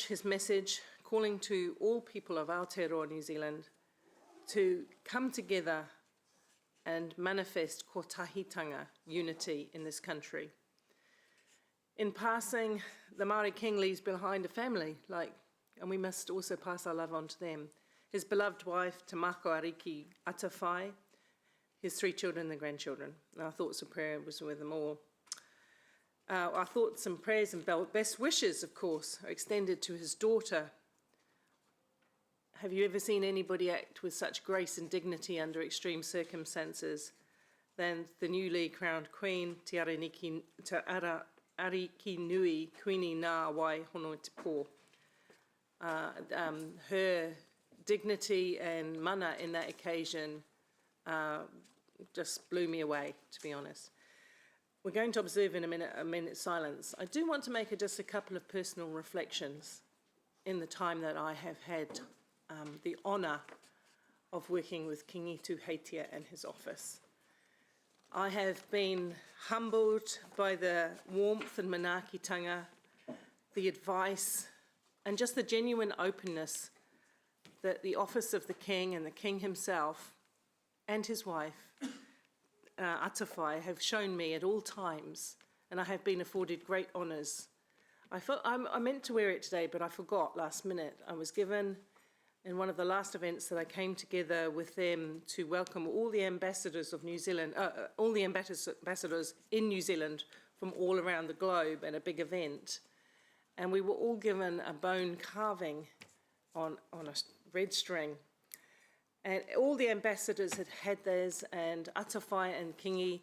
his message calling to all people of Aotearoa, New Zealand, to come together and manifest kotahitanga, unity in this country. In passing, the Māori King leaves behind a family, and we must also pass our love on to them. His beloved wife, Te Mako Ariki Atawhai, his 3 children and grandchildren. Our thoughts and prayer was with them all. Our thoughts and prayers and best wishes, of course, are extended to his daughter. Have you ever seen anybody act with such grace and dignity under extreme circumstances than the newly crowned Queen, Te Ariki Nui Queenie Ngā Wai Hono Te Pō? Her dignity and mana in that occasion just blew me away, to be honest. We're going to observe in a minute's silence. I do want to make just a couple of personal reflections in the time that I have had the honour of working with King Itu Heitia and his office. I have been humbled by the warmth and manaakitanga, the advice, and just the genuine openness that the office of the King and the King himself and his wife, Atawhai, have shown me at all times, and I have been afforded great honours. I meant to wear it today, but I forgot last minute. I was given, in one of the last events that I came together with them to welcome all the ambassadors of New Zealand, all the ambassadors in New Zealand from all around the globe at a big event. And we were all given a bone carving on a red string. And all the ambassadors had theirs, and Atawhai and Kingi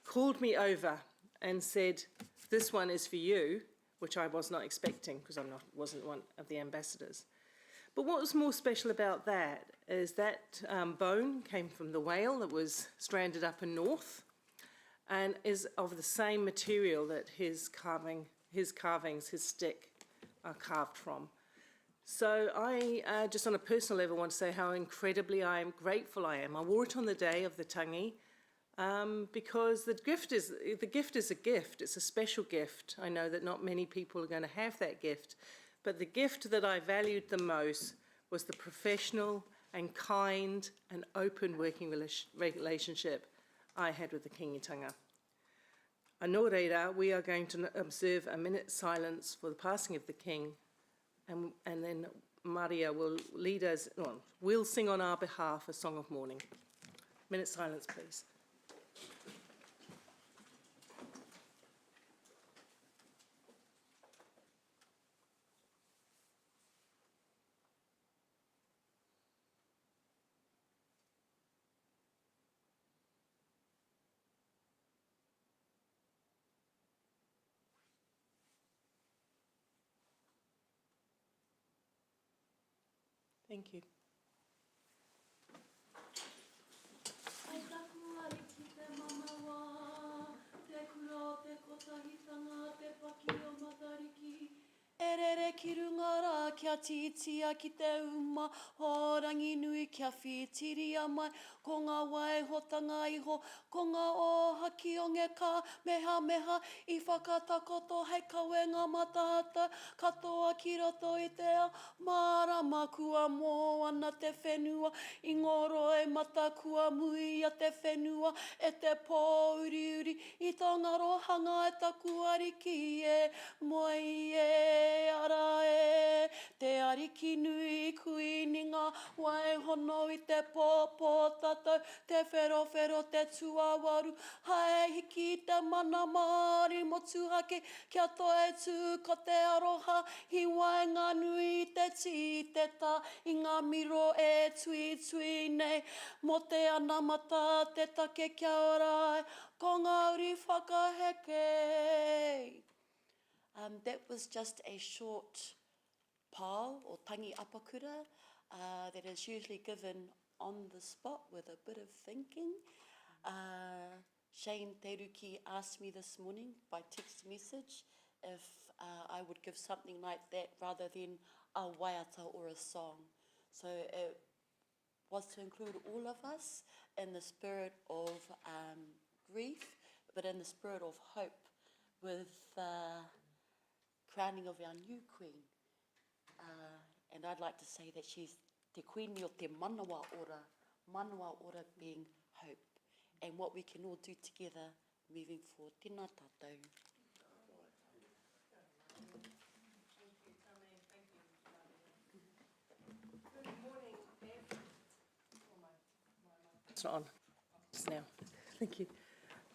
called me over and said, "This one is for you," which I was not expecting because wasn't one of the ambassadors. But what was more special about that is that bone came from the whale that was stranded up in North and is of the same material that his carvings, his stick, are carved from. So I, just on a personal level, want to say how incredibly grateful I am. I wore it on the day of the tangi because the gift is a gift. It's a special gift. I know that not many people are going to have that gift, but the gift that I valued the most was the professional and kind and open working relationship I had with the kingitanga. Anō reira, we are going to observe a minute's silence for the passing of the King. And then Maria will lead us, we'll sing on our behalf a song of mourning. Minute silence, please. Thank you. Erere ki rungara kia titia ki te uma, horangi nui kia whitiria mai, ko ngā wai hotanga iho, ko ngā o haki o nge ka, meha meha, I whakatakoto hei kawe ngā matahata, katoa ki roto I te ao, marama kua mō ana te whenua, I ngoro e mata kua mui a te whenua, e te pō uri uri, I tā ngaro hanga e taku ariki e, moi e. Ara e, te ariki nui kuini ngā wai hono I te pōpō tātou, te whero te tuawaru, hae hiki te mana Māori mo tuhake, kia toe tū ko te aroha, hi wai ngā nui te ti te tā, I ngā miro e tui nei, mo te anamata te take kia ora, ko ngā uri whakaheke. That was just a short pāo or tangi apakura that is usually given on the spot with a bit of thinking. Shane Teruki asked me this morning by text message if I would give something like that rather than a waiata or a song. So it was to include all of us in the spirit of grief, but in the spirit of hope with crowning of our new Queen, And I'd like to say that she's te kuini o te manawa ora being hope, and what we can all do together moving forward. Tēnā tātou. It's not on just now. Thank you.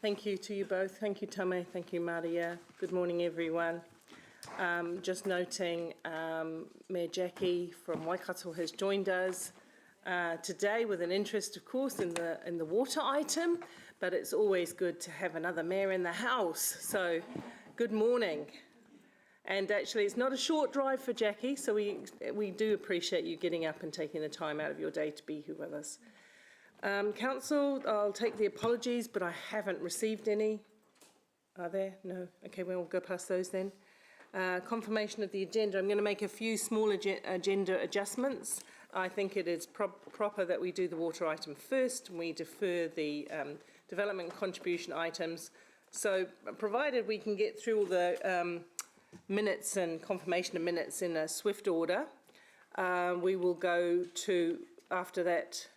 Thank you to you both. Thank you, Tame. Thank you, Maria. Good morning, everyone. Just noting, Mayor Jackie from Waikato has joined us today with an interest, of course, in the water item, but it's always good to have another mayor in the house. So, good morning. And actually, it's not a short drive for Jackie, so we do appreciate you getting up and taking the time out of your day to be here with us. Council, I'll take the apologies, but I haven't received any. Are there? No. Okay, we'll go past those then. Confirmation of the agenda. I'm going to make a few small agenda adjustments. I think it is proper that we do the water item first and we defer the development contribution items. So, provided we can get through all the minutes and confirmation of minutes in a swift order, we will go to, after that,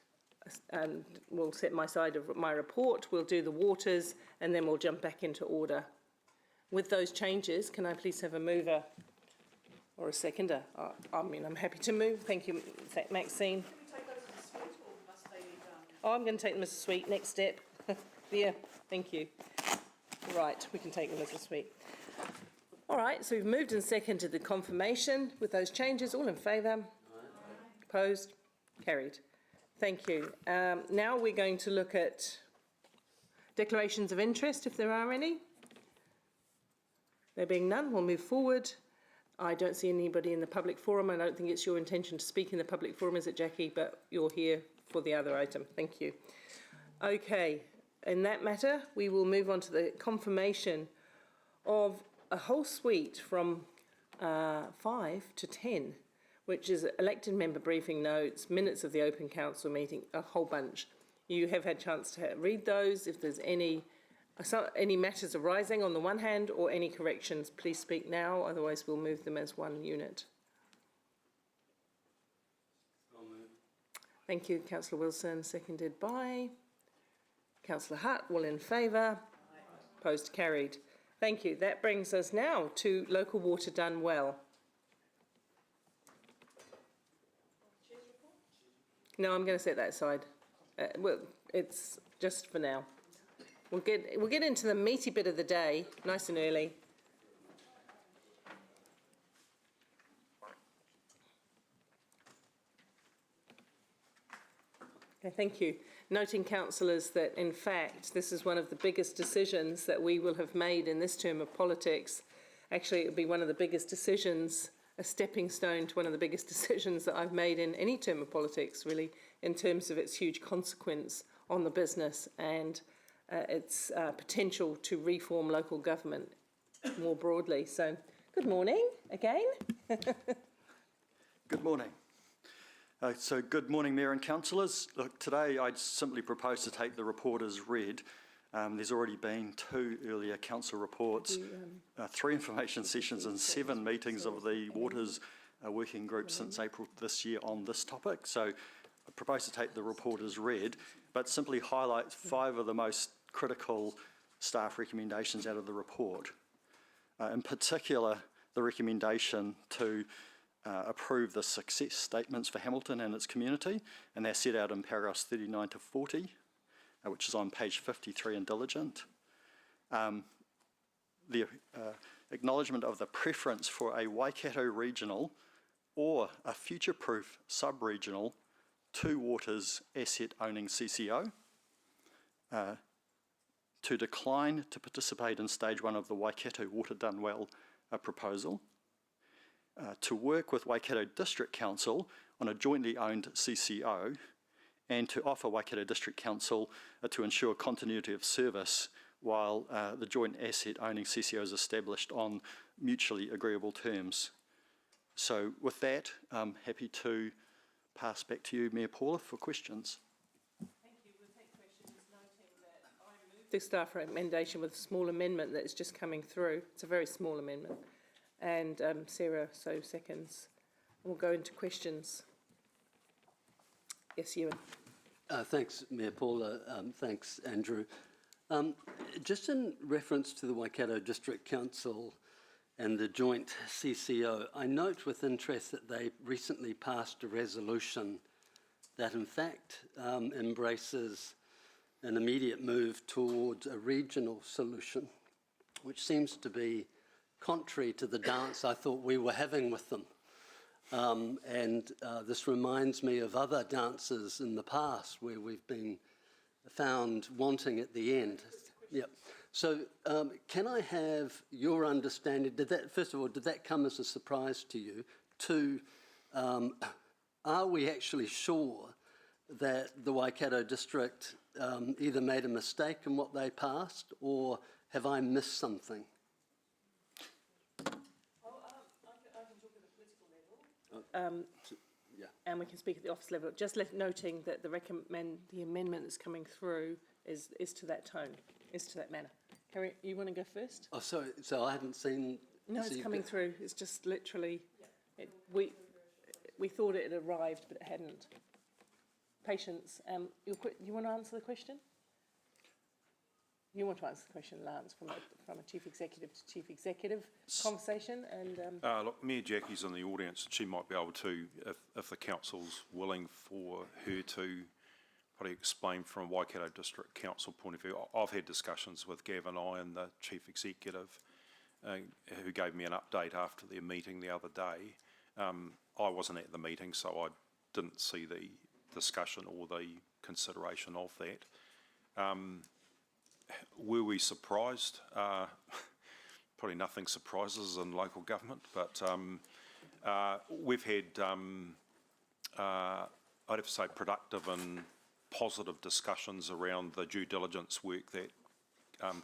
and we'll set my side of my report, we'll do the waters, and then we'll jump back into order. With those changes, can I please have a mover or a seconder? I mean, I'm happy to move. Thank you, Maxine. Can we take those as a suite, or must they be done? Oh, I'm going to take them as a suite. Next step. Yeah, thank you. Right, we can take them as a suite. All right, so we've moved and seconded the confirmation with those changes. All in favour? Opposed? Carried. Thank you. Now we're going to look at declarations of interest, if there are any. There being none, we'll move forward. I don't see anybody in the public forum. I don't think it's your intention to speak in the public forum, is it, Jackie? But you're here for the other item. Thank you. Okay, in that matter, we will move on to the confirmation of a whole suite from 5 to 10, which is elected member briefing notes, minutes of the open council meeting, a whole bunch. You have had a chance to read those. If there's any matters arising on the one hand or any corrections, please speak now, otherwise we'll move them as one unit. Thank you, Councillor Wilson, seconded by Councillor Hutt. All in favour? Opposed? Carried. Thank you. That brings us now to local water done well. No, I'm going to set that aside. Well, it's just for now. We'll get into the meaty bit of the day, nice and early. Okay, thank you. Noting, councillors, that in fact this is one of the biggest decisions that we will have made in this term of politics. Actually, it will be one of the biggest decisions, a stepping stone to one of the biggest decisions that I've made in any term of politics, really, in terms of its huge consequence on the business and its potential to reform local government more broadly. So, good morning again. Good morning. So good morning, Mayor and Councillors. Look, today I simply propose to take the report as read. There's already been 2 earlier council reports, 3 information sessions and 7 meetings of the Waters Working Group since April this year on this topic. So I propose to take the report as read, but simply highlight 5 of the most critical staff recommendations out of the report. In particular, the recommendation to approve the success statements for Hamilton and its community, and they're set out in paragraphs 39 to 40, which is on page 53 in Diligent. The acknowledgement of the preference for a Waikato regional or a future-proof sub-regional 2 waters asset owning CCO, to decline to participate in stage 1 of the Waikato Water Done Well proposal, to work with Waikato District Council on a jointly owned CCO, and to offer Waikato District Council to ensure continuity of service while the joint asset owning CCO is established on mutually agreeable terms. So with that, I'm happy to pass back to you, Mayor Paula, for questions. Thank you. We'll take questions, noting that I moved the staff recommendation with a small amendment that is just coming through. It's a very small amendment. And Sarah, so seconds. We'll go into questions. Yes, Ewan. Thanks, Mayor Paula. Thanks, Andrew. Just in reference to the Waikato District Council and the joint CCO, I note with interest that they recently passed a resolution that in fact embraces an immediate move towards a regional solution, which seems to be contrary to the dance I thought we were having with them. This reminds me of other dances in the past where we've been found wanting at the end. Yep. So can I have your understanding, first of all, did that come as a surprise to you? Two, are we actually sure that the Waikato District either made a mistake in what they passed, or have I missed something? Yeah. And we can speak at the office level. Just noting that the amendment that's coming through is to that tone, is to that manner. Harry, you want to go first? Oh, sorry. So I haven't seen. No, it's coming through. It's just literally. We thought it had arrived, but it hadn't. Patience. You want to answer the question? You want to answer the question, Lance, from a chief executive to chief executive conversation, and look, Mayor Jackie's in the audience, and she might be able to, if the council's willing for her to probably explain from a Waikato District Council point of view. I've had discussions with Gavin and the chief executive, who gave me an update after their meeting the other day. I wasn't at the meeting, so I didn't see the discussion or the consideration of that. Were we surprised? Probably nothing surprises in local government, but we've had, I'd have to say, productive and positive discussions around the due diligence work that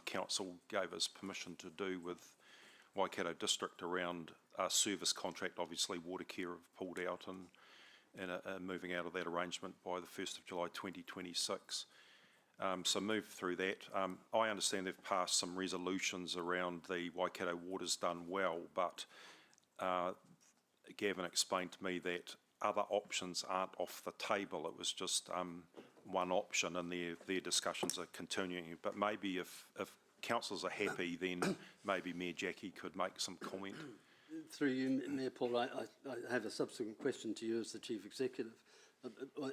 council gave us permission to do with Waikato District around a service contract. Obviously, Watercare have pulled out and moving out of that arrangement by the 1st of July 2026. So move through that. I understand they've passed some resolutions around the Waikato Water's Done Well, but Gavin explained to me that other options aren't off the table. It was just one option, and their discussions are continuing. But maybe if councillors are happy, then maybe Mayor Jackie could make some comment. Through you, Mayor Paul, I have a subsequent question to you as the Chief Executive,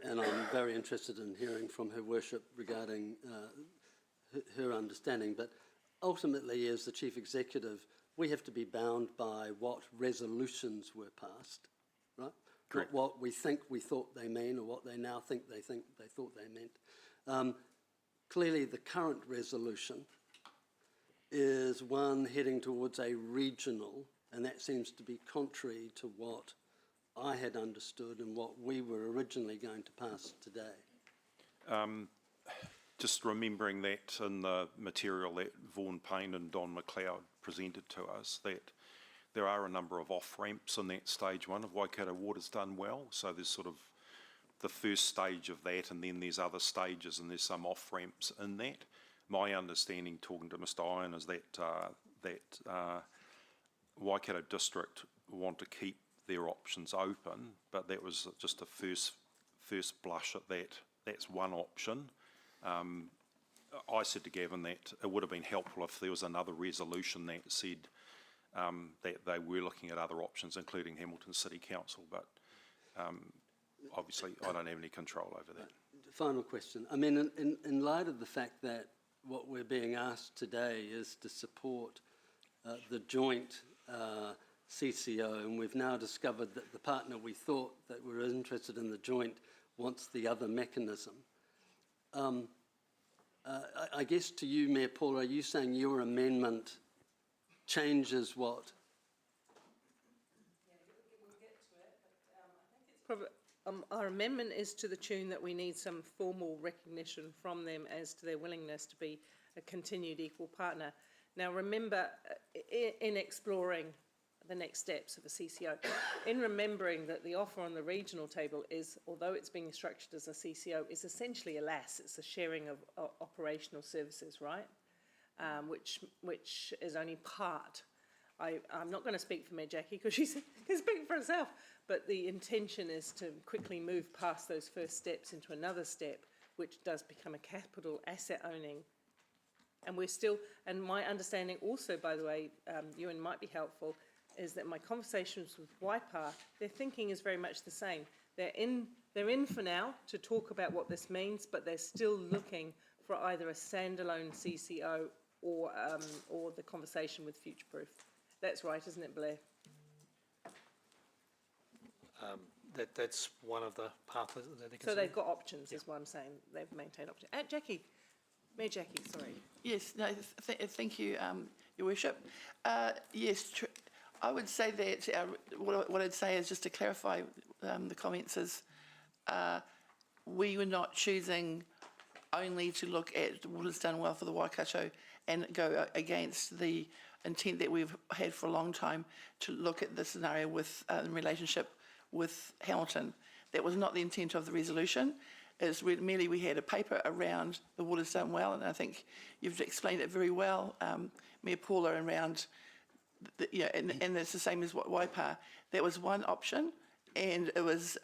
and I'm very interested in hearing from Her Worship regarding her understanding. But ultimately, as the Chief Executive, we have to be bound by what resolutions were passed, right? Correct. Not what we thought they mean, or what they now think they thought they meant. Clearly, the current resolution is one heading towards a regional, and that seems to be contrary to what I had understood and what we were originally going to pass today. Just remembering that in the material that Vaughan Payne and Don McLeod presented to us, that there are a number of off-ramps in that stage one of Waikato Water's Done Well. So there's sort of the first stage of that, and then there's other stages, and there's some off-ramps in that. My understanding, talking to Mr. Iron, is that Waikato District want to keep their options open, but that was just a first blush at that. That's one option. I said to Gavin that it would have been helpful if there was another resolution that said that they were looking at other options, including Hamilton City Council, but obviously I don't have any control over that. Final question. I mean, in light of the fact that what we're being asked today is to support the joint CCO, and we've now discovered that the partner we thought that were interested in the joint wants the other mechanism. I guess to you, Mayor Paul, are you saying your amendment changes what? Our amendment is to the tune that we need some formal recognition from them as to their willingness to be a continued equal partner. Now remember, in exploring the next steps of a CCO, in remembering that the offer on the regional table is, although it's being structured as a CCO, is essentially a LAS, it's a sharing of operational services, right? Which is only part I'm not going to speak for Mayor Jackie because she can speak for herself, but the intention is to quickly move past those first steps into another step, which does become a capital asset owning. And we're still, and my understanding also, by the way, Ewan might be helpful, is that my conversations with Waipa, their thinking is very much the same. They're in for now to talk about what this means, but they're still looking for either a standalone CCO or the conversation with Future Proof. That's right, isn't it, Blair? That's one of the pathways that they can So they've got options, is what I'm saying. They've maintained options. Jackie, Mayor Jackie, sorry. Yes, no, thank you, Your Worship. Yes, I would say that what I'd say is, just to clarify the comments, is we were not choosing only to look at Waters Done Well for the Waikato and go against the intent that we've had for a long time to look at the scenario with in relationship with Hamilton. That was not the intent of the resolution. Is merely we had a paper around the Waters Done Well, and I think you've explained it very well, Mayor Paula, around, and it's the same as what Waipa. That was one option, and it was,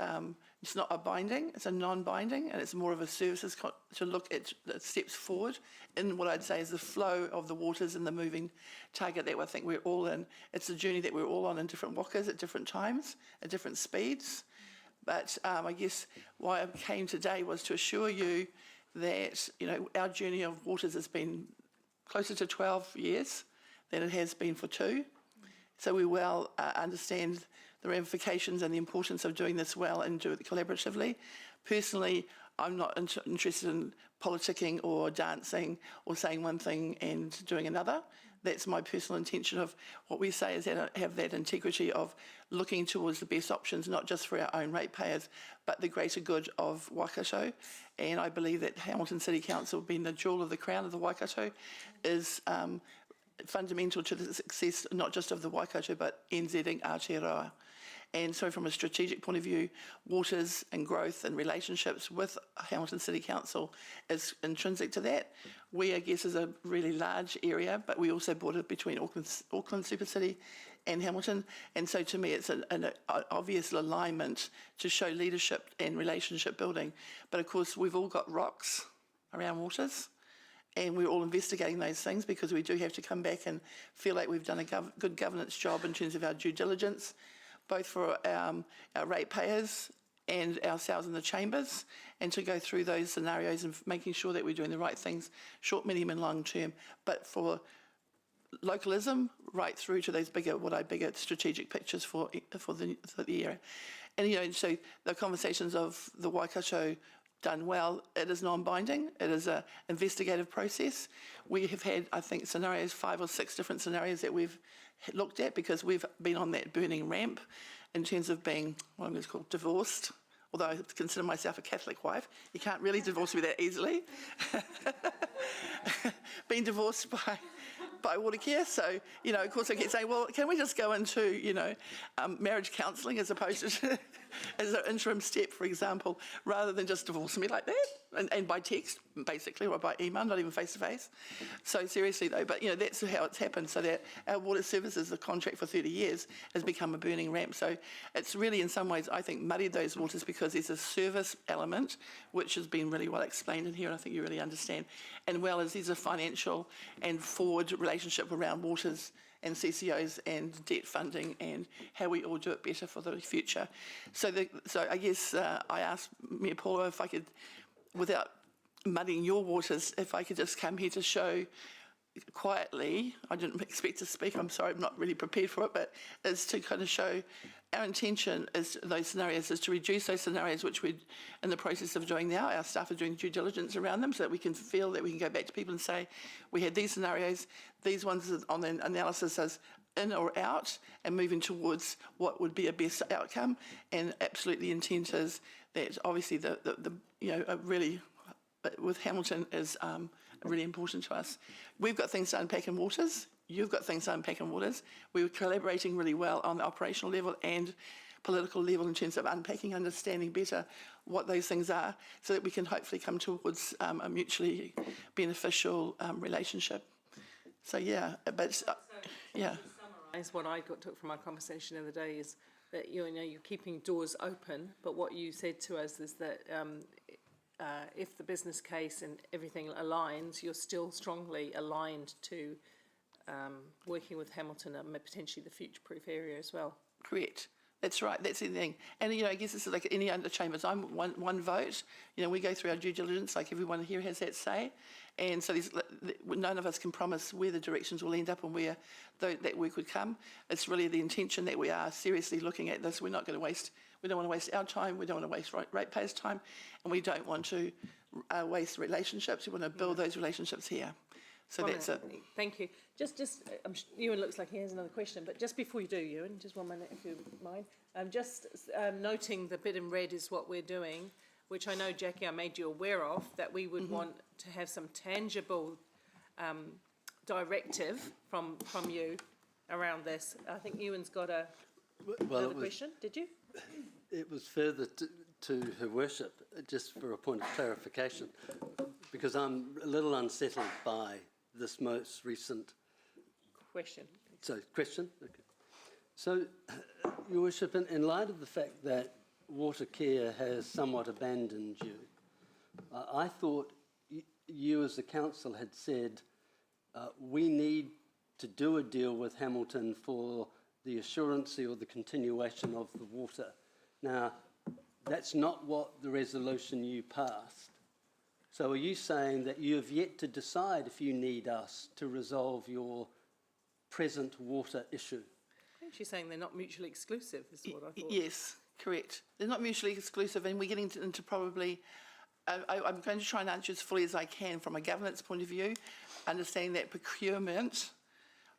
it's not a binding, it's a non-binding, and it's more of a services to look at the steps forward in what I'd say is the flow of the waters and the moving target that I think we're all in. It's a journey that we're all on in different wakas at different times, at different speeds. But I guess why I came today was to assure you that, our journey of waters has been closer to 12 years than it has been for 2. So we well understand the ramifications and the importance of doing this well and do it collaboratively. Personally, I'm not interested in politicking or dancing or saying one thing and doing another. That's my personal intention of what we say is that have that integrity of looking towards the best options, not just for our own ratepayers, but the greater good of Waikato. And I believe that Hamilton City Council, being the jewel of the crown of the Waikato, is fundamental to the success not just of the Waikato, but NZ Aotearoa. And so from a strategic point of view, waters and growth and relationships with Hamilton City Council is intrinsic to that. We, I guess, is a really large area, but we also border between Auckland Super City and Hamilton. And so to me, it's an obvious alignment to show leadership and relationship building. But of course, we've all got rocks around waters, and we're all investigating those things because we do have to come back and feel like we've done a good governance job in terms of our due diligence, both for our ratepayers and ourselves in the chambers, and to go through those scenarios and making sure that we're doing the right things, short, medium and long term, but for localism right through to those bigger strategic pictures for the area. And so the conversations of the Waikato Done Well, it is non-binding, it is an investigative process. We have had, I think, 5 or 6 different scenarios that we've looked at because we've been on that burning ramp in terms of being what I'm going to call divorced, although I consider myself a Catholic wife. You can't really divorce me that easily. Being divorced by Watercare, so, of course I keep saying, well, can we just go into, marriage counselling as opposed to as an interim step, for example, rather than just divorce me like that, and by text, basically, or by email, not even face-to-face. So seriously, though, but, that's how it's happened, so that our water services, the contract for 30 years, has become a burning ramp. So it's really, in some ways, I think, muddied those waters because there's a service element, which has been really well explained in here, and I think you really understand, and well as there's a financial and forward relationship around waters and CCOs and debt funding and how we all do it better for the future. So I guess I asked Mayor Paula if I could, without muddying your waters, if I could just come here to show quietly, I didn't expect to speak, I'm sorry, I'm not really prepared for it, but is to kind of show our intention is those scenarios is to reduce those scenarios, which we're in the process of doing now. Our staff are doing due diligence around them so that we can feel that we can go back to people and say, we had these scenarios, these ones on the analysis as in or out, and moving towards what would be a best outcome. And absolutely the intent is that obviously really with Hamilton is really important to us. We've got things to unpack in waters. You've got things to unpack in waters. We were collaborating really well on the operational level and political level in terms of unpacking, understanding better what those things are so that we can hopefully come towards a mutually beneficial relationship. So, yeah, but, yeah. Is what I took from our conversation the other day is that you're keeping doors open, but what you said to us is that if the business case and everything aligns, you're still strongly aligned to working with Hamilton and potentially the future-proof area as well. Correct. That's right. That's the thing. And, I guess this is like any other chambers. I'm one vote. We go through our due diligence, like everyone here has that say. And so none of us can promise where the directions will end up and where that work would come. It's really the intention that we are seriously looking at this. We're not going to waste, we don't want to waste our time, we don't want to waste ratepayers' time, and we don't want to waste relationships. We want to build those relationships here. So that's it. Thank you. Ewan looks like he has another question, but just before you do, Ewan, just 1 minute if you mind. Noting the bit in red is what we're doing, which I know, Jackie, I made you aware of, that we would want to have some tangible directive from you around this. I think Ewan's got another question. Did you? It was further to Her Worship, just for a point of clarification, because I'm a little unsettled by this most recent Question. So, question? Okay. So, Your Worship, in light of the fact that Watercare has somewhat abandoned you, I thought you as the council had said we need to do a deal with Hamilton for the assurancy or the continuation of the water. Now, that's not what the resolution you passed. So are you saying that you have yet to decide if you need us to resolve your present water issue? I think she's saying they're not mutually exclusive, is what I thought. Yes, correct. They're not mutually exclusive, and we're getting into probably, I'm going to try and answer as fully as I can from a governance point of view, understanding that procurement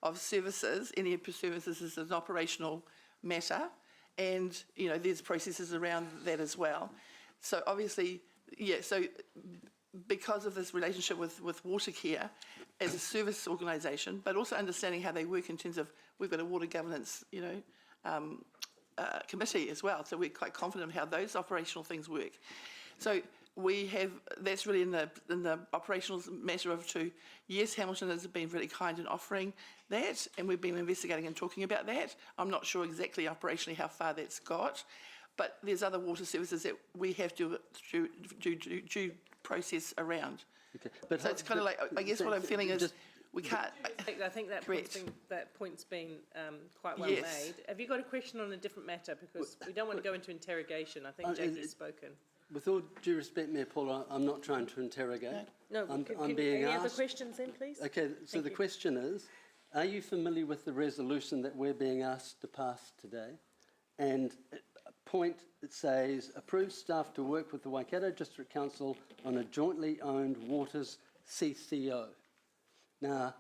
of services, any services is an operational matter, and, there's processes around that as well. So obviously, because of this relationship with Watercare as a service organisation, but also understanding how they work in terms of, we've got a water governance, committee as well, so we're quite confident of how those operational things work. So that's really in the operational matter of yes, Hamilton has been really kind in offering that, and we've been investigating and talking about that. I'm not sure exactly operationally how far that's got, but there's other water services that we have to do process around. Okay. But So it's kind of like, I guess what I'm feeling is we can't. I think that point's been quite well Yes. made. Have you got a question on a different matter? Because we don't want to go into interrogation. I think Jackie's spoken. With all due respect, Mayor Paula, I'm not trying to interrogate. No, I'm being any asked. other questions then, please? Okay, so the question is, are you familiar with the resolution that we're being asked to pass today? And point, it says, approve staff to work with the Waikato District Council on a jointly owned waters CCO. Now,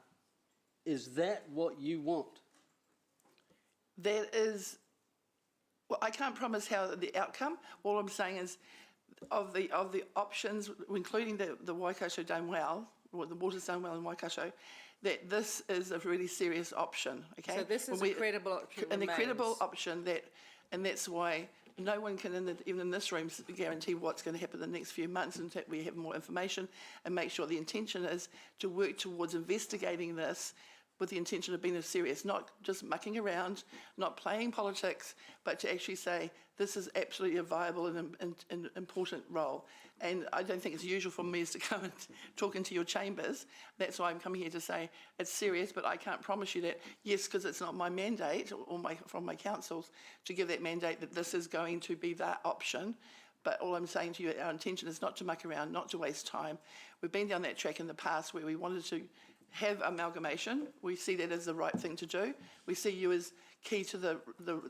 is that what you want? That is, well, I can't promise how the outcome. All I'm saying is, of the options, including the Waikato Dome Well, or the Waters Dome Well in Waikato, that this is a really serious option. Okay. So this is a credible option. And the remains. credible option and that's why no one can, even in this room, guarantee what's going to happen in the next few months until we have more information, and make sure the intention is to work towards investigating this with the intention of being serious, not just mucking around, not playing politics, but to actually say this is absolutely a viable and important role. And I don't think it's usual for me to come and talk into your chambers. That's why I'm coming here to say it's serious, but I can't promise you that, yes, because it's not my mandate or from my councils to give that mandate that this is going to be that option. But all I'm saying to you, our intention is not to muck around, not to waste time. We've been down that track in the past where we wanted to have amalgamation. We see that as the right thing to do. We see you as key to the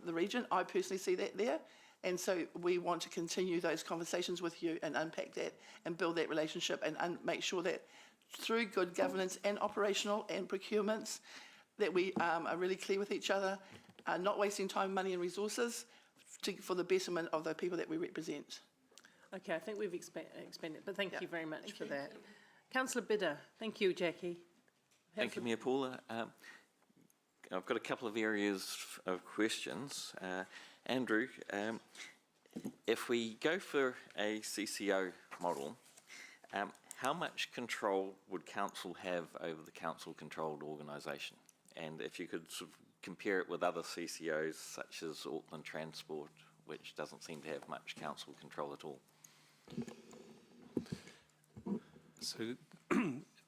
region. I personally see that there. And so we want to continue those conversations with you and unpack that and build that relationship and make sure that through good governance and operational and procurements that we are really clear with each other, not wasting time, money and resources for the betterment of the people that we represent. Okay, I think we've expanded, but thank you very much for that. Councillor Bidder. Thank you, Jackie. Thank you, Mayor Paula. I've got a couple of areas of questions. Andrew, if we go for a CCO model, how much control would council have over the council-controlled organisation? And if you could sort of compare it with other CCOs such as Auckland Transport, which doesn't seem to have much council control at all? So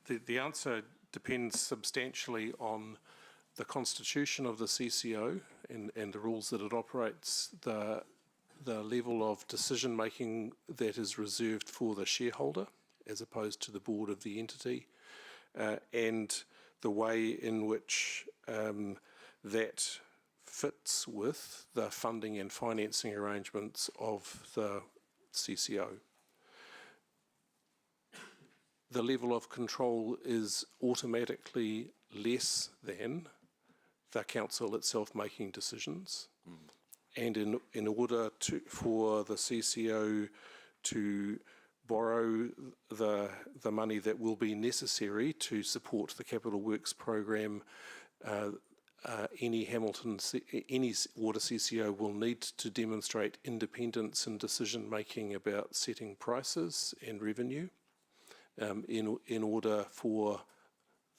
the answer depends substantially on the constitution of the CCO and the rules that it operates, the level of decision-making that is reserved for the shareholder as opposed to the board of the entity, and the way in which that fits with the funding and financing arrangements of the CCO. The level of control is automatically less than the council itself making decisions. And in order for the CCO to borrow the money that will be necessary to support the capital works program, any water CCO will need to demonstrate independence in decision making about setting prices and revenue in order for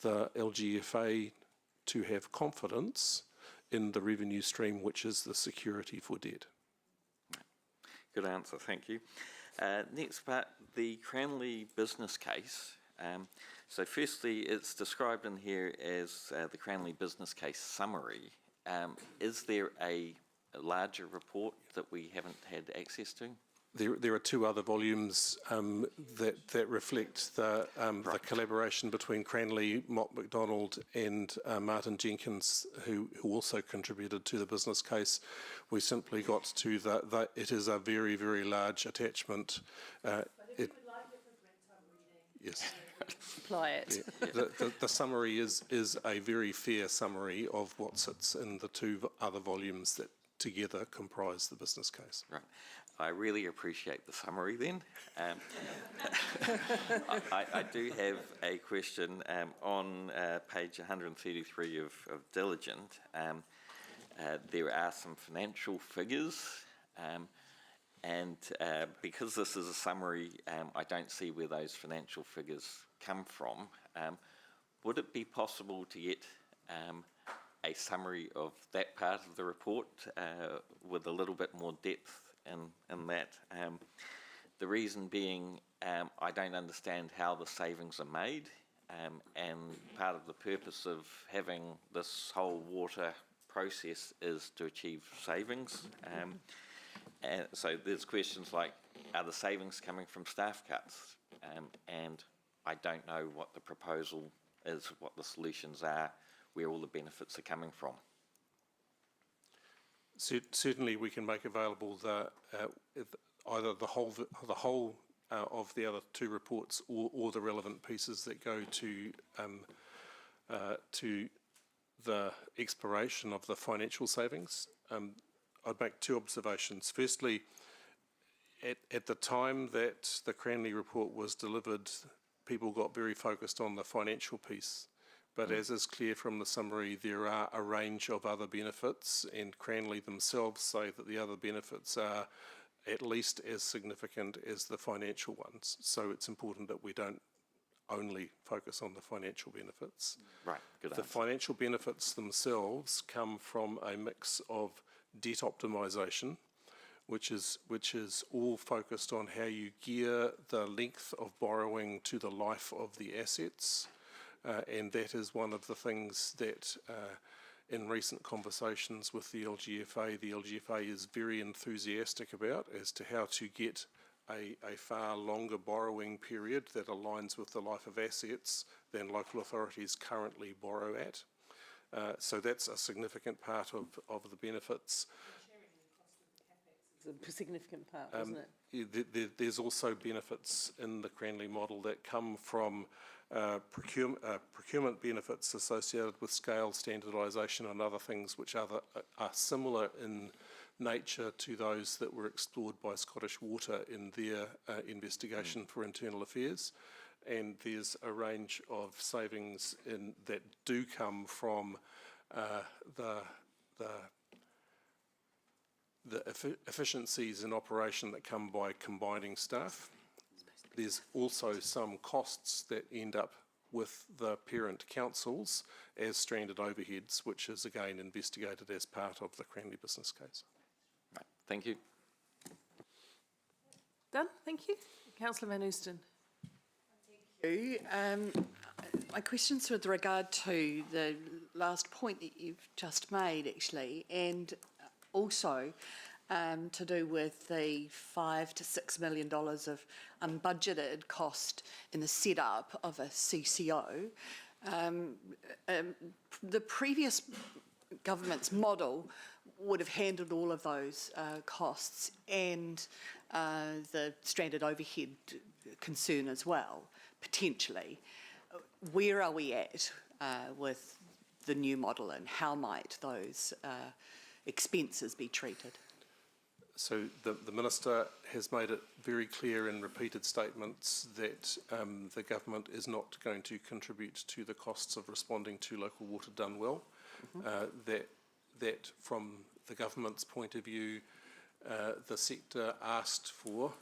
the LGFA to have confidence in the revenue stream, which is the security for debt. Good answer, thank you. Next part, the Cranley business case. So firstly, it's described in here as the Cranley business case summary. Is there a larger report that we haven't had access to? There are two other volumes that reflect the collaboration between Cranley, Mott MacDonald and Martin Jenkins, who also contributed to the business case. We simply got to it is a very, very large attachment. But if you would like it for print, I'm reading. Yes. Supply it. Yeah. The summary is a very fair summary of what sits in the two other volumes that together comprise the business case. Right. I really appreciate the summary then. I do have a question on page 133 of Diligent. There are some financial figures and because this is a summary, I don't see where those financial figures come from. Would it be possible to get a summary of that part of the report with a little bit more depth in that? The reason being, I don't understand how the savings are made, and part of the purpose of having this whole water process is to achieve savings. And so there's questions like, are the savings coming from staff cuts? And I don't know what the proposal is, what the solutions are, where all the benefits are coming from. Certainly, we can make available either the whole of the other two reports or the relevant pieces that go to the exploration of the financial savings. I'd make two observations. Firstly, at the time that the Cranley report was delivered, people got very focused on the financial piece. But as is clear from the summary, there are a range of other benefits, and Cranley themselves say that the other benefits are at least as significant as the financial ones. So it's important that we don't only focus on the financial benefits. Right, good answer. The financial benefits themselves come from a mix of debt optimisation, which is all focused on how you gear the length of borrowing to the life of the assets. And that is one of the things that in recent conversations with the LGFA is very enthusiastic about as to how to get a far longer borrowing period that aligns with the life of assets than local authorities currently borrow at. So that's a significant part of the benefits. It's a significant part, isn't it? There's also benefits in the Cranley model that come from procurement benefits associated with scale, standardisation and other things which are similar in nature to those that were explored by Scottish Water in their investigation for internal affairs. And there's a range of savings that do come from the efficiencies in operation that come by combining staff. There's also some costs that end up with the parent councils as stranded overheads, which is again investigated as part of the Cranley business case. Right, thank you. Done, thank you. Councillor Van Oosten. My question's with regard to the last point that you've just made, actually, and also to do with the $5 to $6 million of unbudgeted cost in the setup of a CCO. The previous government's model would have handled all of those costs and the stranded overhead concern as well, potentially. Where are we at with the new model, and how might those expenses be treated? So the Minister has made it very clear in repeated statements that the government is not going to contribute to the costs of responding to local water done well. That from the government's point of view, the sector asked for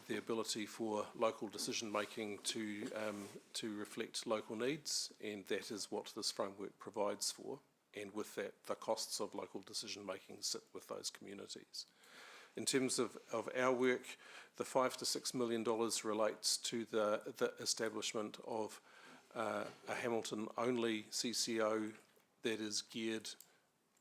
the ability for local decision making to reflect local needs, and that is what this framework provides for. And with that, the costs of local decision making sit with those communities. In terms of our work, the $5 to $6 million relates to the establishment of a Hamilton-only CCO that is geared,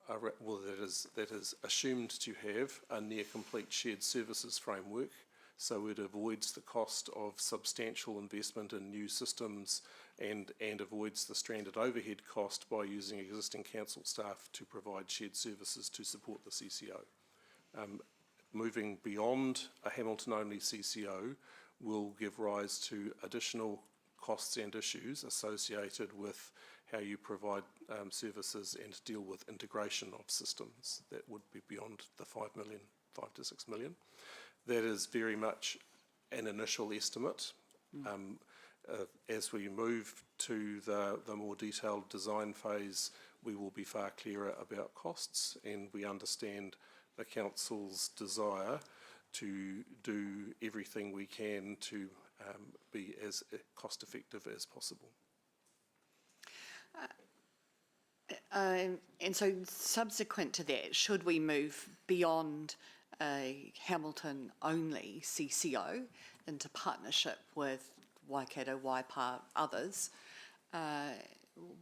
that is assumed to have a near complete shared services framework, so it avoids the cost of substantial investment in new systems and avoids the stranded overhead cost by using existing council staff to provide shared services to support the CCO. Moving beyond a Hamilton-only CCO will give rise to additional costs and issues associated with how you provide services and deal with integration of systems that would be beyond the $5 to $6 million. That is very much an initial estimate. As we move to the more detailed design phase, we will be far clearer about costs, and we understand the council's desire to do everything we can to be as cost effective as possible. And so subsequent to that, should we move beyond a Hamilton-only CCO into partnership with Waikato, Waipa, others,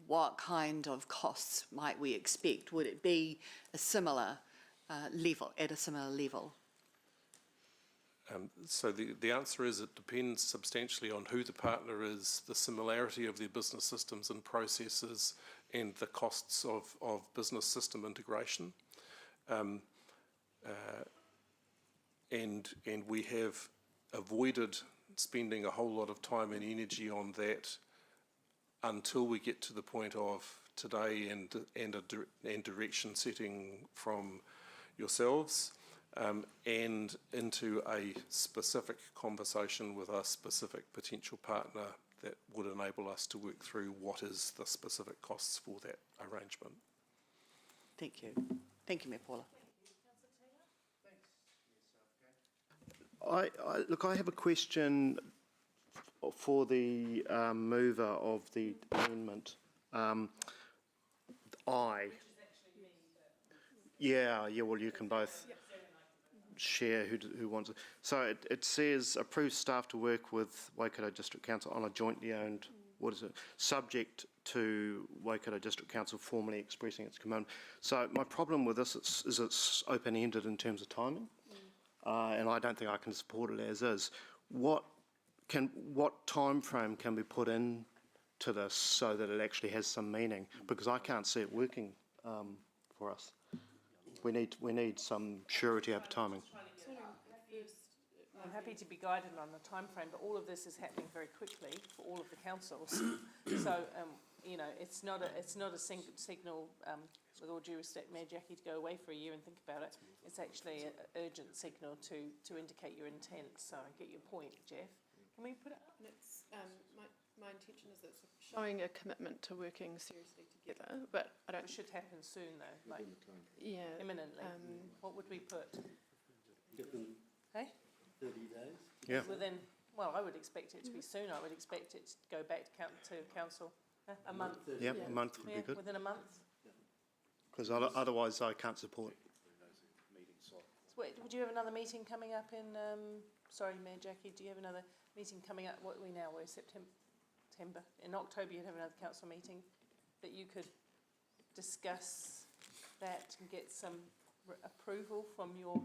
what kind of costs might we expect? Would it be a similar level, at a similar level? So the answer is it depends substantially on who the partner is, the similarity of their business systems and processes, and the costs of business system integration. And we have avoided spending a whole lot of time and energy on that until we get to the point of today and direction setting from yourselves, and into a specific conversation with a specific potential partner that would enable us to work through what is the specific costs for that arrangement. Thank you. Thank you, Mayor Paula. Look, I have a question for the mover of the amendment. Yeah, well, you can both share who wants it. So it says, approve staff to work with Waikato District Council on a jointly owned, subject to Waikato District Council formally expressing its commitment. So my problem with this is it's open-ended in terms of timing. And I don't think I can support it as is. What time frame can be put in to this so that it actually has some meaning? Because I can't see it working for us. We need some surety over timing. I'm happy to be guided on the time frame, but all of this is happening very quickly for all of the councils. So you know, it's not a signal. With all due respect, Mayor Jackie, to go away for a year and think about it. It's actually an urgent signal to indicate your intent. So I get your point, Jeff. Can we put it up? It's, my intention is it's showing a commitment to working seriously together, but I don't... It should happen soon though, like imminently. What would we put? Give them Hey? 30 days. Yeah. Within, well, I would expect it to be soon. I would expect it to go back to council. A month. Yeah, a month would be good, Within a month. because otherwise I can't support. So would you have another meeting coming up in, sorry, Mayor Jackie, do you have another meeting coming up, what are we now, we're September. In October you'd have another council meeting that you could discuss that and get some approval from your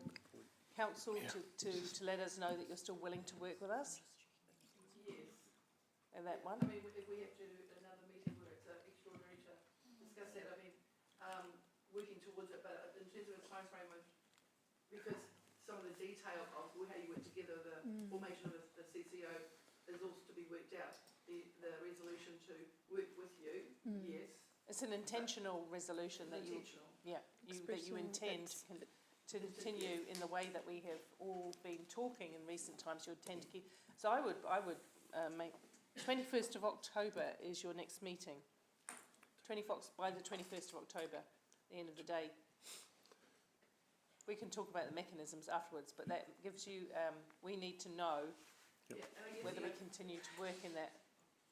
council to let us know that you're still willing to work with us? Yes. And that one? I mean, if we have to do another meeting where it's extraordinary to discuss that, I mean, working towards it, but in terms of a timeframe of, because some of the detail of how you work together, the formation of the CCO is also to be worked out. The resolution to work with you, yes. It's an intentional resolution that you, Intentional. that you intend to continue in the way that we have all been talking in recent times. You intend to keep. So I would make 21st of October is your next meeting. By the 21st of October, the end of the day. We can talk about the mechanisms afterwards, but that gives you. We need to know whether we continue to work in that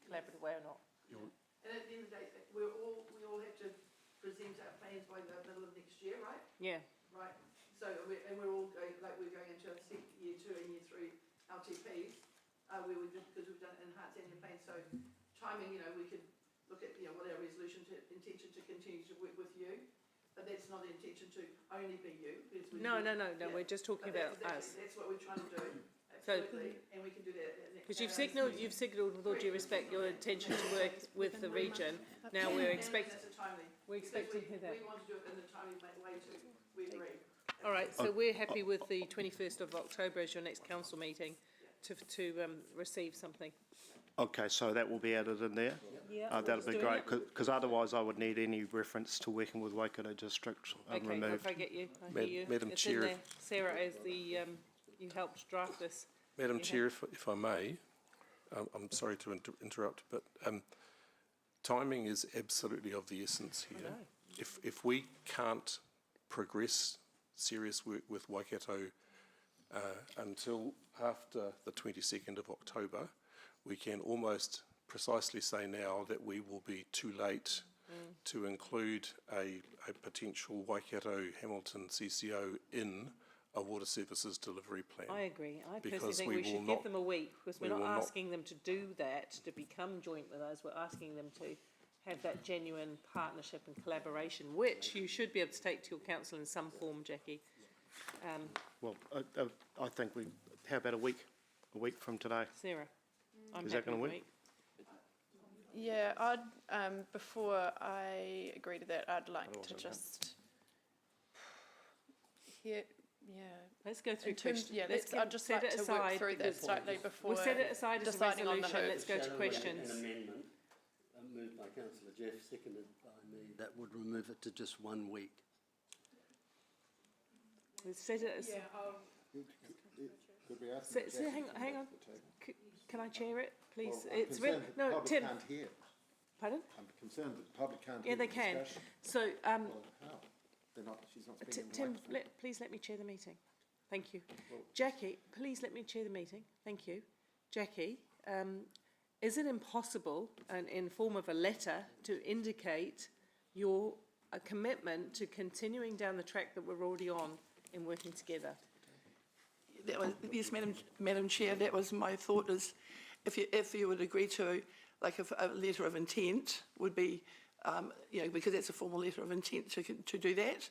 collaborative way or not. And at the end of the day, we all have to present our plans by the middle of next year, right? Yeah. Right. So we're all going, like we're going into year 2 and year 3 LTPs. Because we've done enhanced annual plans. So timing, we could look at what our intention to continue to work with you. But that's not the intention to only be you. No. We're just talking about us. That's what we're trying to do. Absolutely. And we can do that. Because you've signalled, with all due respect, your intention to work with the region. Now we're expecting. We're expecting to hear that. We want to do it in a timely way too. We agree. All right. So we're happy with the 21st of October as your next council meeting to receive something. Okay, so that will be added in there? Yeah. That'll be great, because otherwise I would need any reference to working with Waikato District Okay. removed. If I get you, I hear you. Madam it's Chair, in there. Sarah, as the you helped draft this. Madam Chair, if I may, I'm sorry to interrupt, but timing is absolutely of the essence here. If we can't progress serious work with Waikato until after the 22nd of October, we can almost precisely say now that we will be too late to include a potential Waikato Hamilton CCO in a water services delivery plan. I agree. I personally Because think we we will should not- give them a week, because we're we not will not- asking them to do that, to become joint with us. We're asking them to have that genuine partnership and collaboration, which you should be able to take to your council in some form, Jackie. Well, I think how about a week from today? Sarah, I'm Is that happy gonna with work? week. Yeah, before I agree to that, I'd like to just hear, Let's go through in terms, questions. I'd just like to work through that slightly before We'll set it aside as a deciding on the resolution. who. Let's go to Shadow questions. An amendment moved by councillor Jeff, seconded by me, that would remove it to just 1 week. We'll set it as. Could we ask So hang on. Can I chair it, please? Well, I'm It's concerned that the public Tim. can't hear. Pardon? I'm concerned that the public can't Yeah, hear they the can. discussion. So, Well, how? She's not speaking in the Tim, microphone. please let me chair the meeting. Thank you. Jackie, please let me chair the meeting. Thank you. Jackie, is it impossible, in form of a letter, to indicate your commitment to continuing down the track that we're already on in working together? That was, yes, Madam Chair, that was my thought, is if you would agree to, like, a letter of intent would be, because it's a formal letter of intent to do that,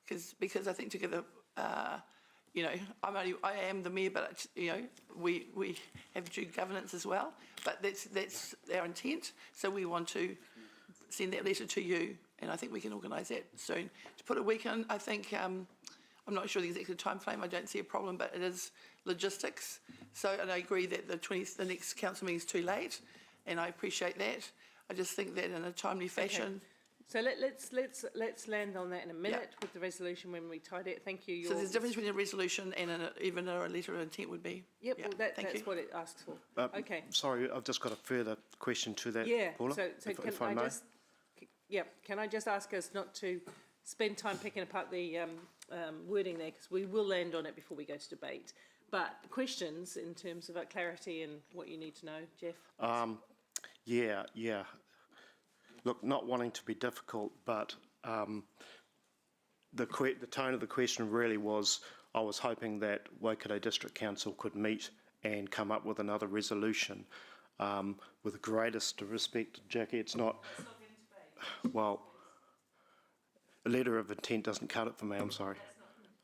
because I think together, I am the mayor, but we have due governance as well, but that's our intent. So we want to send that letter to you, and I think we can organise that soon. To put a week in, I think, I'm not sure the exact time frame. I don't see a problem, but it is logistics. So, and I agree that the next council meeting is too late, and I appreciate that. I just think that in a timely fashion. So let's land on that in a minute with the resolution when we tidy it. Thank you. So there's a difference between a resolution and even a letter of intent would be. Yep, Yeah, well, thank that's you. what it asks for. Okay. Sorry, I've just got a further question to that, Yeah, Paula, so if I may. can I just ask us not to spend time picking apart the wording there, because we will land on it before we go to debate. But questions in terms of clarity and what you need to know, Jeff? Yeah. Look, not wanting to be difficult, but the tone of the question really was, I was hoping that Waikato District Council could meet and come up with another resolution. With the greatest respect, Jackie, it's not, well, a letter of intent doesn't cut it for me, I'm sorry.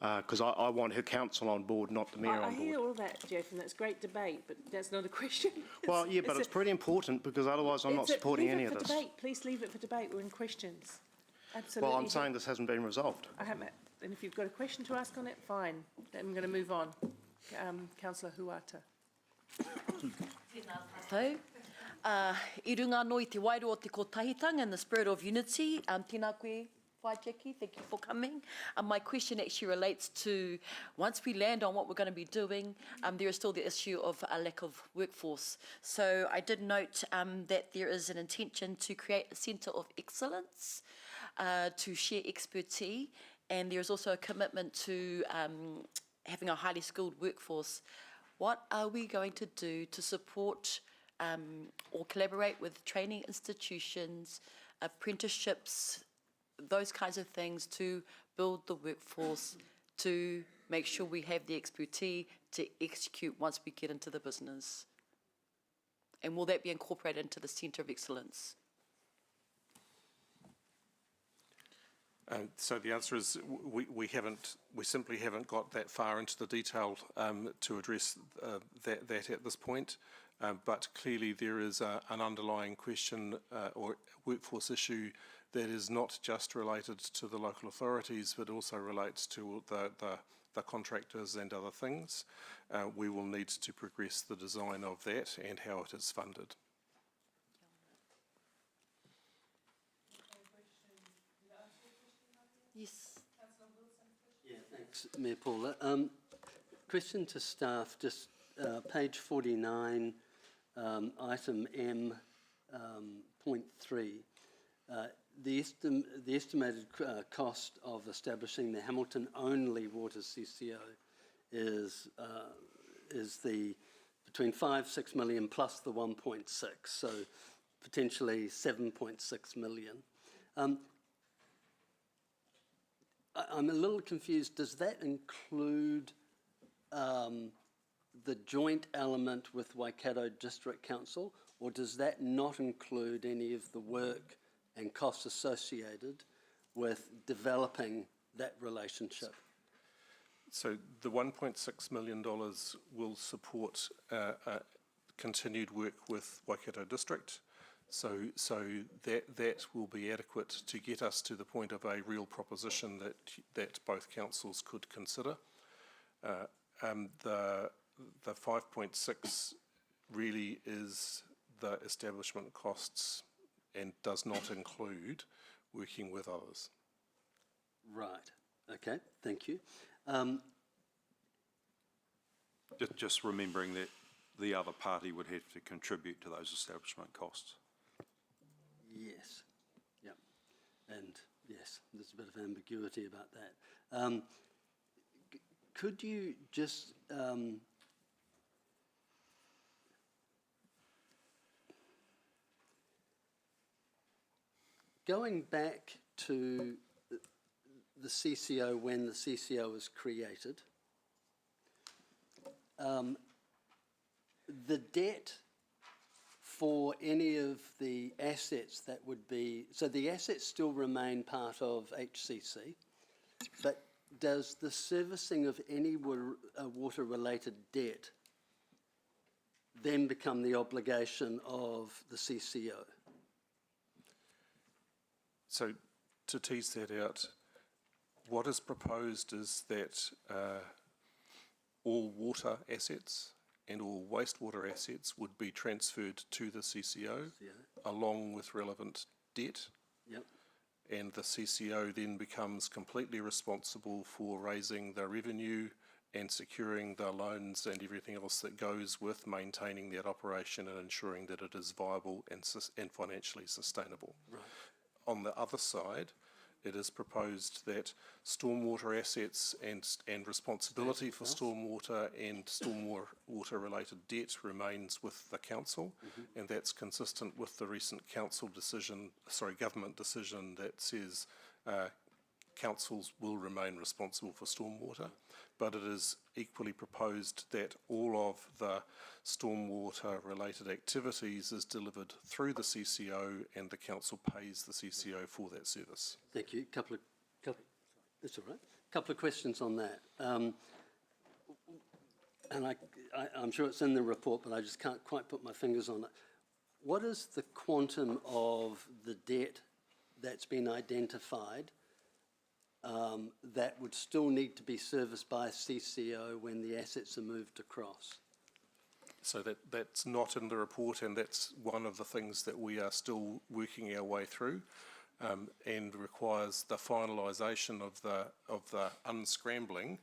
Because I want her council on board, not the mayor I on board. hear all that, Jeff, and that's great debate, but that's not a question. Well, yeah, but it's pretty important because otherwise I'm not supporting any of this. Debate. Please leave it for debate. We're in questions. Absolutely. Well, I'm saying this hasn't been resolved. I haven't. And if you've got a question to ask on it, fine. Then I'm going to move on. Councillor Huata. Tau. I runga no I te wairo o te kotahitanga in the spirit of unity. Tēnā koe, Whai Jackie, thank you for coming. My question actually relates to, once we land on what we're going to be doing, there is still the issue of a lack of workforce. So I did note that there is an intention to create a centre of excellence to share expertise, and there is also a commitment to having a highly skilled workforce. What are we going to do to support or collaborate with training institutions, apprenticeships, those kinds of things to build the workforce, to make sure we have the expertise to execute once we get into the business? And will that be incorporated into the Centre of Excellence? So the answer is we simply haven't got that far into the detail to address that at this point. But clearly there is an underlying question or workforce issue that is not just related to the local authorities, but also relates to the contractors and other things. We will need to progress the design of that and how it is funded. Yes. Yeah, thanks, Mayor Paula. Question to staff, just page 49, item M, point 3. The estimated cost of establishing the Hamilton-only water CCO is between 5-6 million plus the 1.6, so potentially 7.6 million. I'm a little confused. Does that include the joint element with Waikato District Council, or does that not include any of the work and costs associated with developing that relationship? So the $1.6 million will support continued work with Waikato District. So that will be adequate to get us to the point of a real proposition that both councils could consider. The 5.6 really is the establishment costs and does not include working with others. Right. Okay. Thank you. Just remembering that the other party would have to contribute to those establishment costs. Yes. Yep. And yes, there's a bit of ambiguity about that. Could you just going back to the CCO, when the CCO was created, the debt for any of the assets that would be, so the assets still remain part of HCC, but does the servicing of any water-related debt then become the obligation of the CCO? So to tease that out, what is proposed is that all water assets and all wastewater assets would be transferred to the CCO along with relevant debt. Yep. And the CCO then becomes completely responsible for raising the revenue and securing the loans and everything else that goes with maintaining that operation and ensuring that it is viable and financially sustainable. Right. On the other side, it is proposed that stormwater assets and responsibility for stormwater and stormwater-related debt remains with the council, and that's consistent with the recent government decision that says councils will remain responsible for stormwater, but it is equally proposed that all of the stormwater-related activities is delivered through the CCO and the council pays the CCO for that service. Thank you. That's all right. Couple of questions on that. And I'm sure it's in the report, but I just can't quite put my fingers on it. What is the quantum of the debt that's been identified that would still need to be serviced by CCO when the assets are moved across? So that's not in the report, and that's one of the things that we are still working our way through, and requires the finalisation of the unscrambling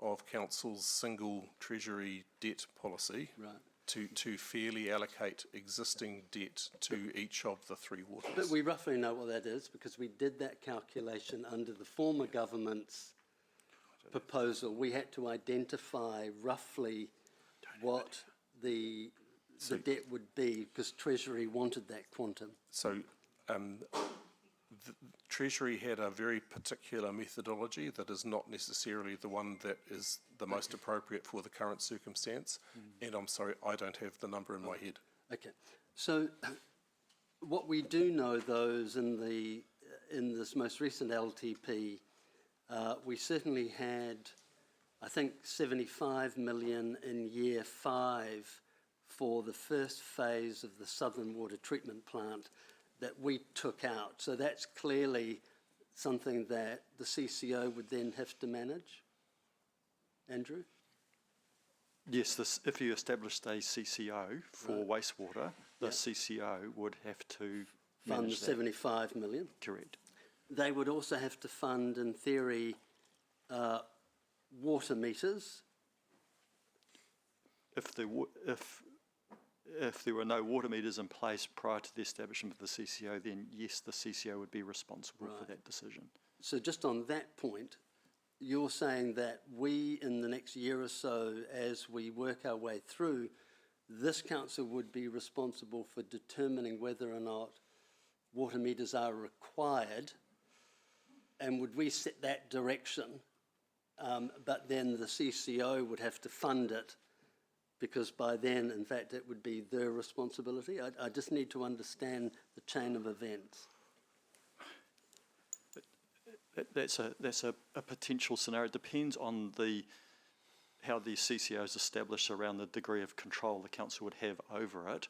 of council's single treasury debt policy. Right. To fairly allocate existing debt to each of the three waters. But we roughly know what that is because we did that calculation under the former government's proposal. We had to identify roughly what the debt would be because Treasury wanted that quantum. So the Treasury had a very particular methodology that is not necessarily the one that is the most appropriate for the current circumstance, and I'm sorry, I don't have the number in my head. Okay, so what we do know, though, is in this most recent LTP, we certainly had, I think, 75 million in year 5 for the first phase of the Southern Water Treatment Plant that we took out. So that's clearly something that the CCO would then have to manage. Andrew? Yes, if you established a CCO for wastewater, the CCO would have to Fund manage that. 75 million. Correct. They would also have to fund, in theory, water meters. If there were no water meters in place prior to the establishment of the CCO, then yes, the CCO would be responsible for that decision. So just on that point, you're saying that we, in the next year or so, as we work our way through, this council would be responsible for determining whether or not water meters are required, and would we set that direction, but then the CCO would have to fund it, because by then, in fact, it would be their responsibility? I just need to understand the chain of events. That's a potential scenario. It depends on how the CCO is established around the degree of control the council would have over it.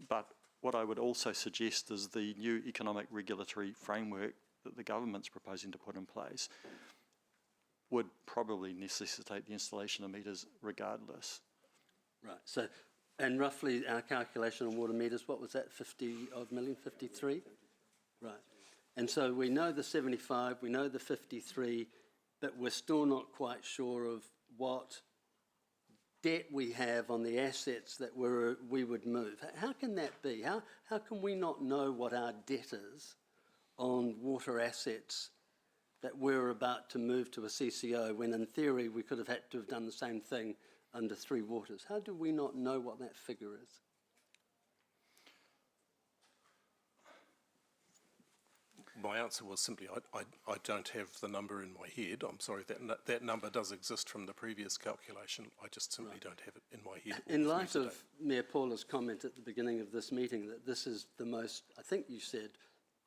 But what I would also suggest is the new economic regulatory framework that the government's proposing to put in place would probably necessitate the installation of meters regardless. Right, so, and roughly our calculation on water meters, what was that, 50 odd million, 53? Right, and so we know the 75, we know the 53, but we're still not quite sure of what debt we have on the assets that we would move. How can that be? How can we not know what our debt is on water assets that we're about to move to a CCO when in theory we could have had to have done the same thing under Three Waters? How do we not know what that figure is? My answer was simply, I don't have the number in my head. I'm sorry, that number does exist from the previous calculation. I just simply don't have it in my head. In light of Mayor Paula's comment at the beginning of this meeting that this is the most, I think you said,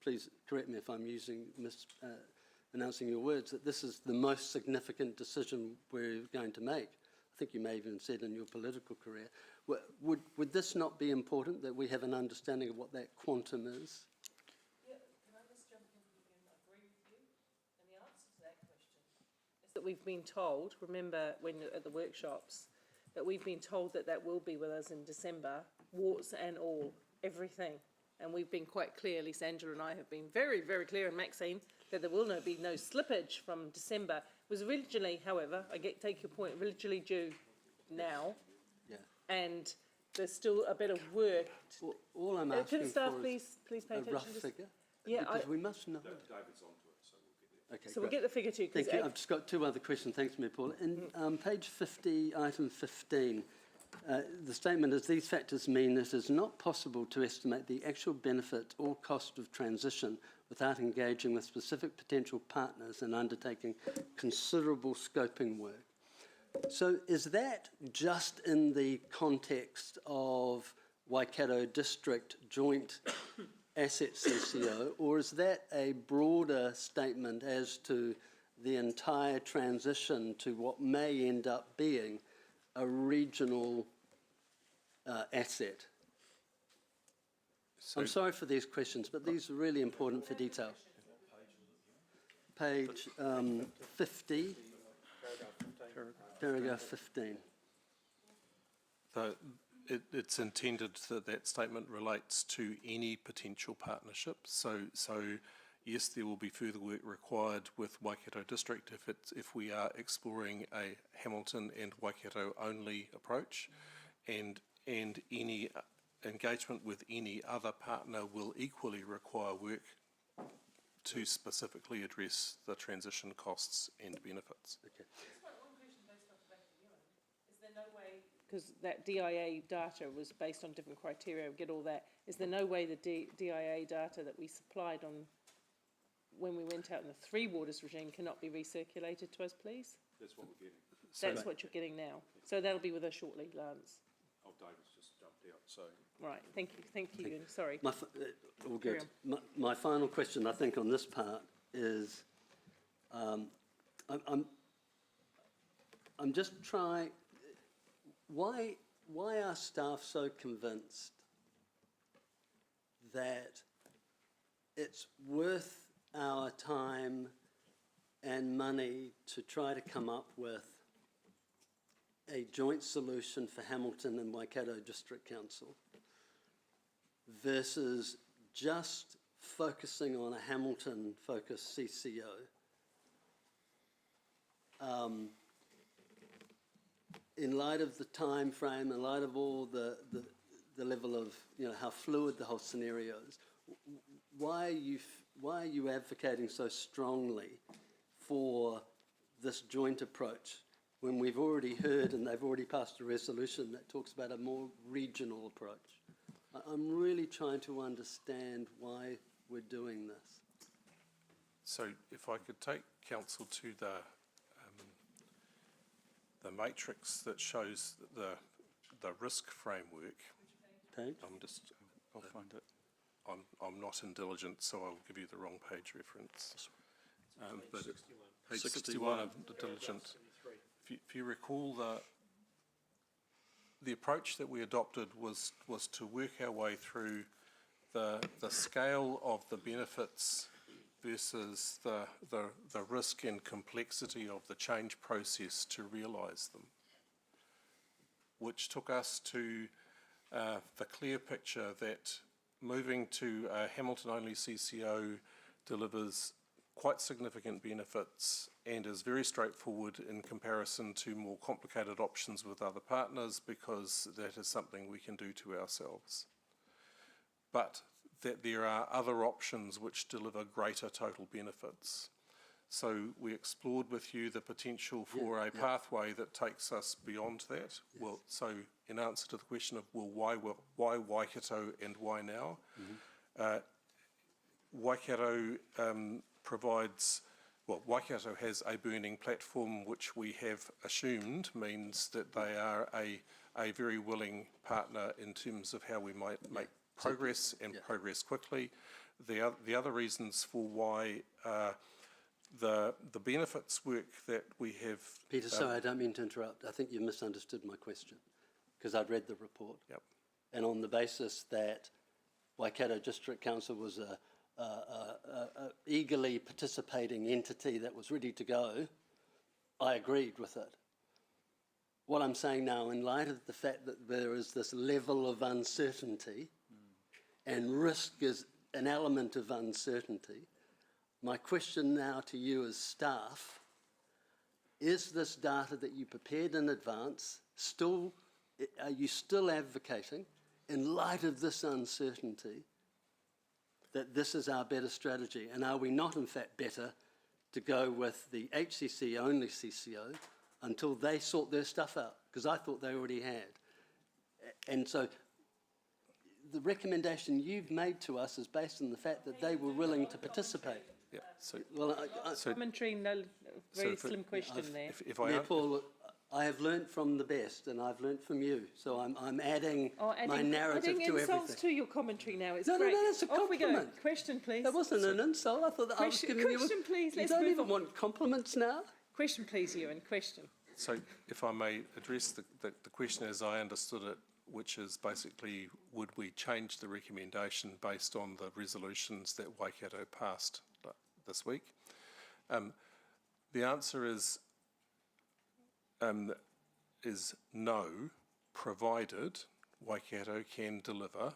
please correct me if I'm mispronouncing your words, that this is the most significant decision we're going to make. I think you may have even said in your political career. Would this not be important, that we have an understanding of what that quantum is? That we've been told, remember when at the workshops, that we've been told that that will be with us in December, warts and all, everything. And we've been quite clear, at least Angela and I have been very, very clear, and Maxine, that there will be no slippage from December. It was originally, however, take your point, originally due now. Yeah. And there's still a bit of work. All I'm asking staff, for please pay a attention. rough figure. Yeah, because we must know. David's onto it, so Okay, So we'll great. get the figure to you. 'cause Thank you. I've just got two other questions. Thanks, Mayor Paul. In page 50, item 15, the statement is, these factors mean it is not possible to estimate the actual benefit or cost of transition without engaging with specific potential partners and undertaking considerable scoping work. So is that just in the context of Waikato District Joint Asset CCO, or is that a broader statement as to the entire transition to what may end up being a regional asset? I'm sorry for these questions, but these are really important for detail. Page 50, paragraph 15. It's intended that that statement relates to any potential partnership. So yes, there will be further work required with Waikato District if we are exploring a Hamilton and Waikato only approach, and any engagement with any other partner will equally require work to specifically address the transition costs and benefits. Okay. Because that DIA data was based on different criteria, we get all that. Is there no way the DIA data that we supplied on when we went out in the Three Waters regime cannot be recirculated to us, please? That's what we're getting. That's what you're getting now. So that'll be with us shortly, Lance. Oh, David's just jumped out, so. Right, thank you, and sorry. All good. My final question, I think, on this part is, I'm just trying. Why are staff so convinced that it's worth our time and money to try to come up with a joint solution for Hamilton and Waikato District Council versus just focusing on a Hamilton-focused CCO? In light of the time frame, in light of all the level of, how fluid the whole scenario is, why are you advocating so strongly for this joint approach when we've already heard and they've already passed a resolution that talks about a more regional approach? I'm really trying to understand why we're doing this. So if I could take council to the matrix that shows the risk framework. Page? I'll find it. I'm not intelligent, so I'll give you the wrong page reference. But 61. Page 61 of diligent. If you recall, the approach that we adopted was to work our way through the scale of the benefits versus the risk and complexity of the change process to realise them, which took us to the clear picture that moving to a Hamilton-only CCO delivers quite significant benefits and is very straightforward in comparison to more complicated options with other partners, because that is something we can do to ourselves. But that there are other options which deliver greater total benefits. So we explored with you the potential for a pathway that takes us beyond that. Yes. Well, so in answer to the question of, why Waikato and why now? Mm-hmm. Waikato Waikato has a burning platform which we have assumed means that they are a very willing partner in terms of how we might make progress and progress quickly. The other reasons for why the benefits work that we have... Peter, sorry, I don't mean to interrupt. I think you misunderstood my question, because I'd read the report. Yep. And on the basis that Waikato District Council was a eagerly participating entity that was ready to go, I agreed with it. What I'm saying now, in light of the fact that there is this level of uncertainty, and risk is an element of uncertainty, my question now to you as staff, is this data that you prepared in advance are you still advocating, in light of this uncertainty, that this is our better strategy? And are we not in fact better to go with the HCC only CCO until they sort their stuff out, because I thought they already had. And so the recommendation you've made to us is based on the fact that they were willing to participate. Yeah, so, Well, Commentary, no, very So slim question there. if I, Mayor Paul, I have learnt from the best, and I've learnt from you, so I'm adding my narrative adding to insults everything. to your commentary now. It's No, no, great. no, that's a Off we go. compliment. Question, please. That wasn't an insult. I thought that I was Question- giving you. question, please. You Let's don't move even on. want compliments now. Question, please, Ewan. Question. so if I may address the question as I understood it, which is basically, would we change the recommendation based on the resolutions that Waikato passed this week? The answer is no, provided Waikato can deliver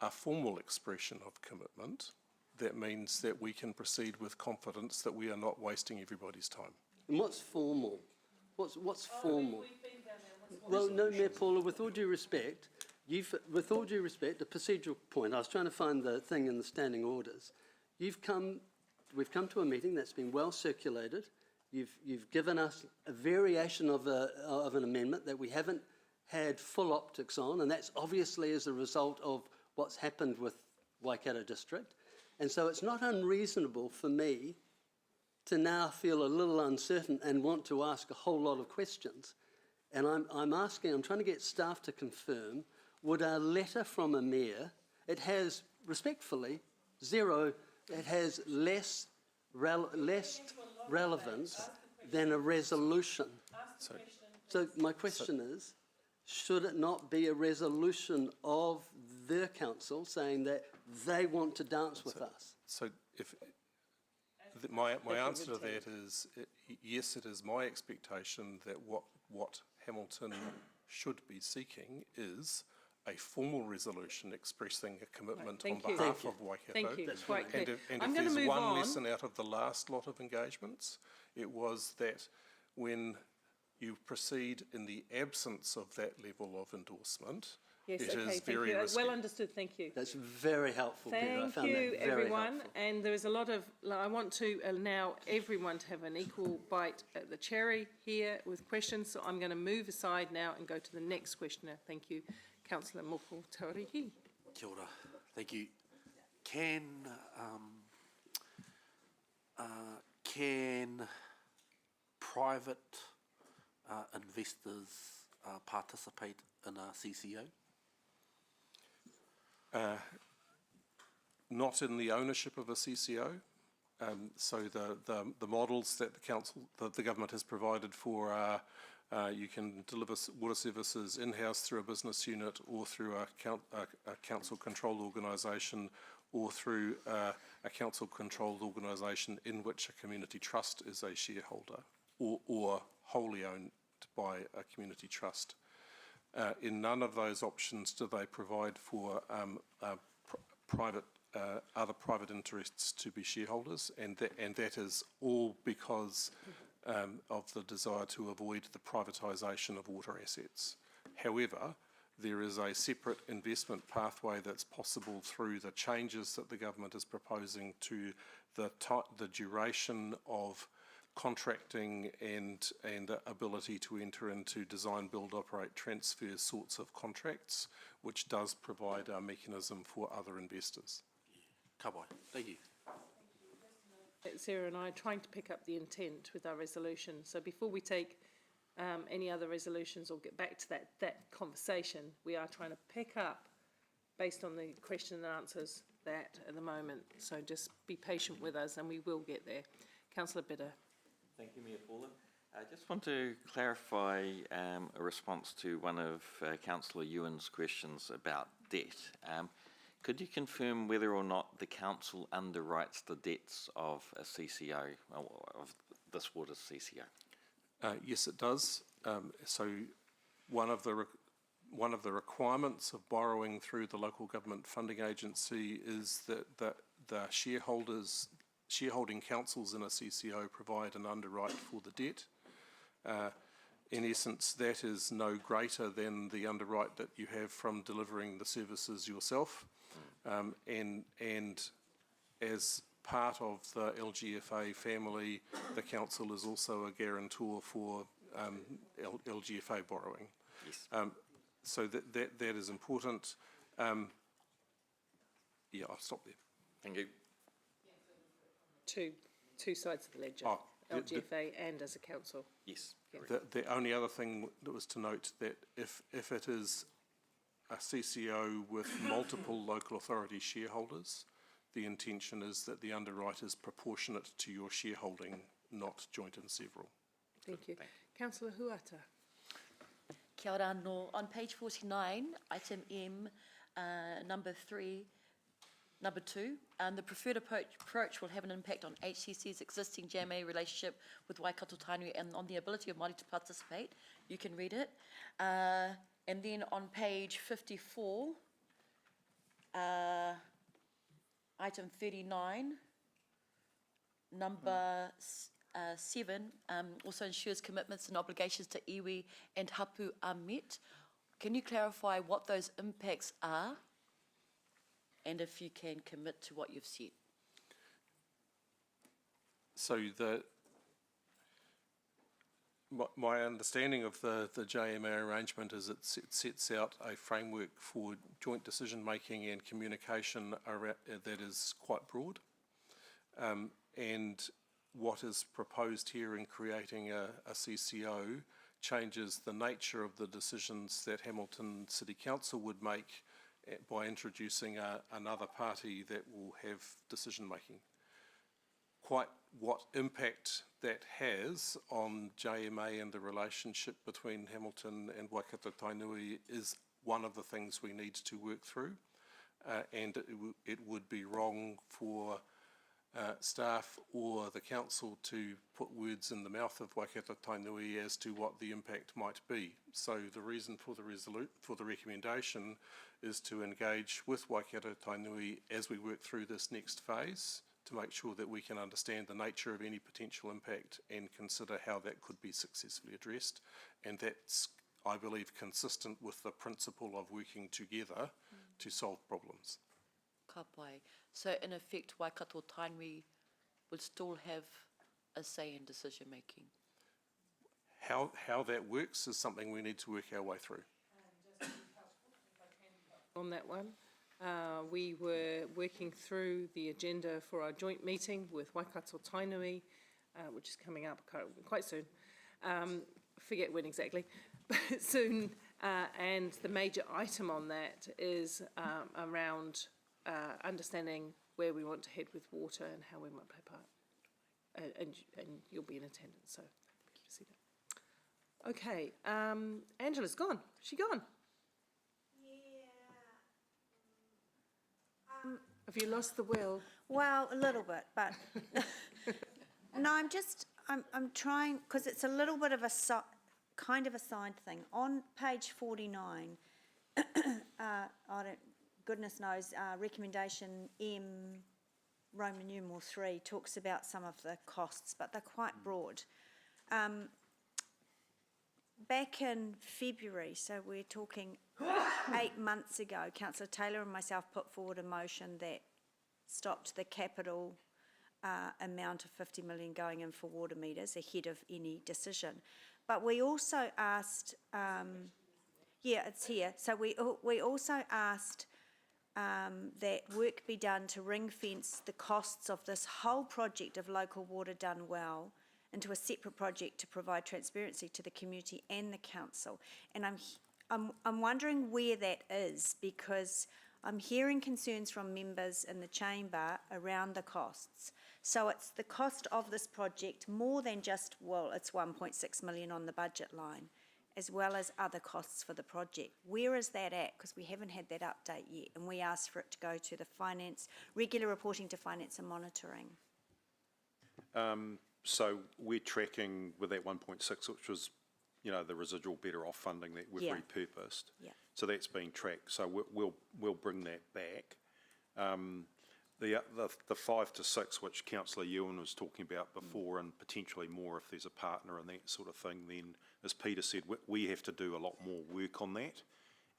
a formal expression of commitment. That means that we can proceed with confidence that we are not wasting everybody's time. And what's formal? What's formal? Well, no, Mayor Paula, with all due respect, with all due respect, a procedural point, I was trying to find the thing in the standing orders. We've come to a meeting that's been well circulated. You've given us a variation of an amendment that we haven't had full optics on, and that's obviously as a result of what's happened with Waikato District. And so it's not unreasonable for me to now feel a little uncertain and want to ask a whole lot of questions. And I'm trying to get staff to confirm, would a letter from a mayor, it has, respectfully, it has less relevance than a resolution. So my question is, should it not be a resolution of their council saying that they want to dance with us? So if, my answer to that is, yes, it is my expectation that what Hamilton should be seeking is a formal resolution expressing a commitment on behalf of Waikato. Thank you. That's quite clear. And I'm if going to there's move one on. lesson out of the last lot of engagements, it was that when you proceed in the absence of that level of endorsement, Yes, it okay, is thank very you. risky. Well understood, thank you. That's very helpful, Peter. I Thank found you, that very everyone. helpful. And there is a lot of, I want to allow everyone to have an equal bite at the cherry here with questions. So I'm going to move aside now and go to the next questioner. Thank you, Councillor Moko Tauriki. Kia ora. Thank you. Can private investors participate in a CCO? Not in the ownership of a CCO. So the models that the government has provided for are you can deliver water services in-house through a business unit or through a council-controlled organisation or through a council-controlled organisation in which a community trust is a shareholder or wholly owned by a community trust. In none of those options do they provide for other private interests to be shareholders, and that is all because of the desire to avoid the privatisation of water assets. However, there is a separate investment pathway that's possible through the changes that the government is proposing to the duration of contracting and ability to enter into design, build, operate, transfer sorts of contracts, which does provide a mechanism for other investors. Ka pai. Thank you. Sarah and I are trying to pick up the intent with our resolution. So before we take any other resolutions or get back to that conversation, we are trying to pick up, based on the question and answers, that at the moment. So just be patient with us and we will get there. Councillor Bitter. Thank you, Mayor Paula. I just want to clarify a response to one of Councillor Ewan's questions about debt. Could you confirm whether or not the council underwrites the debts of a CCO, of this water CCO? Yes, it does. So one of the requirements of borrowing through the local government funding agency is that the shareholding councils in a CCO provide an underwrite for the debt. In essence, that is no greater than the underwrite that you have from delivering the services yourself. And as part of the LGFA family, the council is also a guarantor for LGFA borrowing. Yes. So that is important. Yeah, I'll stop there. Thank you. Two sides of the ledger, Oh, LGFA and as a council. Yes. The only other thing that was to note that if it is a CCO with multiple local authority shareholders, the intention is that the underwrite is proportionate to your shareholding, not joint and several. Thank you. Councillor Huata. Kia ora anō. On page 49, item M, number 2, the preferred approach will have an impact on HCC's existing JMA relationship with Waikato Tainui and on the ability of Māori to participate. You can read it. And then on page 54, item 39, number 7, also ensures commitments and obligations to iwi and hapu are met. Can you clarify what those impacts are? And if you can commit to what you've said. So my understanding of the JMA arrangement is it sets out a framework for joint decision making and communication that is quite broad. And what is proposed here in creating a CCO changes the nature of the decisions that Hamilton City Council would make by introducing another party that will have decision making. Quite what impact that has on JMA and the relationship between Hamilton and Waikato Tainui is one of the things we need to work through, and it would be wrong for staff or the council to put words in the mouth of Waikato Tainui as to what the impact might be. So the reason for the recommendation is to engage with Waikato Tainui as we work through this next phase to make sure that we can understand the nature of any potential impact and consider how that could be successfully addressed. And that's, I believe, consistent with the principle of working together to solve problems. Ka pai. So in effect, Waikato Tainui would still have a say in decision making. How that works is something we need to work our way through. On that one, we were working through the agenda for our joint meeting with Waikato Tainui, which is coming up quite soon. Forget when exactly, but soon. And the major item on that is around understanding where we want to head with water and how we might play part. And you'll be in attendance, so thank you to see that. Okay, Angela's gone. She gone? Have you lost the will? Well, a little bit, but no, I'm trying, because it's a little bit of a kind of a side thing. On page 49, goodness knows, recommendation M, Roman numeral 3, talks about some of the costs, but they're quite broad. Back in February, so we're talking 8 months ago, Councillor Taylor and myself put forward a motion that stopped the capital amount of 50 million going in for water meters ahead of any decision. But we also asked, yeah, it's here. So we also asked that work be done to ring fence the costs of this whole project of local water done well into a separate project to provide transparency to the community and the council. And I'm wondering where that is, because I'm hearing concerns from members in the chamber around the costs. So it's the cost of this project more than just, well, it's 1.6 million on the budget line, as well as other costs for the project. Where is that at? Because we haven't had that update yet, and we asked for it to go to the finance, regular reporting to finance and monitoring. So we're tracking with that 1.6, which was, you know, the residual Better Off funding that we've repurposed. Yeah. So that's being tracked. So we'll bring that back. The 5 to 6, which Councillor Ewan was talking about before, and potentially more if there's a partner and that sort of thing, then, as Peter said, we have to do a lot more work on that.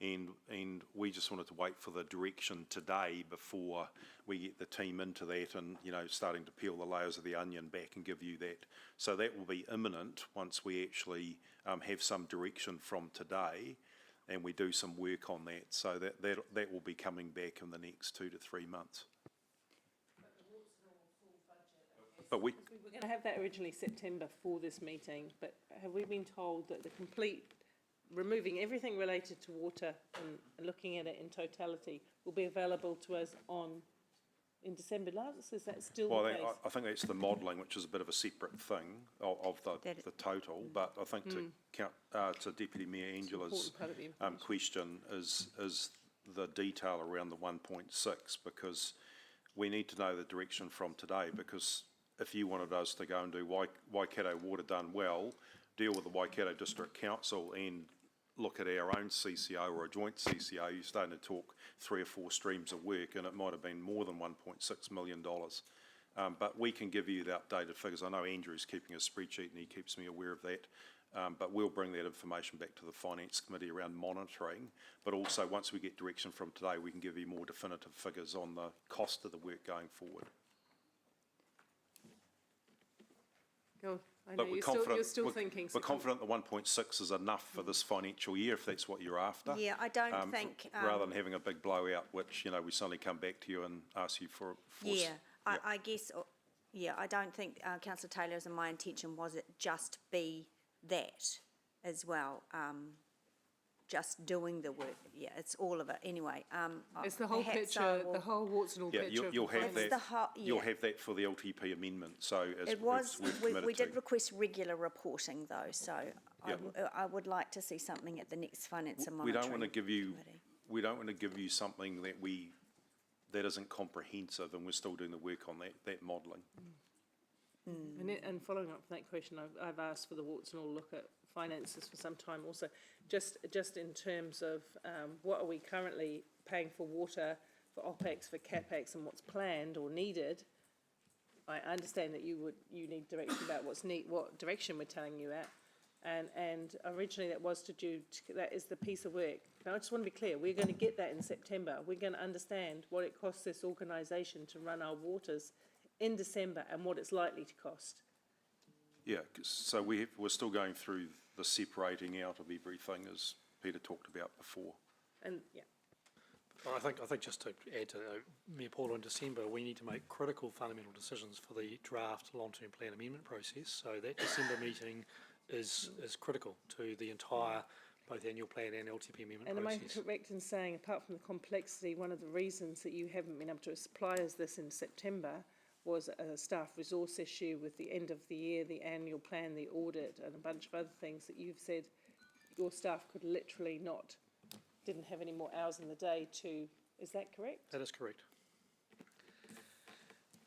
And we just wanted to wait for the direction today before we get the team into that and, you know, starting to peel the layers of the onion back and give you that. So that will be imminent once we actually have some direction from today and we do some work on that. So that will be coming back in the next 2 to 3 months. But we were going to have that originally September for this meeting, but have we been told that the complete, removing everything related to water and looking at it in totality, will be available to us in December last? Is that still the case? I think that's the modelling, which is a bit of a separate thing of the total. But I think to Deputy Mayor Angela's question is the detail around the 1.6, because we need to know the direction from today, because if you wanted us to go and do Waikato Water Done Well, deal with the Waikato District Council and look at our own CCO or a joint CCO, you're starting to talk 3 or 4 streams of work, and it might have been more than $1.6 million. But we can give you the updated figures. I know Andrew's keeping a spreadsheet and he keeps me aware of that. But we'll bring that information back to the Finance Committee around monitoring. But also, once we get direction from today, we can give you more definitive figures on the cost of the work going forward. Go. I know you're still thinking. We're confident the 1.6 is enough for this financial year, if that's what you're after. Yeah, I don't think... rather than having a big blowout, which, you know, we suddenly come back to you and ask you for... I guess, I don't think Councillor Taylor's and my intention was it just be that as well. Just doing the work. Yeah, it's all of it. Anyway, it's the whole picture, the whole warts and all picture. You'll have that. You'll have that for the LTP amendment. So as it was, we've committed we did to. Request regular reporting though. So I would like to see something at the next finance and monitoring. We don't want to give you. We don't want to give you something that isn't comprehensive, and we're still doing the work on that modelling. And following up from that question, I've asked for the warts and all look at finances for some time also, just in terms of what are we currently paying for water, for OPEX, for CAPEX, and what's planned or needed. I understand that you need direction about what direction we're telling you at, and originally that is the piece of work. Now I just want to be clear, we're going to get that in September. We're going to understand what it costs this organisation to run our waters in December and what it's likely to cost. Yeah, so we're still going through the separating out of everything, as Peter talked about before. And I think just to add to Mayor Paula, in December we need to make critical fundamental decisions for the draft long-term plan amendment process. So that December meeting is critical to the entire both annual plan and LTP amendment and process. am I correct in saying, apart from the complexity, one of the reasons that you haven't been able to supply us this in September was a staff resource issue with the end of the year, the annual plan, the audit, and a bunch of other things that you've said your staff could literally didn't have any more hours in the day to, is that correct? That is correct.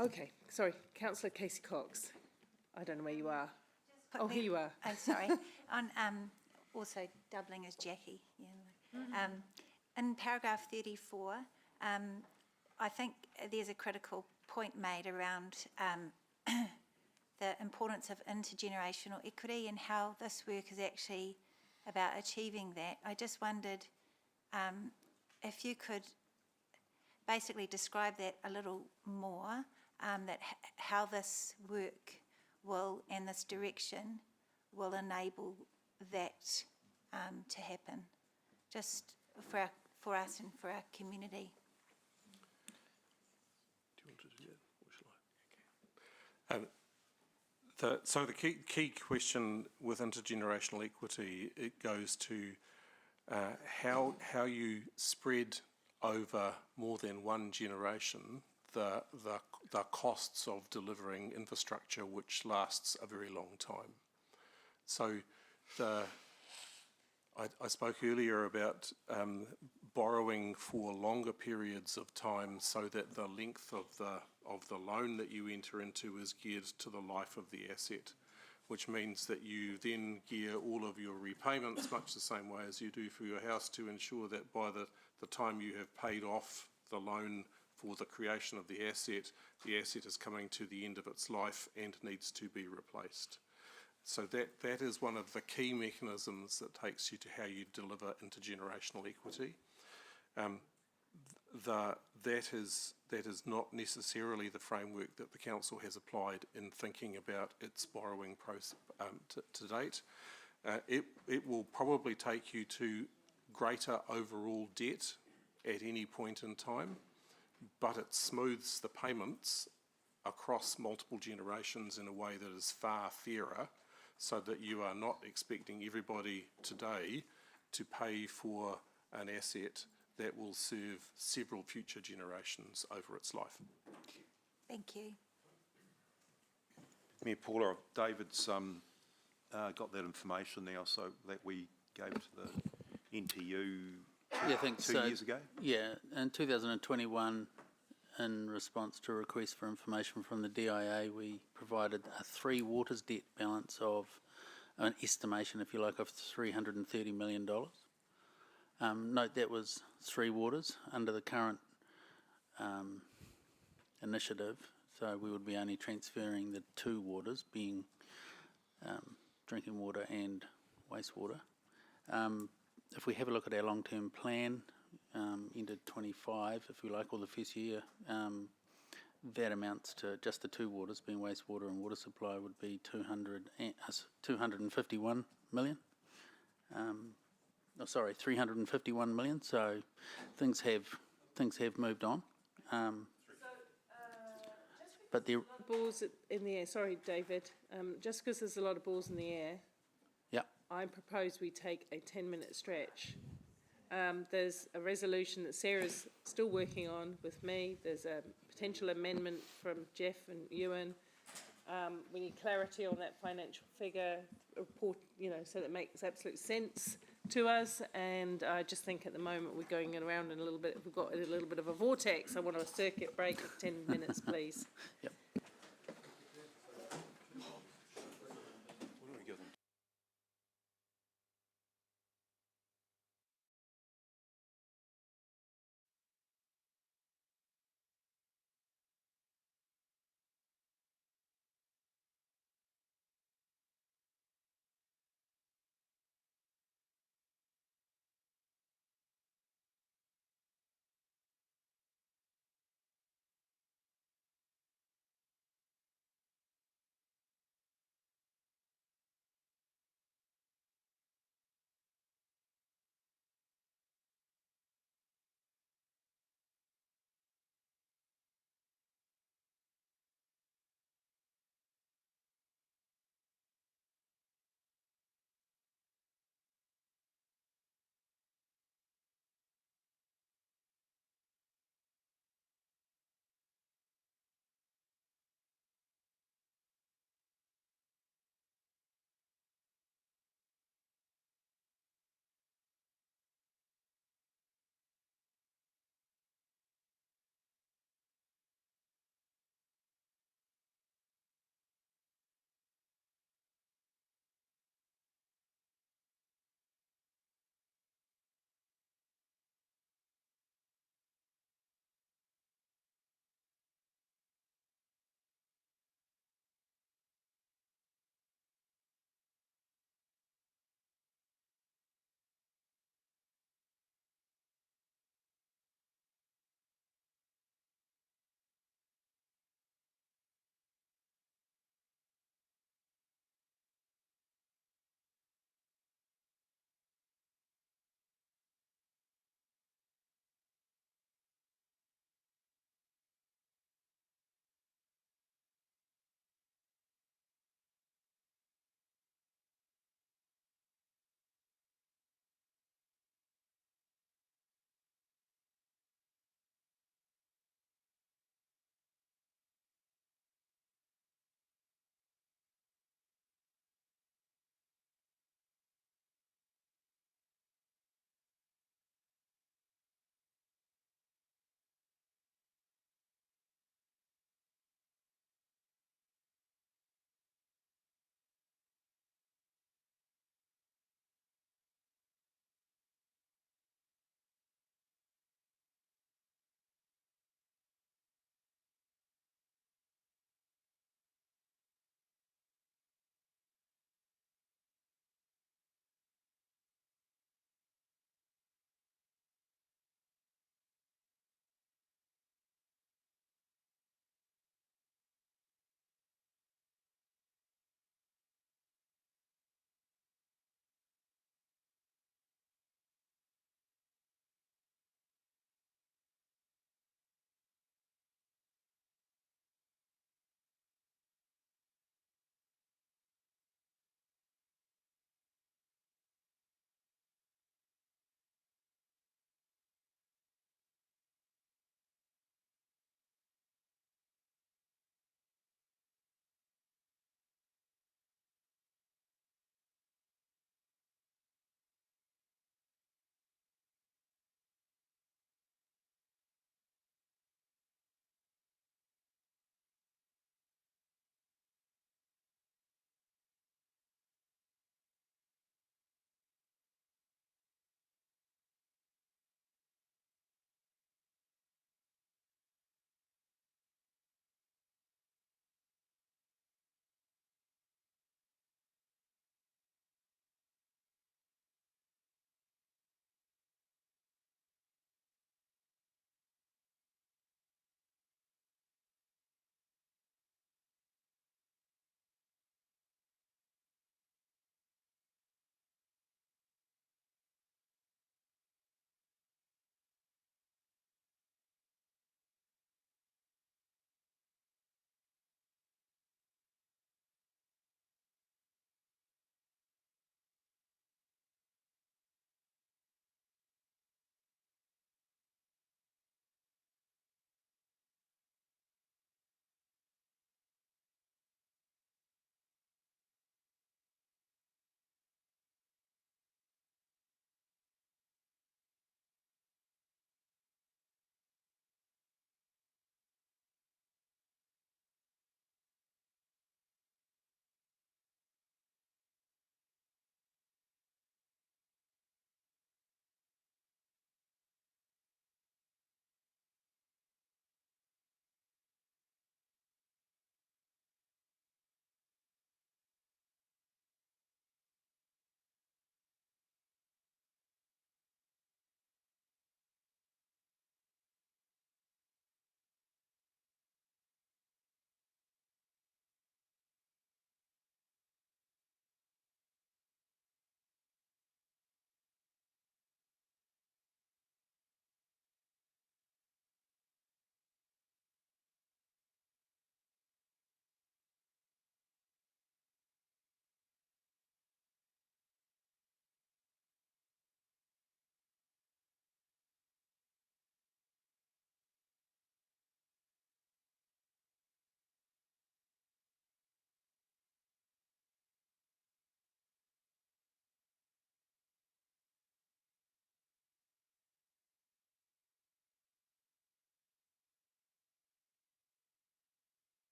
Okay, sorry, Councillor Casey Cox. I don't know where you are. Oh, here you are. I'm sorry. On also doubling as Jackie. Yeah. In paragraph 34, I think there's a critical point made around the importance of intergenerational equity and how this work is actually about achieving that. I just wondered if you could basically describe that a little more, how this work will, and this direction will enable that to happen, just for us and for our community. So the key question with intergenerational equity, it goes to how you spread over more than one generation the costs of delivering infrastructure which lasts a very long time. So I spoke earlier about borrowing for longer periods of time so that the length of the loan that you enter into is geared to the life of the asset, which means that you then gear all of your repayments much the same way as you do for your house to ensure that by the time you have paid off the loan for the creation of the asset is coming to the end of its life and needs to be replaced. So that is one of the key mechanisms that takes you to how you deliver intergenerational equity. That is not necessarily the framework that the council has applied in thinking about its borrowing process to date. It will probably take you to greater overall debt at any point in time, but it smooths the payments across multiple generations in a way that is far fairer, so that you are not expecting everybody today to pay for an asset that will serve several future generations over its life. Thank you. Mayor Paula, David's got that information now, so that we gave to the NTU Yeah, I think 2 so. years ago. Yeah, in 2021, in response to a request for information from the DIA, we provided a Three Waters debt balance of an estimation, if you like, of $330 million. Note that was Three Waters under the current initiative, so we would be only transferring the two waters, being drinking water and wastewater. If we have a look at our long-term plan, ended 25, if we like, or the first year, that amounts to just the two waters, being wastewater and water supply, would be 251 million. 351 million. So things have moved on. But there, Balls in the air, sorry, David, just because there's a lot of balls in the air, yeah, I propose we take a 10-minute stretch. There's a resolution that Sarah's still working on with me. There's a potential amendment from Jeff and Ewan. We need clarity on that financial figure report, so that makes absolute sense to us. And I just think at the moment we're going around in a little bit, we've got a little bit of a vortex. I want a circuit break of 10 minutes, please. yep.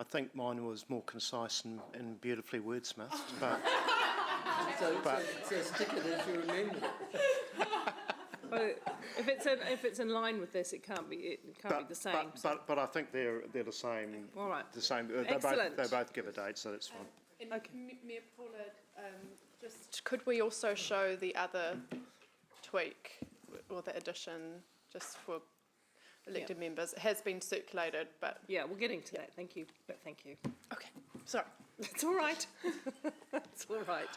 think mine was more concise and beautifully wordsmithed, but So stick it as you remember it. Well, if it's in line with this, it can't be the same. But I think they're the same. All right. The same. Excellent. They both give a date, so that's fine. And Okay. Mayor Paula, just could we also show the other tweak or the addition just for elected members? It has been circulated, but Yeah, we're getting to that. Thank you. But thank you. okay, sorry. That's all right. That's all right.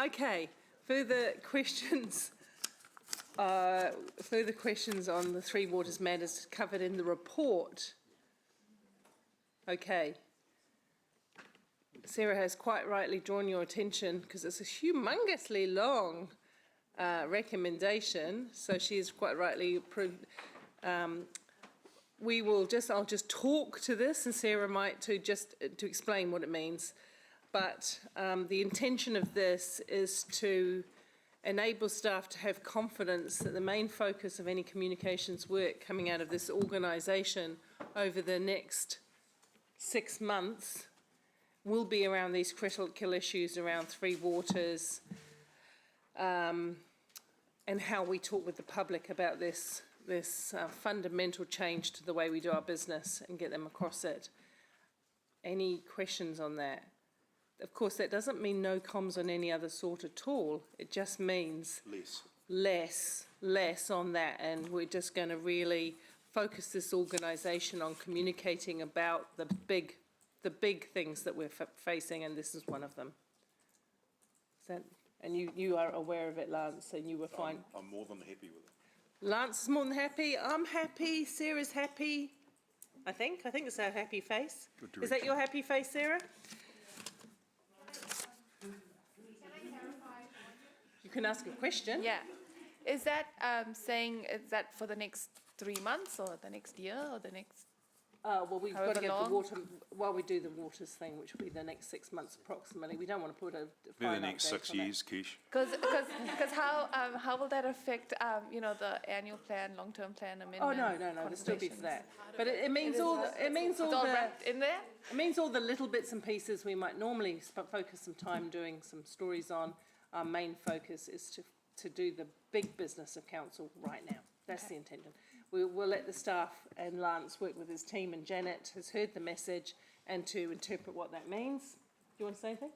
Okay. Further questions? Further questions on the Three Waters matters covered in the report? Okay. Sarah has quite rightly drawn your attention because it's a humongously long recommendation, so she has quite rightly approved. I'll just talk to this, and Sarah might too, just to explain what it means. But the intention of this is to enable staff to have confidence that the main focus of any communications work coming out of this organisation over the next 6 months will be around these critical issues around Three Waters, and how we talk with the public about this fundamental change to the way we do our business and get them across it. Any questions on that? Of course, that doesn't mean no comms on any other sort at all. It just means less on that, and we're just going to really focus this organisation on communicating about the big things that we're facing, and this is one of them. And you are aware of it, Lance, and you were fine. I'm more than happy with it. Lance is more than happy. I'm happy. Sarah's happy. I think it's our happy face. Is that your happy face, Sarah? You can ask a question. Yeah. Is that saying, is that for the next 3 months or the next year or the nenext? Well, we've got However to get the long? water, while we do the waters thing, which will be the next 6 months approximately. We don't want to put a Be fine the next update 6 on that. years, Kish. Because how will that affect, the annual plan, long-term plan amendment? Oh, no, there'll still be for that. But it means It is all, right. it means all It's all the, wrapped in there? it means all the little bits and pieces we might normally focus some time doing some stories on. Our main focus is to do the big business of council right now. That's the intention. We'll let the staff and Lance work with his team, and Janet has heard the message, and to interpret what that means. Do you want to say anything?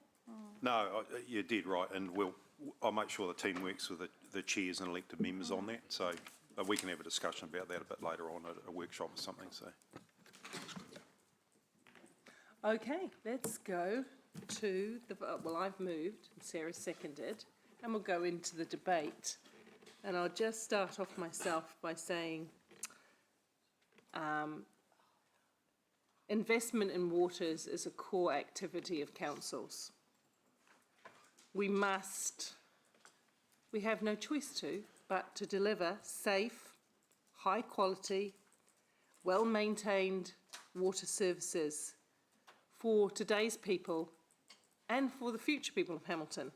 No, you did right, and I'll make sure the team works with the chairs and elected members on that, so we can have a discussion about that a bit later on at a workshop or something, so. Okay, let's go to well, I've moved, and Sarah seconded, and we'll go into the debate. And I'll just start off myself by saying investment in waters is a core activity of councils. We have no choice but to deliver safe, high quality, well-maintained water services for today's people and for the future people of Hamilton.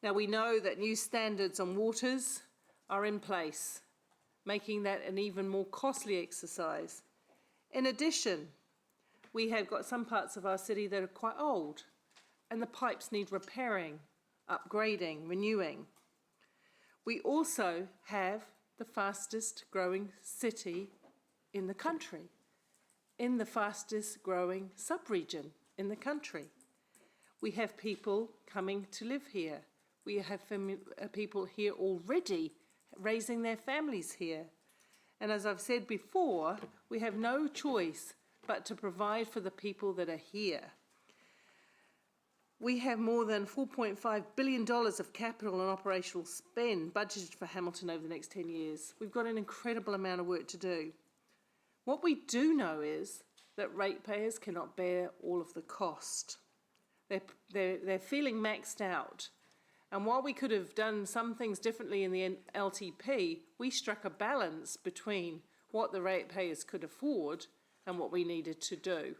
Now, we know that new standards on waters are in place, making that an even more costly exercise. In addition, we have got some parts of our city that are quite old, and the pipes need repairing, upgrading, renewing. We also have the fastest growing city in the country, in the fastest growing sub-region in the country. We have people coming to live here. We have people here already raising their families here. And as I've said before, we have no choice but to provide for the people that are here. We have more than $4.5 billion of capital and operational spend budgeted for Hamilton over the next 10 years. We've got an incredible amount of work to do. What we do know is that ratepayers cannot bear all of the cost. They're feeling maxed out. And while we could have done some things differently in the LTP, we struck a balance between what the ratepayers could afford and what we needed to do.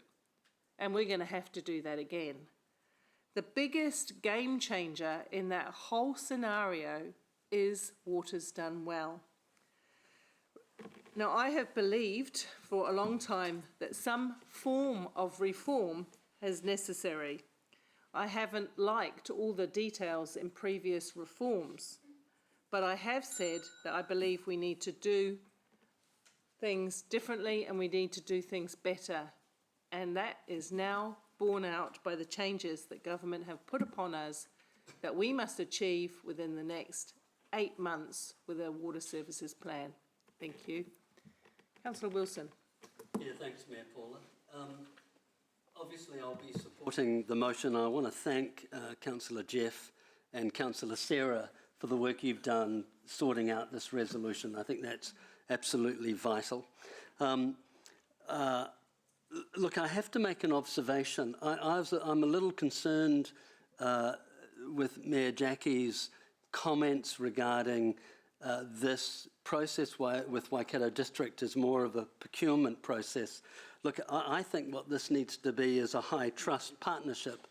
And we're going to have to do that again. The biggest game changer in that whole scenario is waters done well. Now, I have believed for a long time that some form of reform is necessary. I haven't liked all the details in previous reforms, but I have said that I believe we need to do things differently and we need to do things better. And that is now borne out by the changes that government have put upon us that we must achieve within the next 8 months with a water services plan. Thank you. Councillor Wilson. Yeah, thanks, Mayor Paula. Obviously, I'll be supporting the motion. I want to thank Councillor Jeff and Councillor Sarah for the work you've done sorting out this resolution. I think that's absolutely vital. Look, I have to make an observation. I'm a little concerned with Mayor Jackie's comments regarding this process with Waikato District is more of a procurement process. Look, I think what this needs to be is a high trust partnership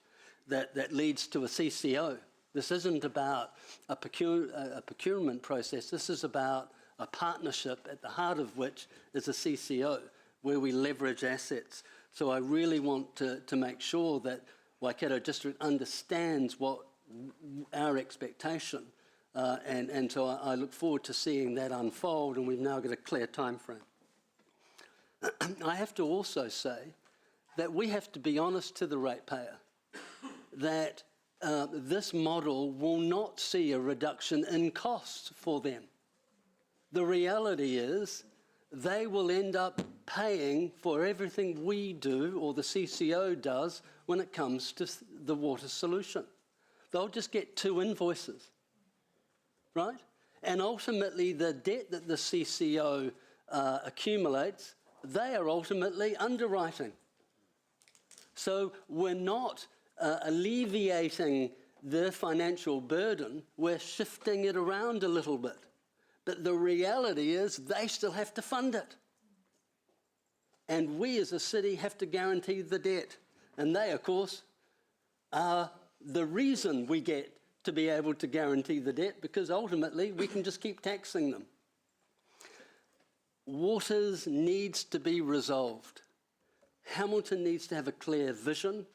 that leads to a CCO. This isn't about a procurement process. This is about a partnership at the heart of which is a CCO, where we leverage assets. So I really want to make sure that Waikato District understands what our expectation, and so I look forward to seeing that unfold, and we've now got a clear time frame. I have to also say that we have to be honest to the ratepayer that this model will not see a reduction in costs for them. The reality is they will end up paying for everything we do or the CCO does when it comes to the water solution. They'll just get 2 invoices, right? And ultimately the debt that the CCO accumulates, they are ultimately underwriting. So we're not alleviating their financial burden, we're shifting it around a little bit. But the reality is they still have to fund it. And we as a city have to guarantee the debt. And they, of course, are the reason we get to be able to guarantee the debt, because ultimately we can just keep taxing them. Waters needs to be resolved. Hamilton needs to have a clear vision.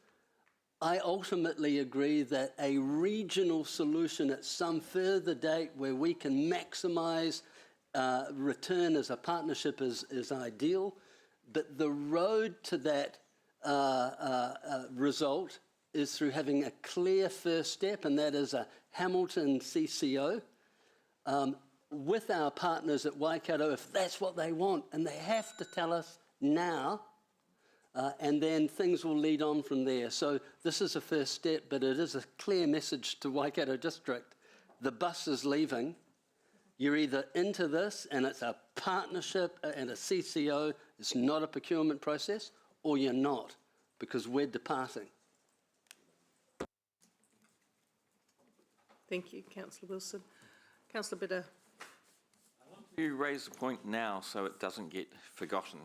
I ultimately agree that a regional solution at some further date where we can maximise return as a partnership is ideal, but the road to that result is through having a clear first step, and that is a Hamilton CCO with our partners at Waikato, if that's what they want, and they have to tell us now, and then things will lead on from there. So this is a first step, but it is a clear message to Waikato District. The bus is leaving. You're either into this and it's a partnership and a CCO, it's not a procurement process, or you're not, because we're departing. Thank you, Councillor Wilson. Councillor Bitter. You raise a point now so it doesn't get forgotten.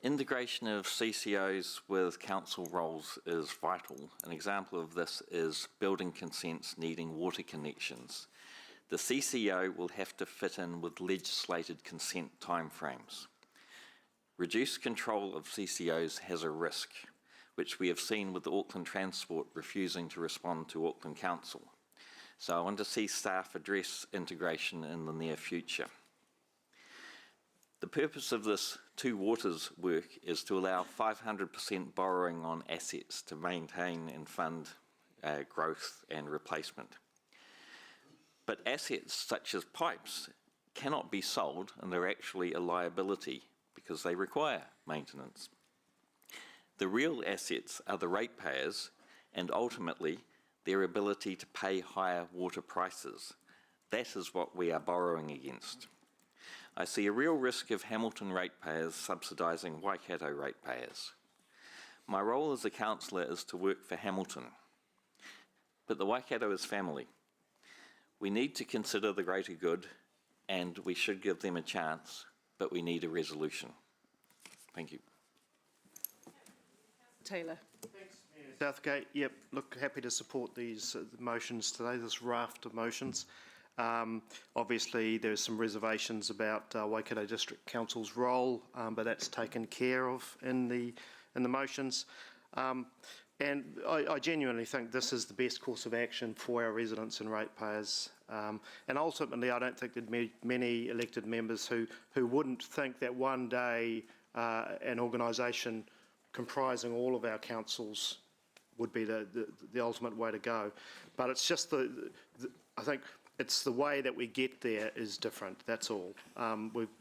Integration of CCOs with council roles is vital. An example of this is building consents needing water connections. The CCO will have to fit in with legislated consent timeframes. Reduced control of CCOs has a risk, which we have seen with Auckland Transport refusing to respond to Auckland Council. So I want to see staff address integration in the near future. The purpose of this Two Waters work is to allow 500% borrowing on assets to maintain and fund growth and replacement. But assets such as pipes cannot be sold, and they're actually a liability because they require maintenance. The real assets are the ratepayers and ultimately their ability to pay higher water prices. That is what we are borrowing against. I see a real risk of Hamilton ratepayers subsidising Waikato ratepayers. My role as a councillor is to work for Hamilton, but the Waikato is family. We need to consider the greater good, and we should give them a chance, but we need a resolution. Thank you. Taylor. Southgate, yep, look, happy to support these motions today, this raft of motions. Obviously, there's some reservations about Waikato District Council's role, but that's taken care of in the motions. And I genuinely think this is the best course of action for our residents and ratepayers. And ultimately, I don't think there'd be many elected members who wouldn't think that one day an organisation comprising all of our councils would be the ultimate way to go. But it's just I think it's the way that we get there is different, that's all.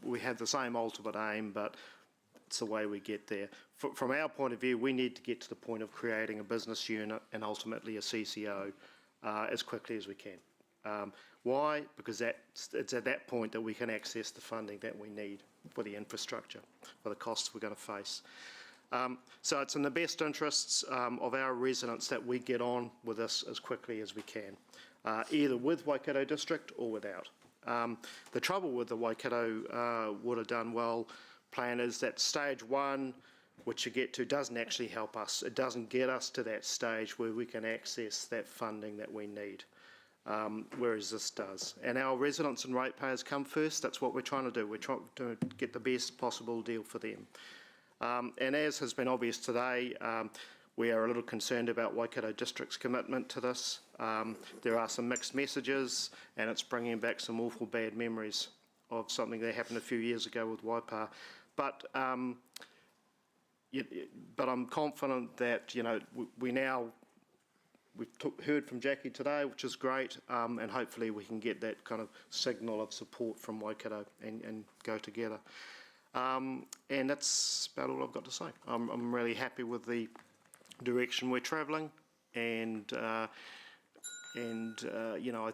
We have the same ultimate aim, but it's the way we get there. From our point of view, we need to get to the point of creating a business unit and ultimately a CCO as quickly as we can. Why? Because it's at that point that we can access the funding that we need for the infrastructure, for the costs we're going to face. So it's in the best interests of our residents that we get on with this as quickly as we can, either with Waikato District or without. The trouble with the Waikato Water Done Well plan is that stage one, which you get to, doesn't actually help us. It doesn't get us to that stage where we can access that funding that we need, whereas this does. And our residents and ratepayers come first. That's what we're trying to do. We're trying to get the best possible deal for them. And as has been obvious today, we are a little concerned about Waikato District's commitment to this. There are some mixed messages, and it's bringing back some awful bad memories of something that happened a few years ago with Waipa. But I'm confident that we've heard from Jackie today, which is great, and hopefully we can get that kind of signal of support from Waikato and go together. And that's about all I've got to say. I'm really happy with the direction we're travelling, and I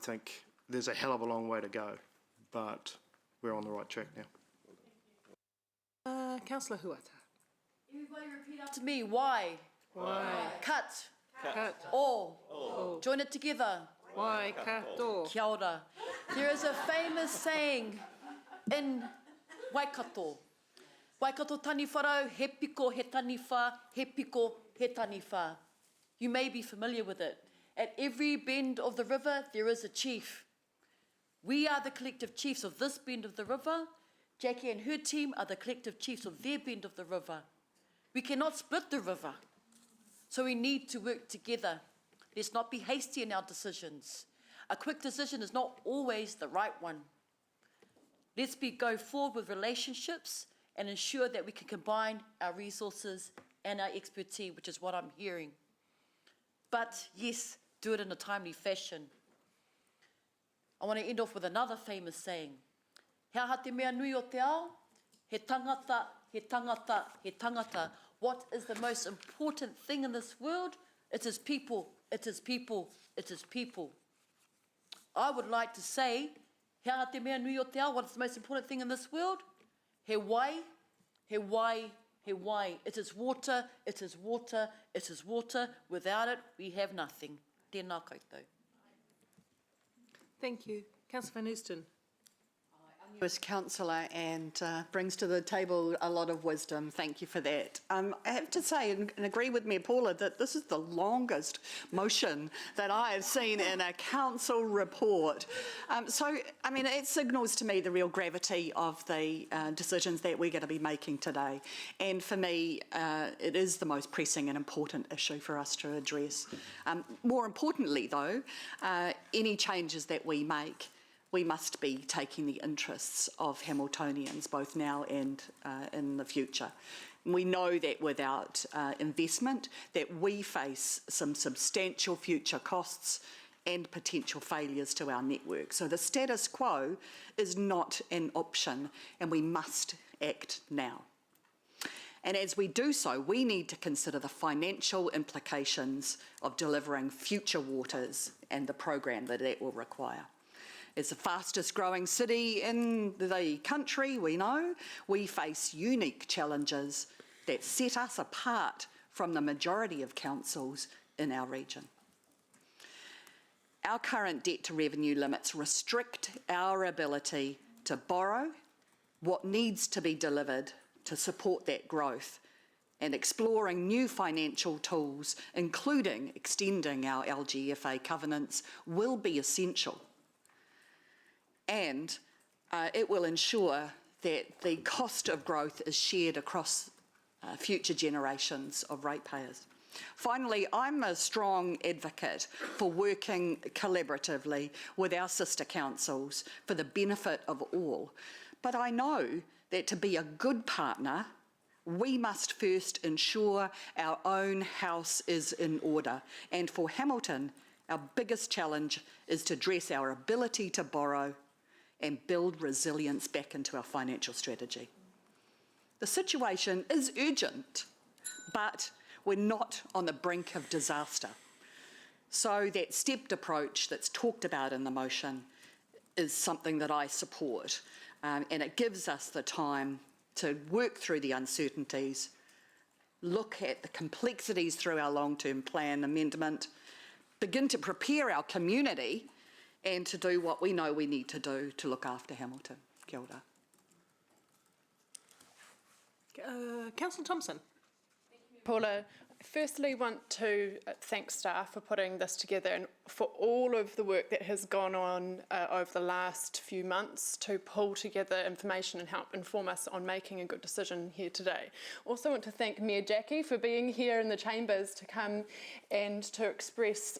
think there's a hell of a long way to go, but we're on the right track now. Councillor Huata. Everybody repeat after me. Why? Why? Cut. Cut. All. Join it together. Why? Kato. Kia ora. There is a famous saying in Waikato. Waikato tani wharau, he piko he tani wha, he piko he tani wha. You may be familiar with it. At every bend of the river, there is a chief. We are the collective chiefs of this bend of the river. Jackie and her team are the collective chiefs of their bend of the river. We cannot split the river, so we need to work together. Let's not be hasty in our decisions. A quick decision is not always the right one. Let's go forward with relationships and ensure that we can combine our resources and our expertise, which is what I'm hearing. But yes, do it in a timely fashion. I want to end off with another famous saying. He aha te mea nui o te ao, he tangata, he tangata, he tangata. What is the most important thing in this world? It is people, it is people, it is people. I would like to say, he aha te mea nui o te ao, what is the most important thing in this world? He wai, he wai, he wai. It is water, it is water, it is water. Without it, we have nothing. Tēnā koutou. Thank you. Councillor Van Oosten. Newest councillor and brings to the table a lot of wisdom. Thank you for that. I have to say and agree with Mayor Paula that this is the longest motion that I have seen in a council report. So, I mean, it signals to me the real gravity of the decisions that we're going to be making today. And for me, it is the most pressing and important issue for us to address. More importantly, though, any changes that we make, we must be taking the interests of Hamiltonians, both now and in the future. We know that without investment, that we face some substantial future costs and potential failures to our network. So the status quo is not an option, and we must act now. And as we do so, we need to consider the financial implications of delivering future waters and the program that will require. As the fastest growing city in the country, we know, we face unique challenges that set us apart from the majority of councils in our region. Our current debt to revenue limits restrict our ability to borrow what needs to be delivered to support that growth, and exploring new financial tools, including extending our LGFA covenants, will be essential. and it will ensure that the cost of growth is shared across future generations of ratepayers. Finally, I'm a strong advocate for working collaboratively with our sister councils for the benefit of all. But I know that to be a good partner, we must first ensure our own house is in order. And for Hamilton, our biggest challenge is to address our ability to borrow and build resilience back into our financial strategy. The situation is urgent, but we're not on the brink of disaster. So that stepped approach that's talked about in the motion is something that I support, and it gives us the time to work through the uncertainties, look at the complexities through our long-term plan amendment, begin to prepare our community, and to do what we know we need to do to look after Hamilton. Kia ora. Councillor Thompson. Paula, firstly want to thank staff for putting this together and for all of the work that has gone on over the last few months to pull together information and help inform us on making a good decision here today. Also want to thank Mayor Jackie for being here in the chambers to come and to express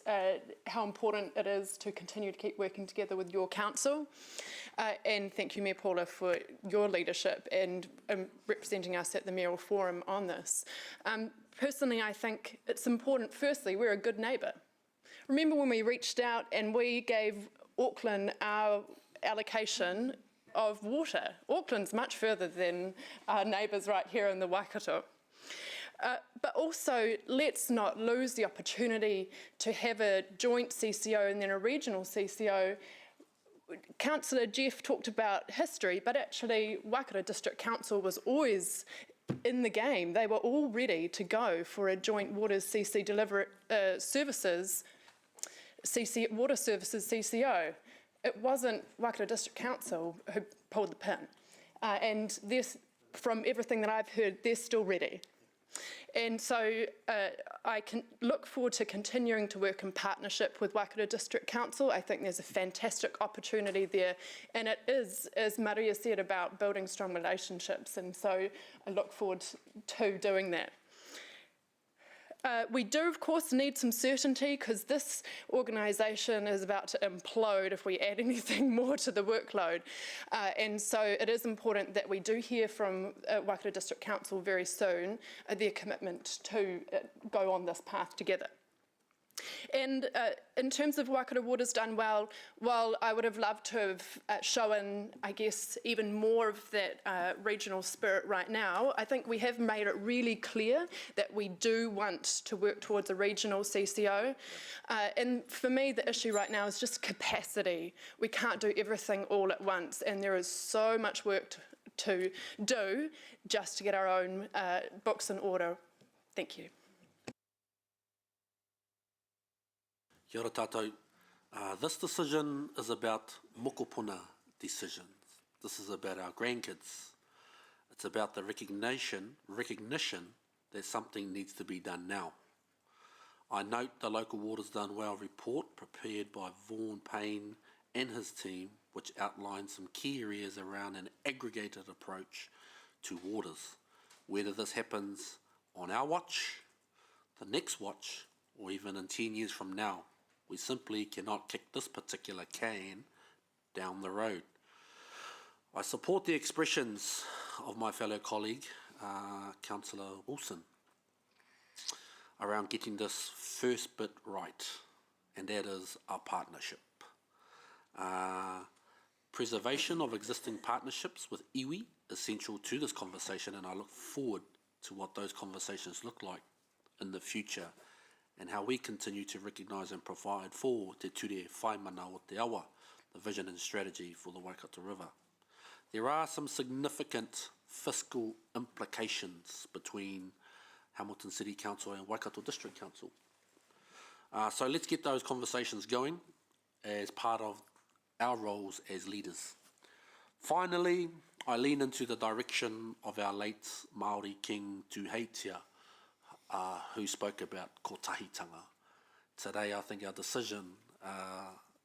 how important it is to continue to keep working together with your council. And thank you, Mayor Paula, for your leadership and representing us at the Mayoral Forum on this. Personally, I think it's important, firstly, we're a good neighbour. Remember when we reached out and we gave Auckland our allocation of water? Auckland's much further than our neighbours right here in the Waikato. But also, let's not lose the opportunity to have a joint CCO and then a regional CCO. Councillor Jeff talked about history, but actually Waikato District Council was always in the game. They were all ready to go for a joint water CC services, water services CCO. It wasn't Waikato District Council who pulled the pin. And from everything that I've heard, they're still ready. And so I can look forward to continuing to work in partnership with Waikato District Council. I think there's a fantastic opportunity there. And it is, as Maria said, about building strong relationships. And so I look forward to doing that. We do, of course, need some certainty because this organisation is about to implode if we add anything more to the workload. And so it is important that we do hear from Waikato District Council very soon their commitment to go on this path together. And in terms of Waikato Water's done well, while I would have loved to have shown, I guess, even more of that regional spirit right now, I think we have made it really clear that we do want to work towards a regional CCO. And for me, the issue right now is just capacity. We can't do everything all at once, and there is so much work to do just to get our own books in order. Thank you. Kia ora tātou. This decision is about mokopuna decisions. This is about our grandkids. It's about the recognition that something needs to be done now. I note the Local Waters Done Well report prepared by Vaughan Payne and his team, which outlines some key areas around an aggregated approach to waters. Whether this happens on our watch, the next watch, or even in 10 years from now, we simply cannot kick this particular can down the road. I support the expressions of my fellow colleague, Councillor Wilson, around getting this first bit right, and that is our partnership. Preservation of existing partnerships with iwi is central to this conversation, and I look forward to what those conversations look like in the future, and how we continue to recognise and provide for Te Ture Whaimana o Te Awa, the vision and strategy for the Waikato River. There are some significant fiscal implications between Hamilton City Council and Waikato District Council. So let's get those conversations going as part of our roles as leaders. Finally, I lean into the direction of our late Māori King Tuheitia, who spoke about kotahitanga. Today, I think our decision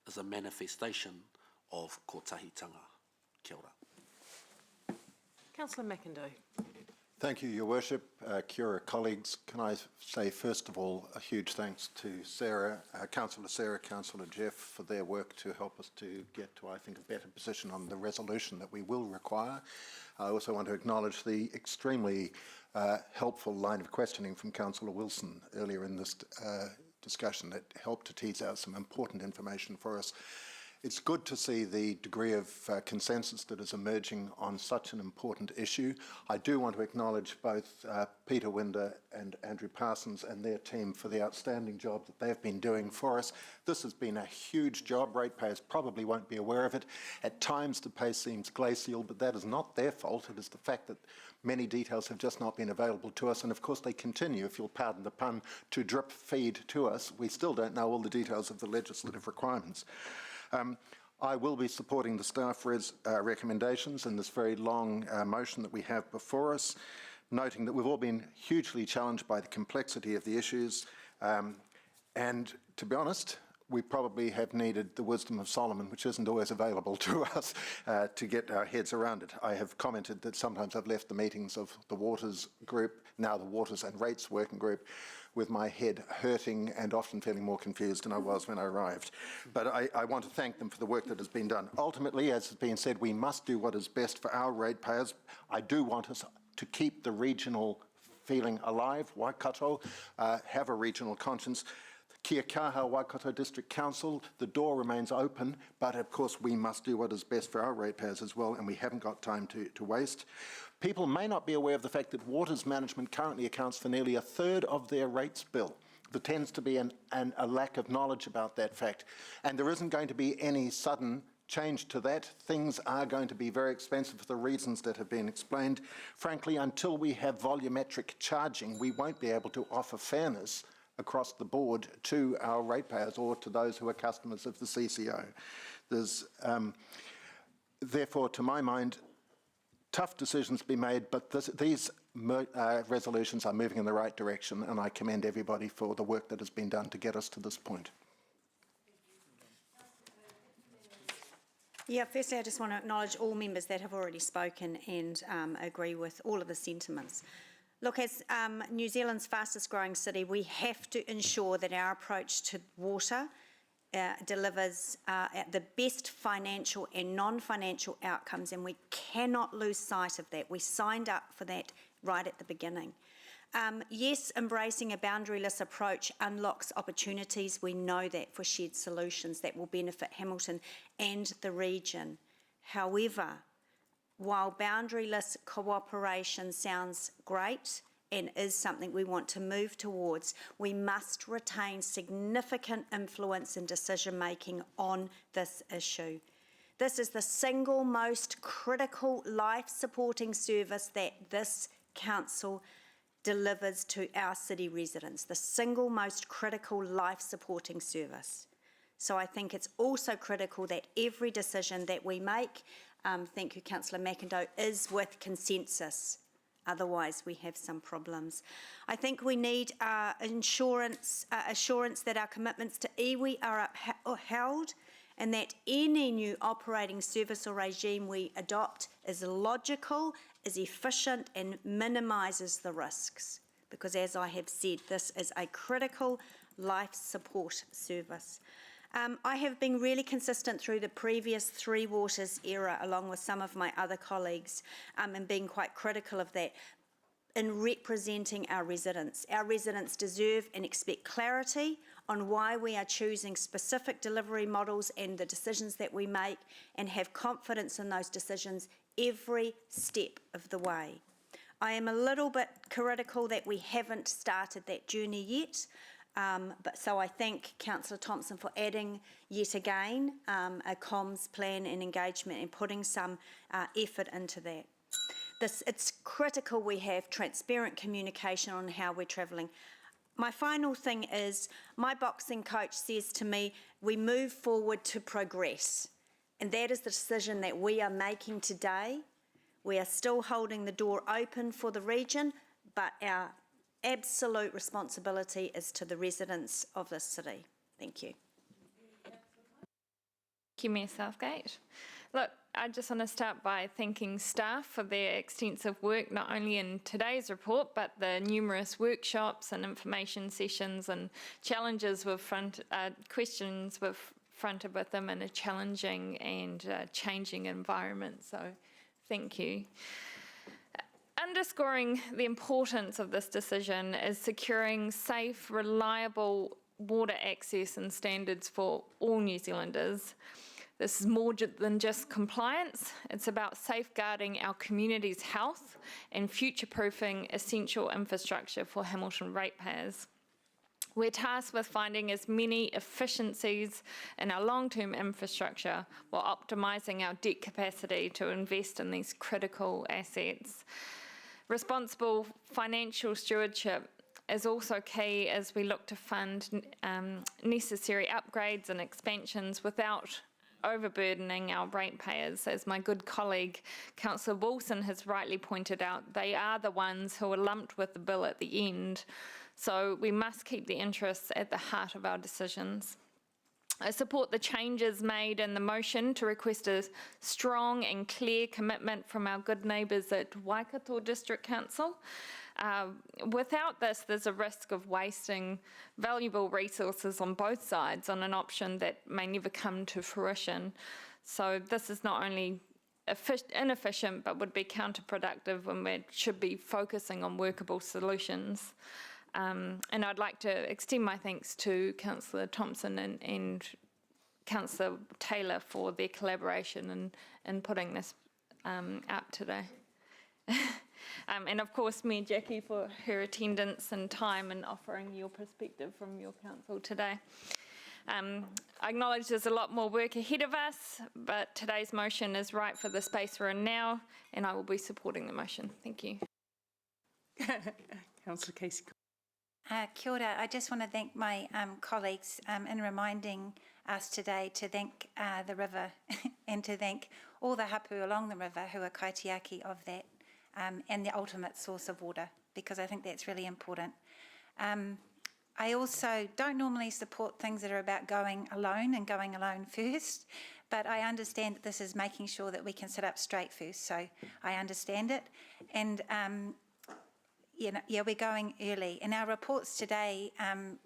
is a manifestation of kotahitanga. Kia ora. Councillor McIndoe. Thank you, Your Worship. Kia ora, colleagues. Can I say, first of all, a huge thanks to Sarah, Councillor Jeff, for their work to help us to get to, I think, a better position on the resolution that we will require. I also want to acknowledge the extremely helpful line of questioning from Councillor Wilson earlier in this discussion that helped to tease out some important information for us. It's good to see the degree of consensus that is emerging on such an important issue. I do want to acknowledge both Peter Winder and Andrew Parsons and their team for the outstanding job that they've been doing for us. This has been a huge job. Ratepayers probably won't be aware of it. At times the pace seems glacial, but that is not their fault. It is the fact that many details have just not been available to us, and of course they continue, if you'll pardon the pun, to drip feed to us. We still don't know all the details of the legislative requirements. I will be supporting the staff recommendations in this very long motion that we have before us, noting that we've all been hugely challenged by the complexity of the issues, and to be honest, we probably have needed the wisdom of Solomon, which isn't always available to us, to get our heads around it. I have commented that sometimes I've left the meetings of the Waters Group, now the Waters and Rates Working Group, with my head hurting and often feeling more confused than I was when I arrived. But I want to thank them for the work that has been done. Ultimately, as has been said, we must do what is best for our ratepayers. I do want us to keep the regional feeling alive. Waikato, have a regional conscience. Kia kaha Waikato District Council, the door remains open, but of course we must do what is best for our ratepayers as well, and we haven't got time to waste. People may not be aware of the fact that Waters Management currently accounts for nearly a third of their rates bill. There tends to be a lack of knowledge about that fact, and there isn't going to be any sudden change to that. Things are going to be very expensive for the reasons that have been explained. Frankly, until we have volumetric charging, we won't be able to offer fairness across the board to our ratepayers or to those who are customers of the CCO. There's, therefore, to my mind, tough decisions to be made, but these resolutions are moving in the right direction, and I commend everybody for the work that has been done to get us to this point. Yeah, firstly, I just want to acknowledge all members that have already spoken and agree with all of the sentiments. Look, as New Zealand's fastest growing city, we have to ensure that our approach to water delivers the best financial and non-financial outcomes, and we cannot lose sight of that. We signed up for that right at the beginning. Yes, embracing a boundaryless approach unlocks opportunities. We know that for shared solutions that will benefit Hamilton and the region. However, while boundaryless cooperation sounds great and is something we want to move towards, we must retain significant influence in decision-making on this issue. This is the single most critical life-supporting service that this council delivers to our city residents, the single most critical life-supporting service. So I think it's also critical that every decision that we make, thank you, Councillor McIndoe, is with consensus. Otherwise, we have some problems. I think we need assurance that our commitments to iwi are upheld, and that any new operating service or regime we adopt is logical, is efficient, and minimises the risks. Because as I have said, this is a critical life support service. I have been really consistent through the previous Three Waters era, along with some of my other colleagues, and being quite critical of that in representing our residents. Our residents deserve and expect clarity on why we are choosing specific delivery models and the decisions that we make, and have confidence in those decisions every step of the way. I am a little bit critical that we haven't started that journey yet. So I thank Councillor Thompson for adding yet again a comms plan and engagement and putting some effort into that. It's critical we have transparent communication on how we're travelling. My final thing is, my boxing coach says to me, we move forward to progress. And that is the decision that we are making today. We are still holding the door open for the region, but our absolute responsibility is to the residents of this city. Thank you. Kia Mayor Southgate. Look, I just want to start by thanking staff for their extensive work, not only in today's report, but the numerous workshops and information sessions and challenges questions we've fronted with them in a challenging and changing environment. So thank you. Underscoring the importance of this decision is securing safe, reliable water access and standards for all New Zealanders. This is more than just compliance. It's about safeguarding our community's health and future-proofing essential infrastructure for Hamilton ratepayers. We're tasked with finding as many efficiencies in our long-term infrastructure while optimising our debt capacity to invest in these critical assets. Responsible financial stewardship is also key as we look to fund necessary upgrades and expansions without overburdening our ratepayers. As my good colleague, Councillor Wilson, has rightly pointed out, they are the ones who are lumped with the bill at the end. So we must keep the interests at the heart of our decisions. I support the changes made in the motion to request a strong and clear commitment from our good neighbours at Waikato District Council. Without this, there's a risk of wasting valuable resources on both sides on an option that may never come to fruition. So this is not only inefficient, but would be counterproductive when we should be focusing on workable solutions. And I'd like to extend my thanks to Councillor Thompson and Councillor Taylor for their collaboration in putting this up today. And of course, Mayor Jackie for her attendance and time and offering your perspective from your council today. I acknowledge there's a lot more work ahead of us, but today's motion is right for the space we're in now, and I will be supporting the motion. Thank you. Councillor Casey. Kia ora. I just want to thank my colleagues in reminding us today to thank the river and to thank all the hapu along the river who are kaitiaki of that and the ultimate source of water, because I think that's really important. I also don't normally support things that are about going alone and going alone first, but I understand that this is making sure that we can sit up straight first, so I understand it. And we're going early. And our reports today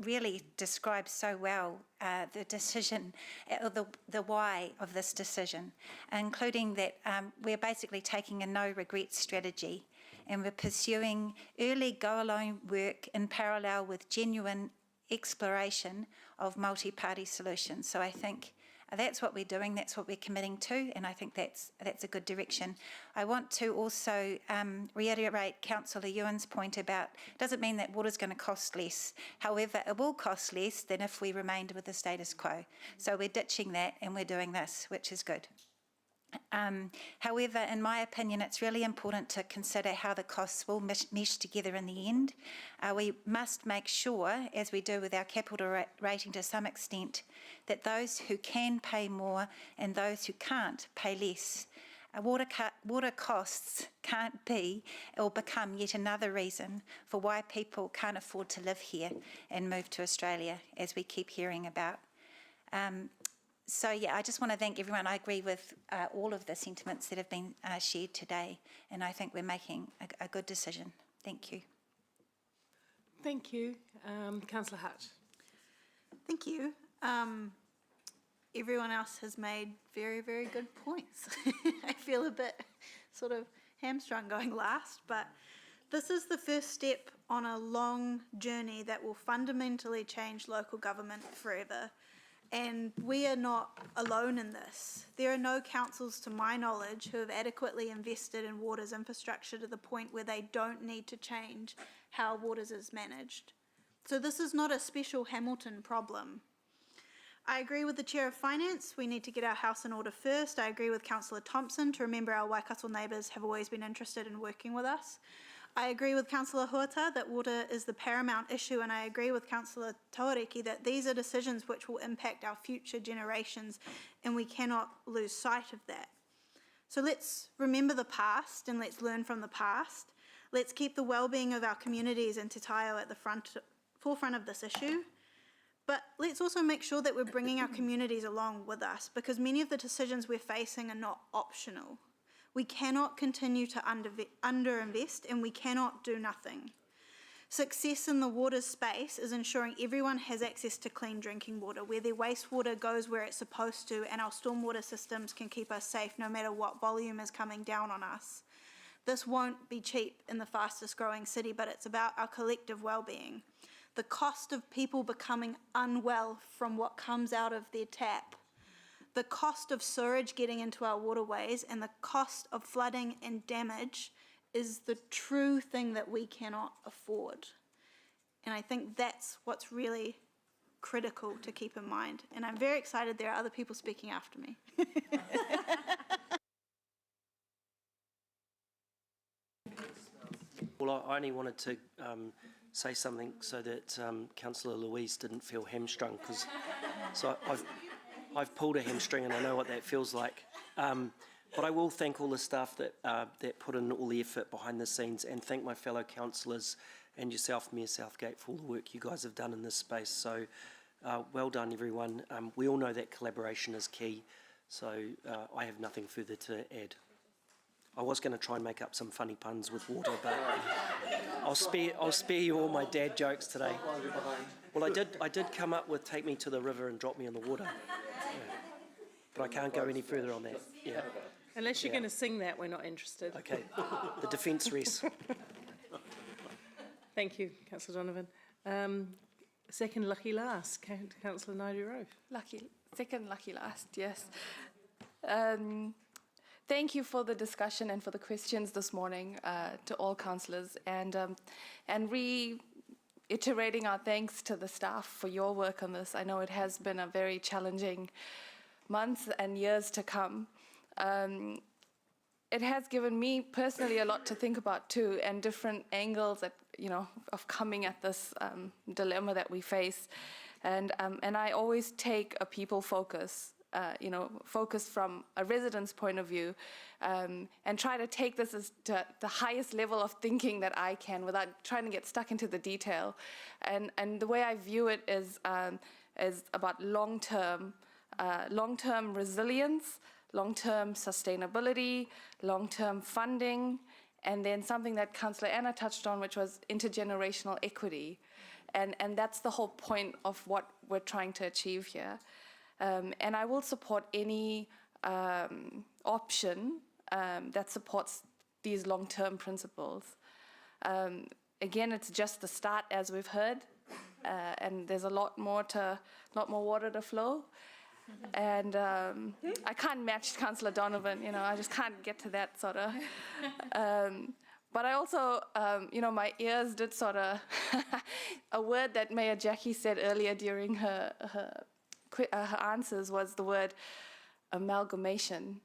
really describe so well the decision, or the why of this decision, including that we're basically taking a no-regret strategy, and we're pursuing early go-alone work in parallel with genuine exploration of multi-party solutions. So I think that's what we're doing, that's what we're committing to, and I think that's a good direction. I want to also reiterate Councillor Ewan's point about, it doesn't mean that water's going to cost less. However, it will cost less than if we remained with the status quo. So we're ditching that and we're doing this, which is good. However, in my opinion, it's really important to consider how the costs will mesh together in the end. We must make sure, as we do with our capital rating to some extent, that those who can pay more and those who can't pay less. Water costs can't be or become yet another reason for why people can't afford to live here and move to Australia, as we keep hearing about. So yeah, I just want to thank everyone. I agree with all of the sentiments that have been shared today, and I think we're making a good decision. Thank you. Thank you. Councillor Hart. Thank you. Everyone else has made very, very good points. I feel a bit sort of hamstrung going last, but this is the first step on a long journey that will fundamentally change local government forever. And we are not alone in this. There are no councils, to my knowledge, who have adequately invested in water's infrastructure to the point where they don't need to change how waters is managed. So this is not a special Hamilton problem. I agree with the Chair of Finance, we need to get our house in order first. I agree with Councillor Thompson to remember our Waikato neighbours have always been interested in working with us. I agree with Councillor Huata that water is the paramount issue, and I agree with Councillor Tauriki that these are decisions which will impact our future generations, and we cannot lose sight of that. So let's remember the past and let's learn from the past. Let's keep the well-being of our communities in Te Taio at the forefront of this issue. But let's also make sure that we're bringing our communities along with us, because many of the decisions we're facing are not optional. We cannot continue to underinvest, and we cannot do nothing. Success in the water space is ensuring everyone has access to clean drinking water, where their wastewater goes where it's supposed to, and our stormwater systems can keep us safe no matter what volume is coming down on us. This won't be cheap in the fastest growing city, but it's about our collective well-being. The cost of people becoming unwell from what comes out of their tap, the cost of sewage getting into our waterways, and the cost of flooding and damage is the true thing that we cannot afford. And I think that's what's really critical to keep in mind. And I'm very excited there are other people speaking after me. Well, I only wanted to say something so that Councillor Louise didn't feel hamstrung, because I've pulled a hamstring and I know what that feels like. But I will thank all the staff that put in all the effort behind the scenes, and thank my fellow councillors and yourself, Mayor Southgate, for all the work you guys have done in this space. So well done, everyone. We all know that collaboration is key, so I have nothing further to add. I was going to try and make up some funny puns with water, but I'll spare you all my dad jokes today. Well, I did come up with "Take me to the river and drop me in the water," yeah. But I can't go any further on that. Yeah. Unless you're going to sing that, we're not interested. Okay. The defence rests. Thank you, Councillor Donovan. Second lucky last, Councillor Naidoo-Rofe. Second lucky last, yes. Thank you for the discussion and for the questions this morning to all councillors, and reiterating our thanks to the staff for your work on this. I know it has been a very challenging months and years to come. It has given me personally a lot to think about too, and different angles that, of coming at this dilemma that we face. And I always take a people focus. Focus from a resident's point of view, and try to take this as to the highest level of thinking that I can without trying to get stuck into the detail. And the way I view it is about long-term resilience, long-term sustainability, long-term funding, and then something that Councillor Anna touched on, which was intergenerational equity. And that's the whole point of what we're trying to achieve here. And I will support any option that supports these long-term principles. Again, it's just the start, as we've heard, and there's a lot more water to flow. And I can't match Councillor Donovan. I just can't get to that sort of. But I also, my ears did sort of a word that Mayor Jackie said earlier during her answers was the word amalgamation,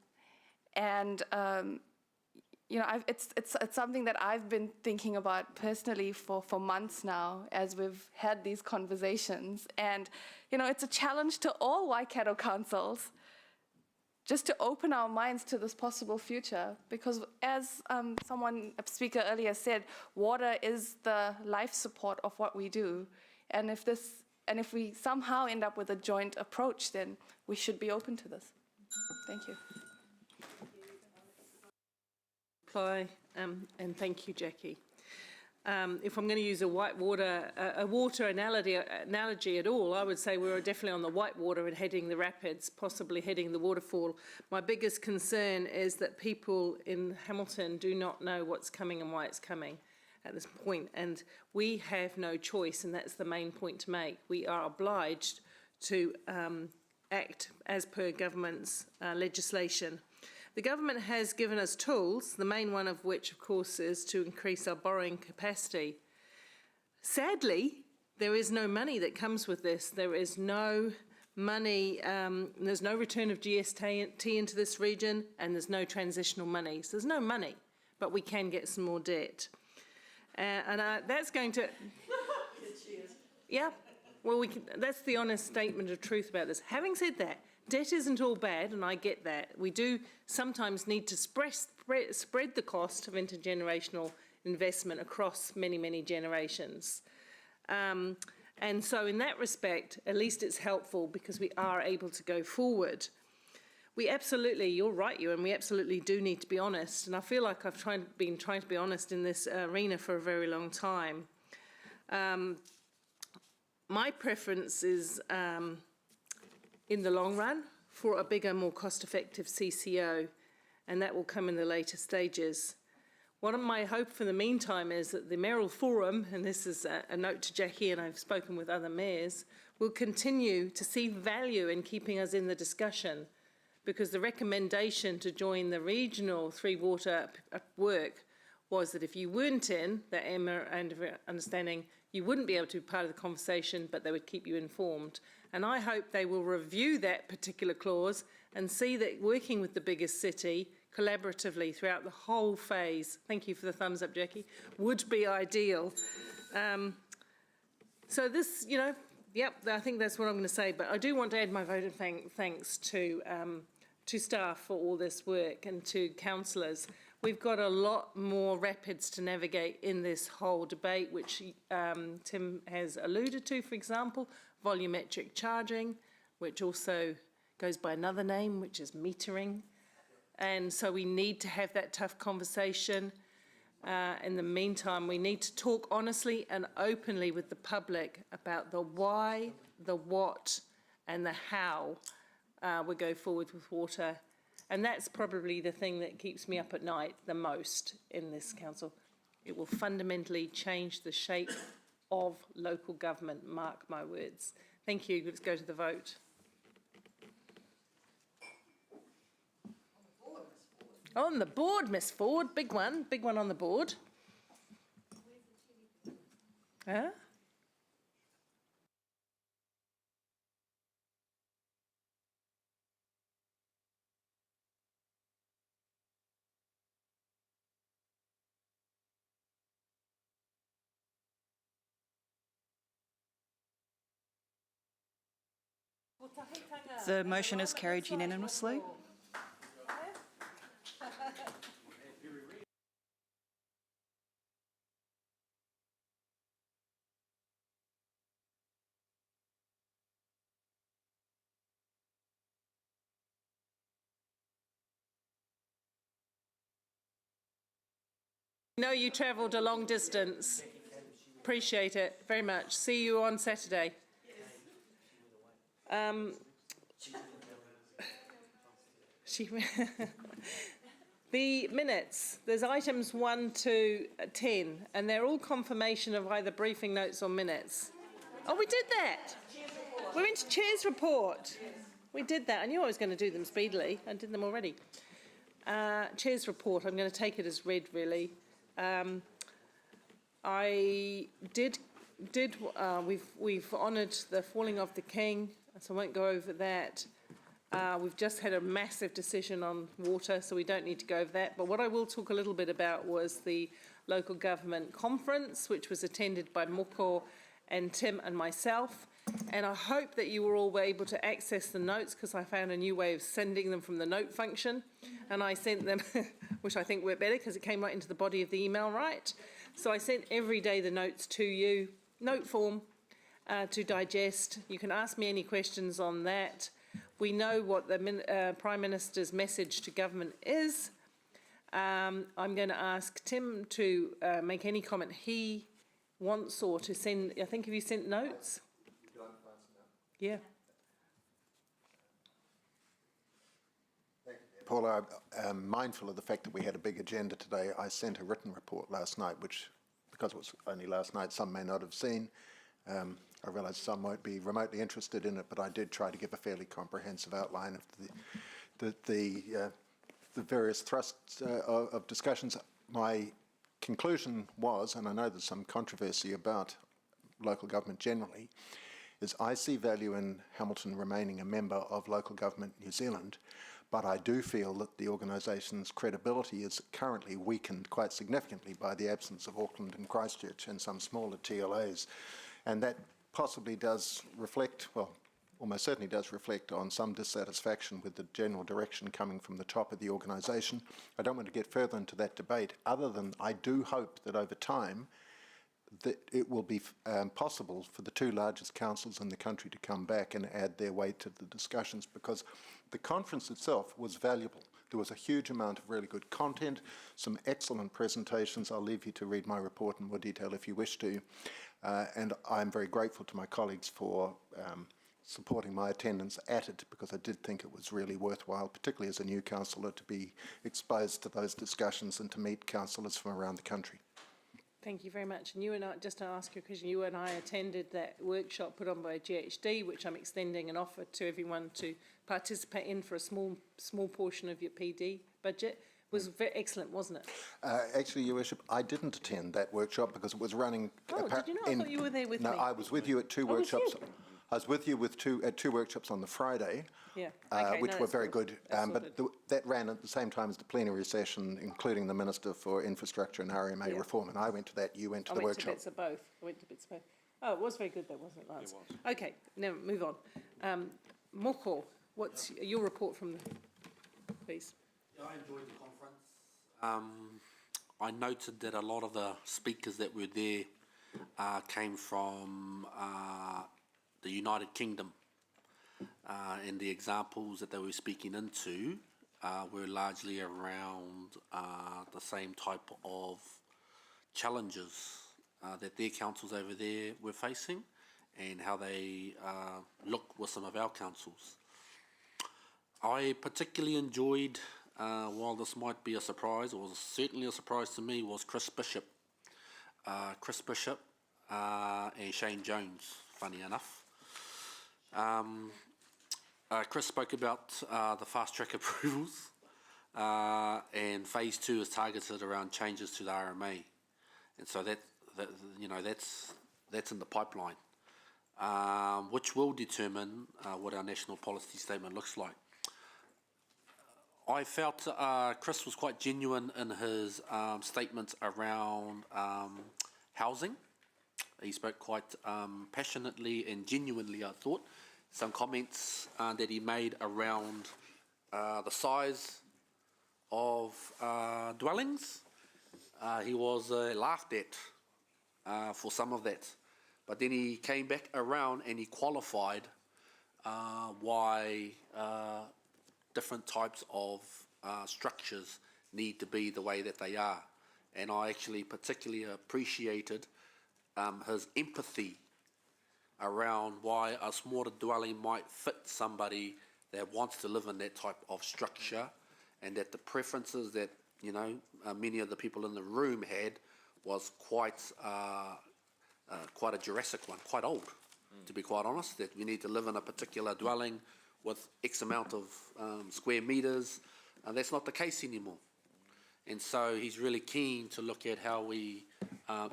and it's something that I've been thinking about personally for months now as we've had these conversations, and it's a challenge to all Waikato councils just to open our minds to this possible future, because as a speaker earlier said, water is the life support of what we do, and if we somehow end up with a joint approach, then we should be open to this. Thank you. And thank you, Jackie. If I'm going to use a water analogy at all, I would say we're definitely on the whitewater and heading the rapids, possibly heading the waterfall. My biggest concern is that people in Hamilton do not know what's coming and why it's coming at this point, and we have no choice, and that's the main point to make. We are obliged to act as per government's legislation. The government has given us tools, the main one of which, of course, is to increase our borrowing capacity. Sadly, there is no money that comes with this. There is no money, there's no return of GST into this region, and there's no transitional money. So there's no money, but we can get some more debt. That's going to... Yeah, well, that's the honest statement of truth about this. Having said that, debt isn't all bad, and I get that. We do sometimes need to spread the cost of intergenerational investment across many, many generations. And so in that respect, at least it's helpful because we are able to go forward. We absolutely, you're right, Ewan, we absolutely do need to be honest. And I feel like I've been trying to be honest in this arena for a very long time. My preference is, in the long run, for a bigger, more cost-effective CCO, and that will come in the later stages. What my hope for the meantime is that the Mayoral Forum, and this is a note to Jackie, and I've spoken with other mayors, will continue to see value in keeping us in the discussion, because the recommendation to join the regional Three Water work was that if you weren't in the understanding, you wouldn't be able to be part of the conversation, but they would keep you informed. And I hope they will review that particular clause and see that working with the biggest city collaboratively throughout the whole phase, thank you for the thumbs up, Jackie, would be ideal. So this, yep, I think that's what I'm going to say, but I do want to add my vote of thanks to staff for all this work and to councillors. We've got a lot more rapids to navigate in this whole debate, which Tim has alluded to, for example, volumetric charging, which also goes by another name, which is metering. And so we need to have that tough conversation. In the meantime, we need to talk honestly and openly with the public about the why, the what, and the how we go forward with water. And that's probably the thing that keeps me up at night the most in this council. It will fundamentally change the shape of local government, mark my words. Thank you. Let's go to the vote. On the board, Miss Ford, big one on the board. Huh? The motion is carried unanimously. I know you travelled a long distance. Appreciate it very much. See you on Saturday. The minutes, there's items 1 to 10, and they're all confirmation of either briefing notes or minutes. Oh, we did that. We went to Chair's report. We did that. I knew I was going to do them speedily. I did them already. Chair's report, I'm going to take it as read, really. We've honoured the falling of the king, so I won't go over that. We've just had a massive decision on water, so we don't need to go over that. But what I will talk a little bit about was the local government conference, which was attended by Moko and Tim and myself. And I hope that you were all able to access the notes, because I found a new way of sending them from the note function. And I sent them, which I think worked better because it came right into the body of the email, right? So I sent every day the notes to you, note form, to digest. You can ask me any questions on that. We know what the Prime Minister's message to government is. I'm going to ask Tim to make any comment he wants, or to send, I think, have you sent notes? Yeah. Paula, I'm mindful of the fact that we had a big agenda today. I sent a written report last night, which, because it was only last night, some may not have seen. I realise some won't be remotely interested in it, but I did try to give a fairly comprehensive outline of the various thrusts of discussions. My conclusion was, and I know there's some controversy about local government generally, is I see value in Hamilton remaining a member of Local Government New Zealand, but I do feel that the organisation's credibility is currently weakened quite significantly by the absence of Auckland and Christchurch and some smaller TLAs. And that possibly does reflect, well, almost certainly does reflect on some dissatisfaction with the general direction coming from the top of the organisation. I don't want to get further into that debate, other than I do hope that over time that it will be possible for the two largest councils in the country to come back and add their weight to the discussions, because the conference itself was valuable. There was a huge amount of really good content, some excellent presentations. I'll leave you to read my report in more detail if you wish to. And I'm very grateful to my colleagues for supporting my attendance at it, because I did think it was really worthwhile, particularly as a new councillor, to be exposed to those discussions and to meet councillors from around the country. Thank you very much. And you and I, just to ask you a question, you and I attended that workshop put on by GHD, which I'm extending an offer to everyone to participate in for a small portion of your PD budget. It was very excellent, wasn't it? Actually, Your Worship, I didn't attend that workshop because it was running... Oh, did you not? I thought you were there with me. No, I was with you at two workshops. I was with you at two workshops on the Friday, Yeah. Okay, which no, were that's very good. good. But that ran at the same time as the plenary session, including the Minister for Infrastructure and RMA reform. And I went to that, you went to the workshop. I went to bits of both. I went to bits of both. Oh, it was very good though, wasn't it, Lance? It was. Okay, now move on. Moko, what's your report from the, please? Yeah, I enjoyed the conference. I noted that a lot of the speakers that were there came from the United Kingdom, and the examples that they were speaking into were largely around the same type of challenges that their councils over there were facing, and how they look with some of our councils. I particularly enjoyed, while this might be a surprise, or was certainly a surprise to me, was Chris Bishop. Chris Bishop and Shane Jones, funny enough. Chris spoke about the fast track approvals, and phase 2 is targeted around changes to the RMA, and so that you know, that's in the pipeline, which will determine what our national policy statement looks like. I felt Chris was quite genuine in his statements around housing. He spoke quite passionately and genuinely, I thought. Some comments that he made around the size of dwellings, he was laughed at for some of that. But then he came back around and he qualified why different types of structures need to be the way that they are. And I actually particularly appreciated his empathy around why a smaller dwelling might fit somebody that wants to live in that type of structure, and that the preferences that, you know, many of the people in the room had was quite a Jurassic one, quite old, to be quite honest, that you need to live in a particular dwelling with X amount of square metres, and that's not the case anymore. And so he's really keen to look at how we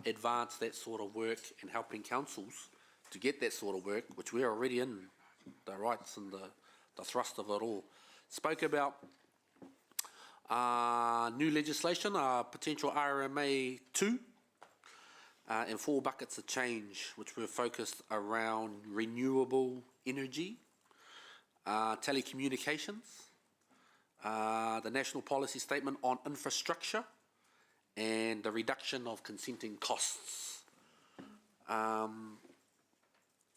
advance that sort of work and helping councils to get that sort of work, which we're already in the rights and the thrust of it all. Spoke about new legislation, potential RMA 2, and 4 buckets of change, which were focused around renewable energy, telecommunications, the national policy statement on infrastructure, and the reduction of consenting costs.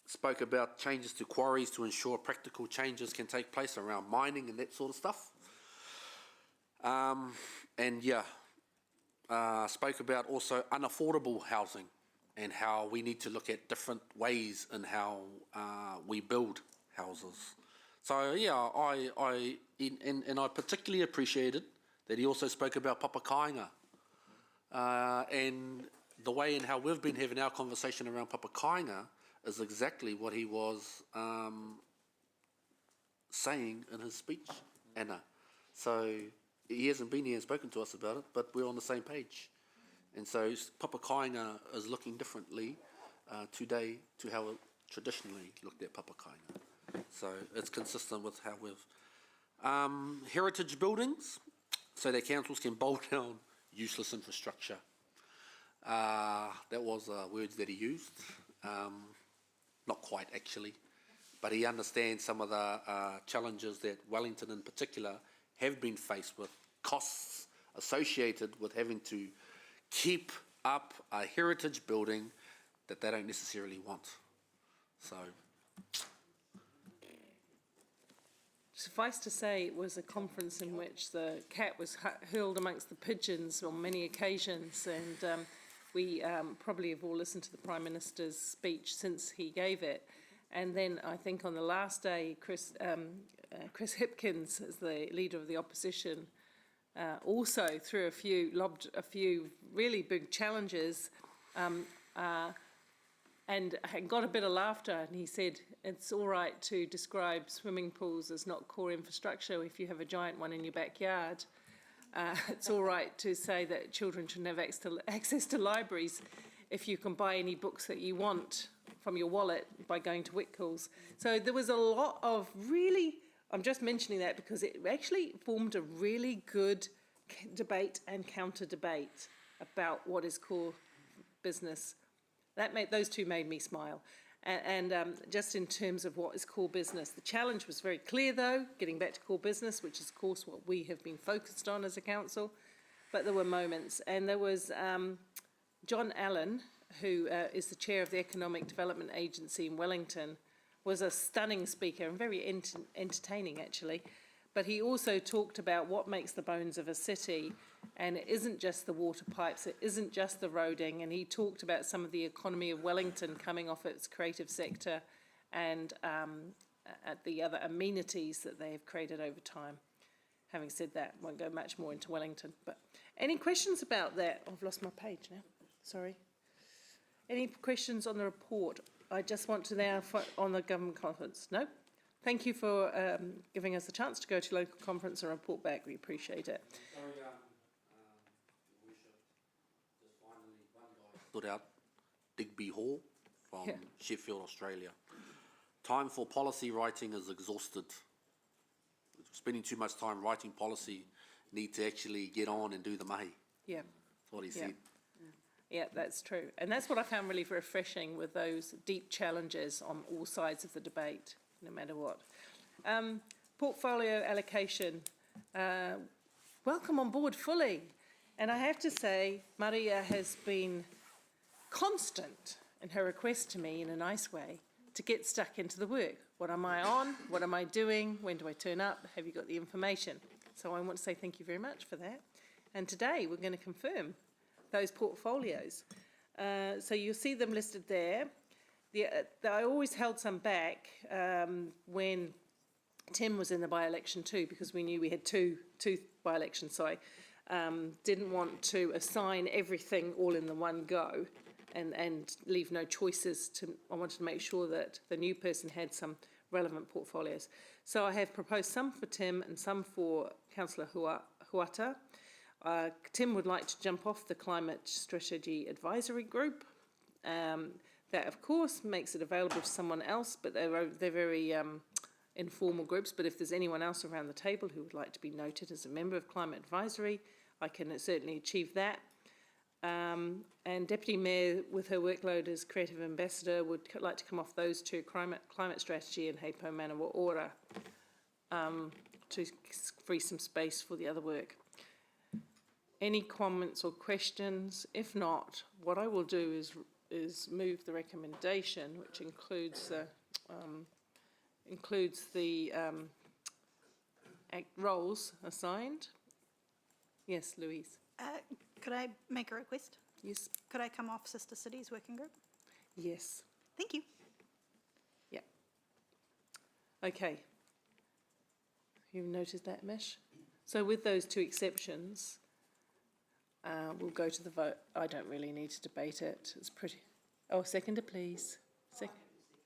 Spoke about changes to quarries to ensure practical changes can take place around mining and that sort of stuff. And yeah, spoke about also unaffordable housing and how we need to look at different ways in how we build houses. So yeah, I particularly appreciated that he also spoke about Papakainga, and the way in how we've been having our conversation around Papakainga is exactly what he was saying in his speech, Anna. So he hasn't been here and spoken to us about it, but we're on the same page. And so Papakainga is looking differently today to how it traditionally looked at Papakainga. So it's consistent with how we've... heritage buildings, so that councils can bolt down useless infrastructure. That was words that he used. Not quite actually, but he understands some of the challenges that Wellington in particular have been faced with, costs associated with having to keep up a heritage building that they don't necessarily want. So, Suffice to say, it was a conference in which the cat was hurled amongst the pigeons on many occasions, and we probably have all listened to the Prime Minister's speech since he gave it. And then I think on the last day, Chris Hipkins, as the leader of the opposition, also lobbed a few really big challenges, and got a bit of laughter. And he said, it's all right to describe swimming pools as not core infrastructure if you have a giant one in your backyard. It's all right to say that children shouldn't have access to libraries if you can buy any books that you want from your wallet by going to Whitcoulls. So there was a lot of really, I'm just mentioning that because it actually formed a really good debate and counter debate about what is core business. Those two made me smile. And just in terms of what is core business, the challenge was very clear though, getting back to core business, which is of course what we have been focused on as a council, but there were moments. And there was John Allen, who is the chair of the Economic Development Agency in Wellington, was a stunning speaker and very entertaining actually. But he also talked about what makes the bones of a city, and it isn't just the water pipes, it isn't just the roading, and he talked about some of the economy of Wellington coming off its creative sector and at the other amenities that they have created over time. Having said that, won't go much more into Wellington. But any questions about that? I've lost my page now, sorry. Any questions on the report? I just want to now, on the government conference, no? Thank you for giving us the chance to go to local conference and report back. We appreciate it. stood out, Digby Hall from Sheffield, Australia. Time for policy writing is exhausted. Spending too much time writing policy, need to actually get on and do the mahi. Yeah. That's what he said. Yeah, that's true. And that's what I found really refreshing with those deep challenges on all sides of the debate, no matter what. Portfolio allocation. Welcome on board fully. And I have to say, Maria has been constant in her request to me, in a nice way, to get stuck into the work. What am I on? What am I doing? When do I turn up? Have you got the information? So I want to say thank you very much for that. And today we're going to confirm those portfolios. So you'll see them listed there. I always held some back when Tim was in the by-election too, because we knew we had two by-elections, sorry. Didn't want to assign everything all in the one go and leave no choices. I wanted to make sure that the new person had some relevant portfolios. So I have proposed some for Tim and some for Councillor Huata. Tim would like to jump off the Climate Strategy Advisory Group. That, of course, makes it available to someone else, but they're very informal groups. But if there's anyone else around the table who would like to be noted as a member of Climate Advisory, I can certainly achieve that. And Deputy Mayor, with her workload as Creative Ambassador, would like to come off those two, Climate Strategy and Heipo Manawa Ora, to free some space for the other work. Any comments or questions? If not, what I will do is move the recommendation, which includes the roles assigned. Yes, Louise. Could I make a request? Yes. Could I come off Sister Cities Working Group? Yes. Thank you. Yeah. Okay. You've noted that, Mish? So with those two exceptions, we'll go to the vote. I don't really need to debate it. It's pretty... Oh, seconder, please.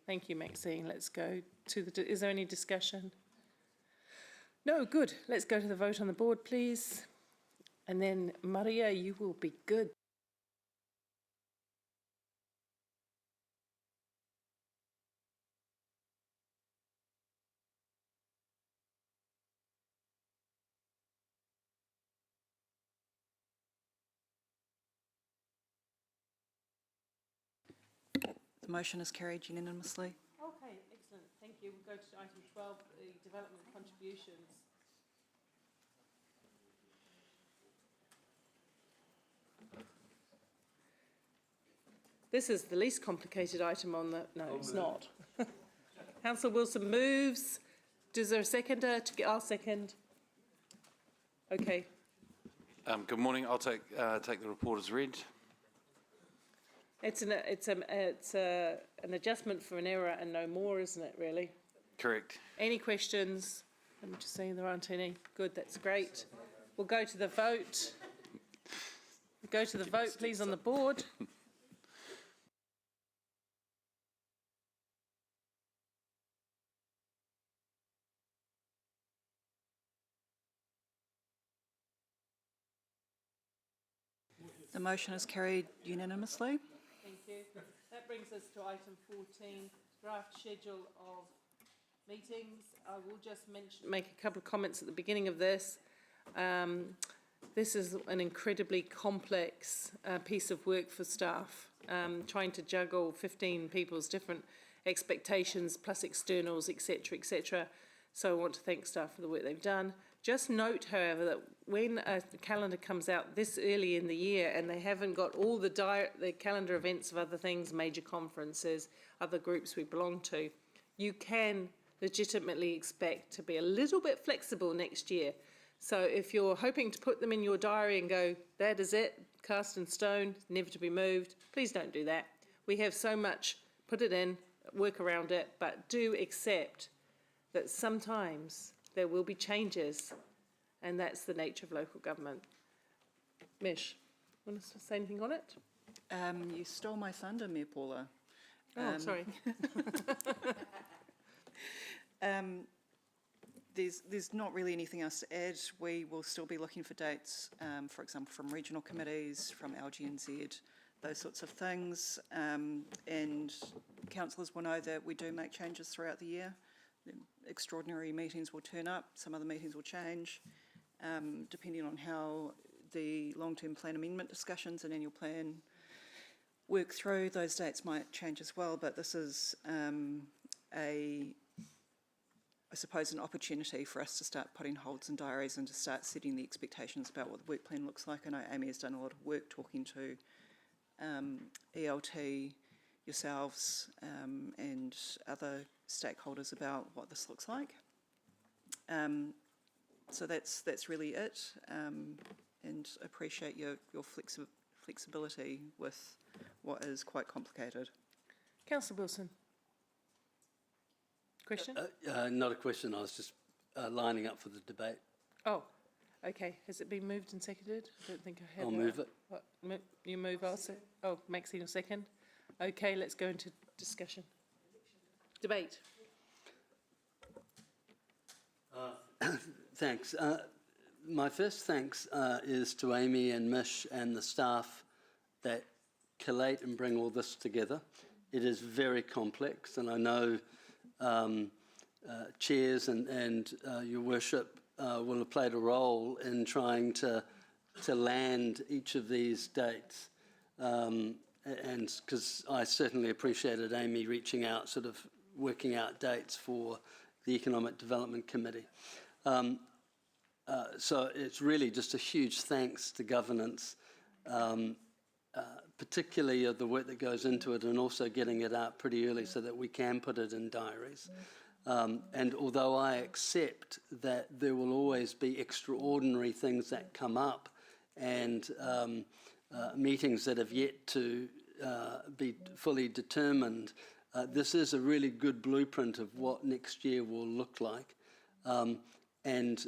Thank you, Maxine. Let's go to the... Is there any discussion? No, good. Let's go to the vote on the board, please. And then, Maria, you will be good. The motion is carried unanimously. Okay, excellent. Thank you. We'll go to item 12, the development contributions. This is the least complicated item on the, no, it's not. Councillor Wilson moves. Is there a seconder? I'll second. Okay. Good morning. I'll take the report as read. It's an adjustment for an error and no more, isn't it, really? Correct. Any questions? Let me just see, there aren't any. Good, that's great. We'll go to the vote. Go to the vote, please, on the board. The motion is carried unanimously. Thank you. That brings us to item 14, draft schedule of meetings. I will just make a couple of comments at the beginning of this. This is an incredibly complex piece of work for staff, trying to juggle 15 people's different expectations plus externals, etc., etc. So I want to thank staff for the work they've done. Just note, however, that when a calendar comes out this early in the year and they haven't got all the calendar events of other things, major conferences, other groups we belong to, you can legitimately expect to be a little bit flexible next year. So if you're hoping to put them in your diary and go, that is it, cast in stone, never to be moved, please don't do that. We have so much, put it in, work around it, but do accept that sometimes there will be changes, and that's the nature of local government. Mish, want to say anything on it? You stole my thunder, Mayor Paula. Oh, sorry. There's not really anything else to add. We will still be looking for dates, for example, from regional committees, from LGNZ, those sorts of things. And councillors will know that we do make changes throughout the year. Extraordinary meetings will turn up, some other meetings will change, depending on how the long-term plan amendment discussions and annual plan work through. Those dates might change as well, but this is I suppose, an opportunity for us to start putting holds in diaries and to start setting the expectations about what the work plan looks like. I know Amy has done a lot of work talking to ELT, yourselves, and other stakeholders about what this looks like. So that's really it, and appreciate your flexibility with what is quite complicated. Councillor Wilson. Question? Not a question, I was just lining up for the debate. Oh, okay. Has it been moved and seconded? I don't think I have. I'll move it. What, you move, I'll say. Oh, Maxine will second. Okay, let's go into discussion. Debate. Thanks. My first thanks is to Amy and Mish and the staff that collate and bring all this together. It is very complex, and I know chairs and your worship will have played a role in trying to land each of these dates. And because I certainly appreciated Amy reaching out, sort of working out dates for the Economic Development Committee. So it's really just a huge thanks to governance, particularly of the work that goes into it, and also getting it out pretty early so that we can put it in diaries. And although I accept that there will always be extraordinary things that come up and meetings that have yet to be fully determined, this is a really good blueprint of what next year will look like. And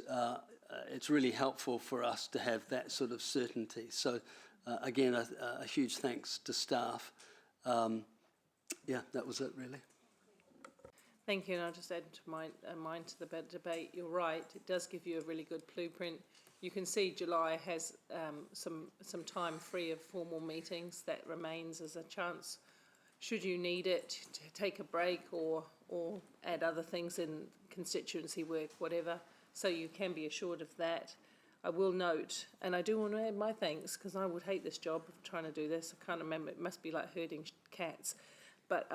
it's really helpful for us to have that sort of certainty. So again, a huge thanks to staff. Yeah, that was it really. Thank you, and I'll just add to mine to the debate. You're right, it does give you a really good blueprint. You can see July has some time free of formal meetings. That remains as a chance, should you need it, to take a break or add other things in constituency work, whatever. So you can be assured of that. I will note, and I do want to add my thanks, because I would hate this job of trying to do this. I can't remember, it must be like herding cats. But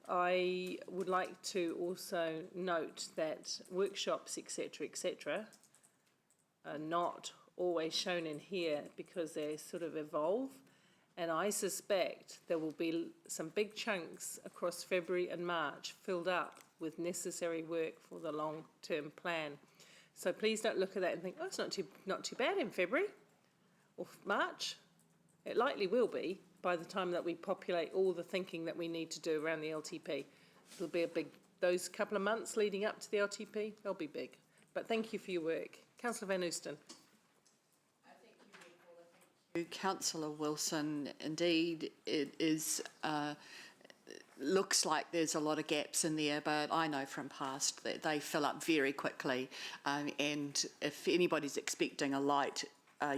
I would like to also note that workshops, etc., are not always shown in here because they sort of evolve. And I suspect there will be some big chunks across February and March filled up with necessary work for the long-term plan. So please don't look at that and think, oh, it's not too bad in February or March. It likely will be by the time that we populate all the thinking that we need to do around the LTP. It'll be a big, those couple of months leading up to the LTP, they'll be big. But thank you for your work. Councillor Van Oosten. Councillor Wilson, indeed it is looks like there's a lot of gaps in there, but I know from past that they fill up very quickly, and if anybody's expecting a light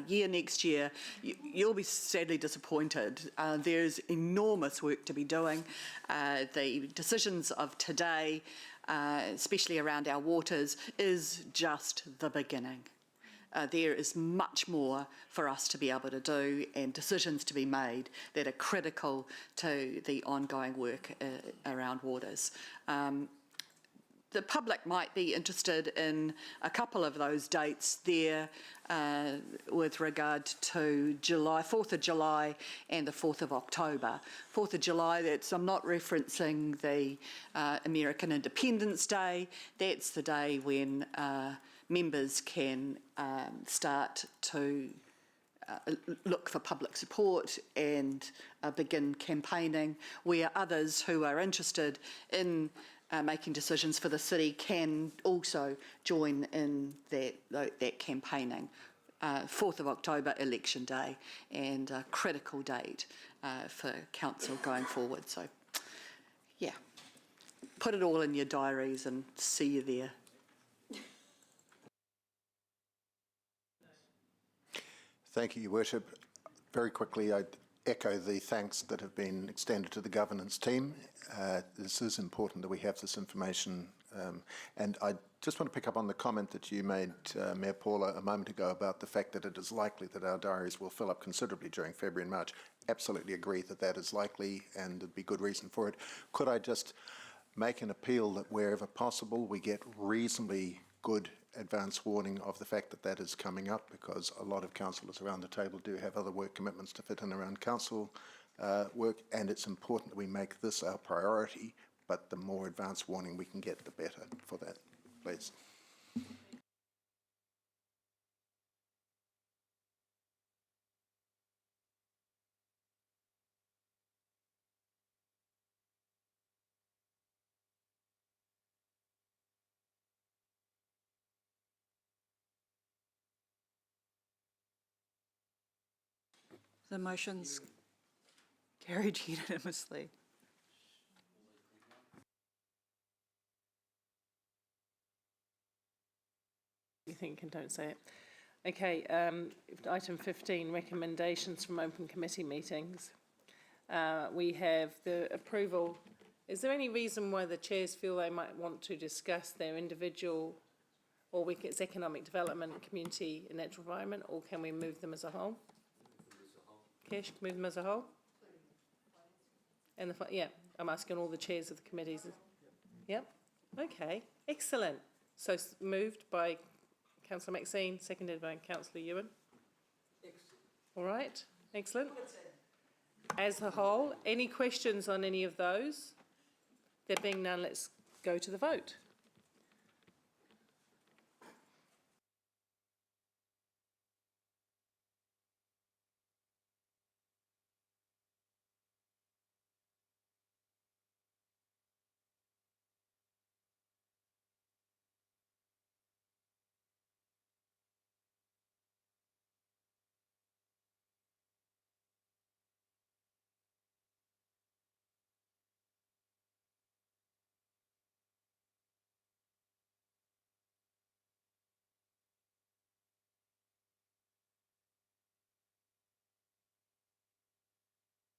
year next year, you'll be sadly disappointed. There's enormous work to be doing. The decisions of today, especially around our waters, is just the beginning. There is much more for us to be able to do and decisions to be made that are critical to the ongoing work around waters. The public might be interested in a couple of those dates there with regard to July, 4th of July and the 4th of October. 4th of July, I'm not referencing the American Independence Day. That's the day when members can start to look for public support and begin campaigning, where others who are interested in making decisions for the city can also join in that campaigning. 4th of October, election day, and a critical date for council going forward. So, yeah, put it all in your diaries and see you there. Thank you, Your Worship. Very quickly, I'd echo the thanks that have been extended to the governance team. This is important that we have this information. And I just want to pick up on the comment that you made, Mayor Paula, a moment ago about the fact that it is likely that our diaries will fill up considerably during February and March. Absolutely agree that that is likely and there'd be good reason for it. Could I just make an appeal that wherever possible we get reasonably good advance warning of the fact that that is coming up, because a lot of councillors around the table do have other work commitments to fit in around council work, and it's important that we make this our priority, but the more advance warning we can get, the better for that, please. The motion's carried unanimously. You think and don't say it. Okay, item 15, recommendations from open committee meetings. We have the approval. Is there any reason why the chairs feel they might want to discuss their individual, or it's economic development, community and natural environment, or can we move them as a whole? Kesh, move them as a whole? And yeah, I'm asking all the chairs of the committees. Yep. Okay, excellent. So moved by Councillor Maxine, seconded by Councillor Ewan. All right, excellent. As a whole, any questions on any of those? There being none, let's go to the vote.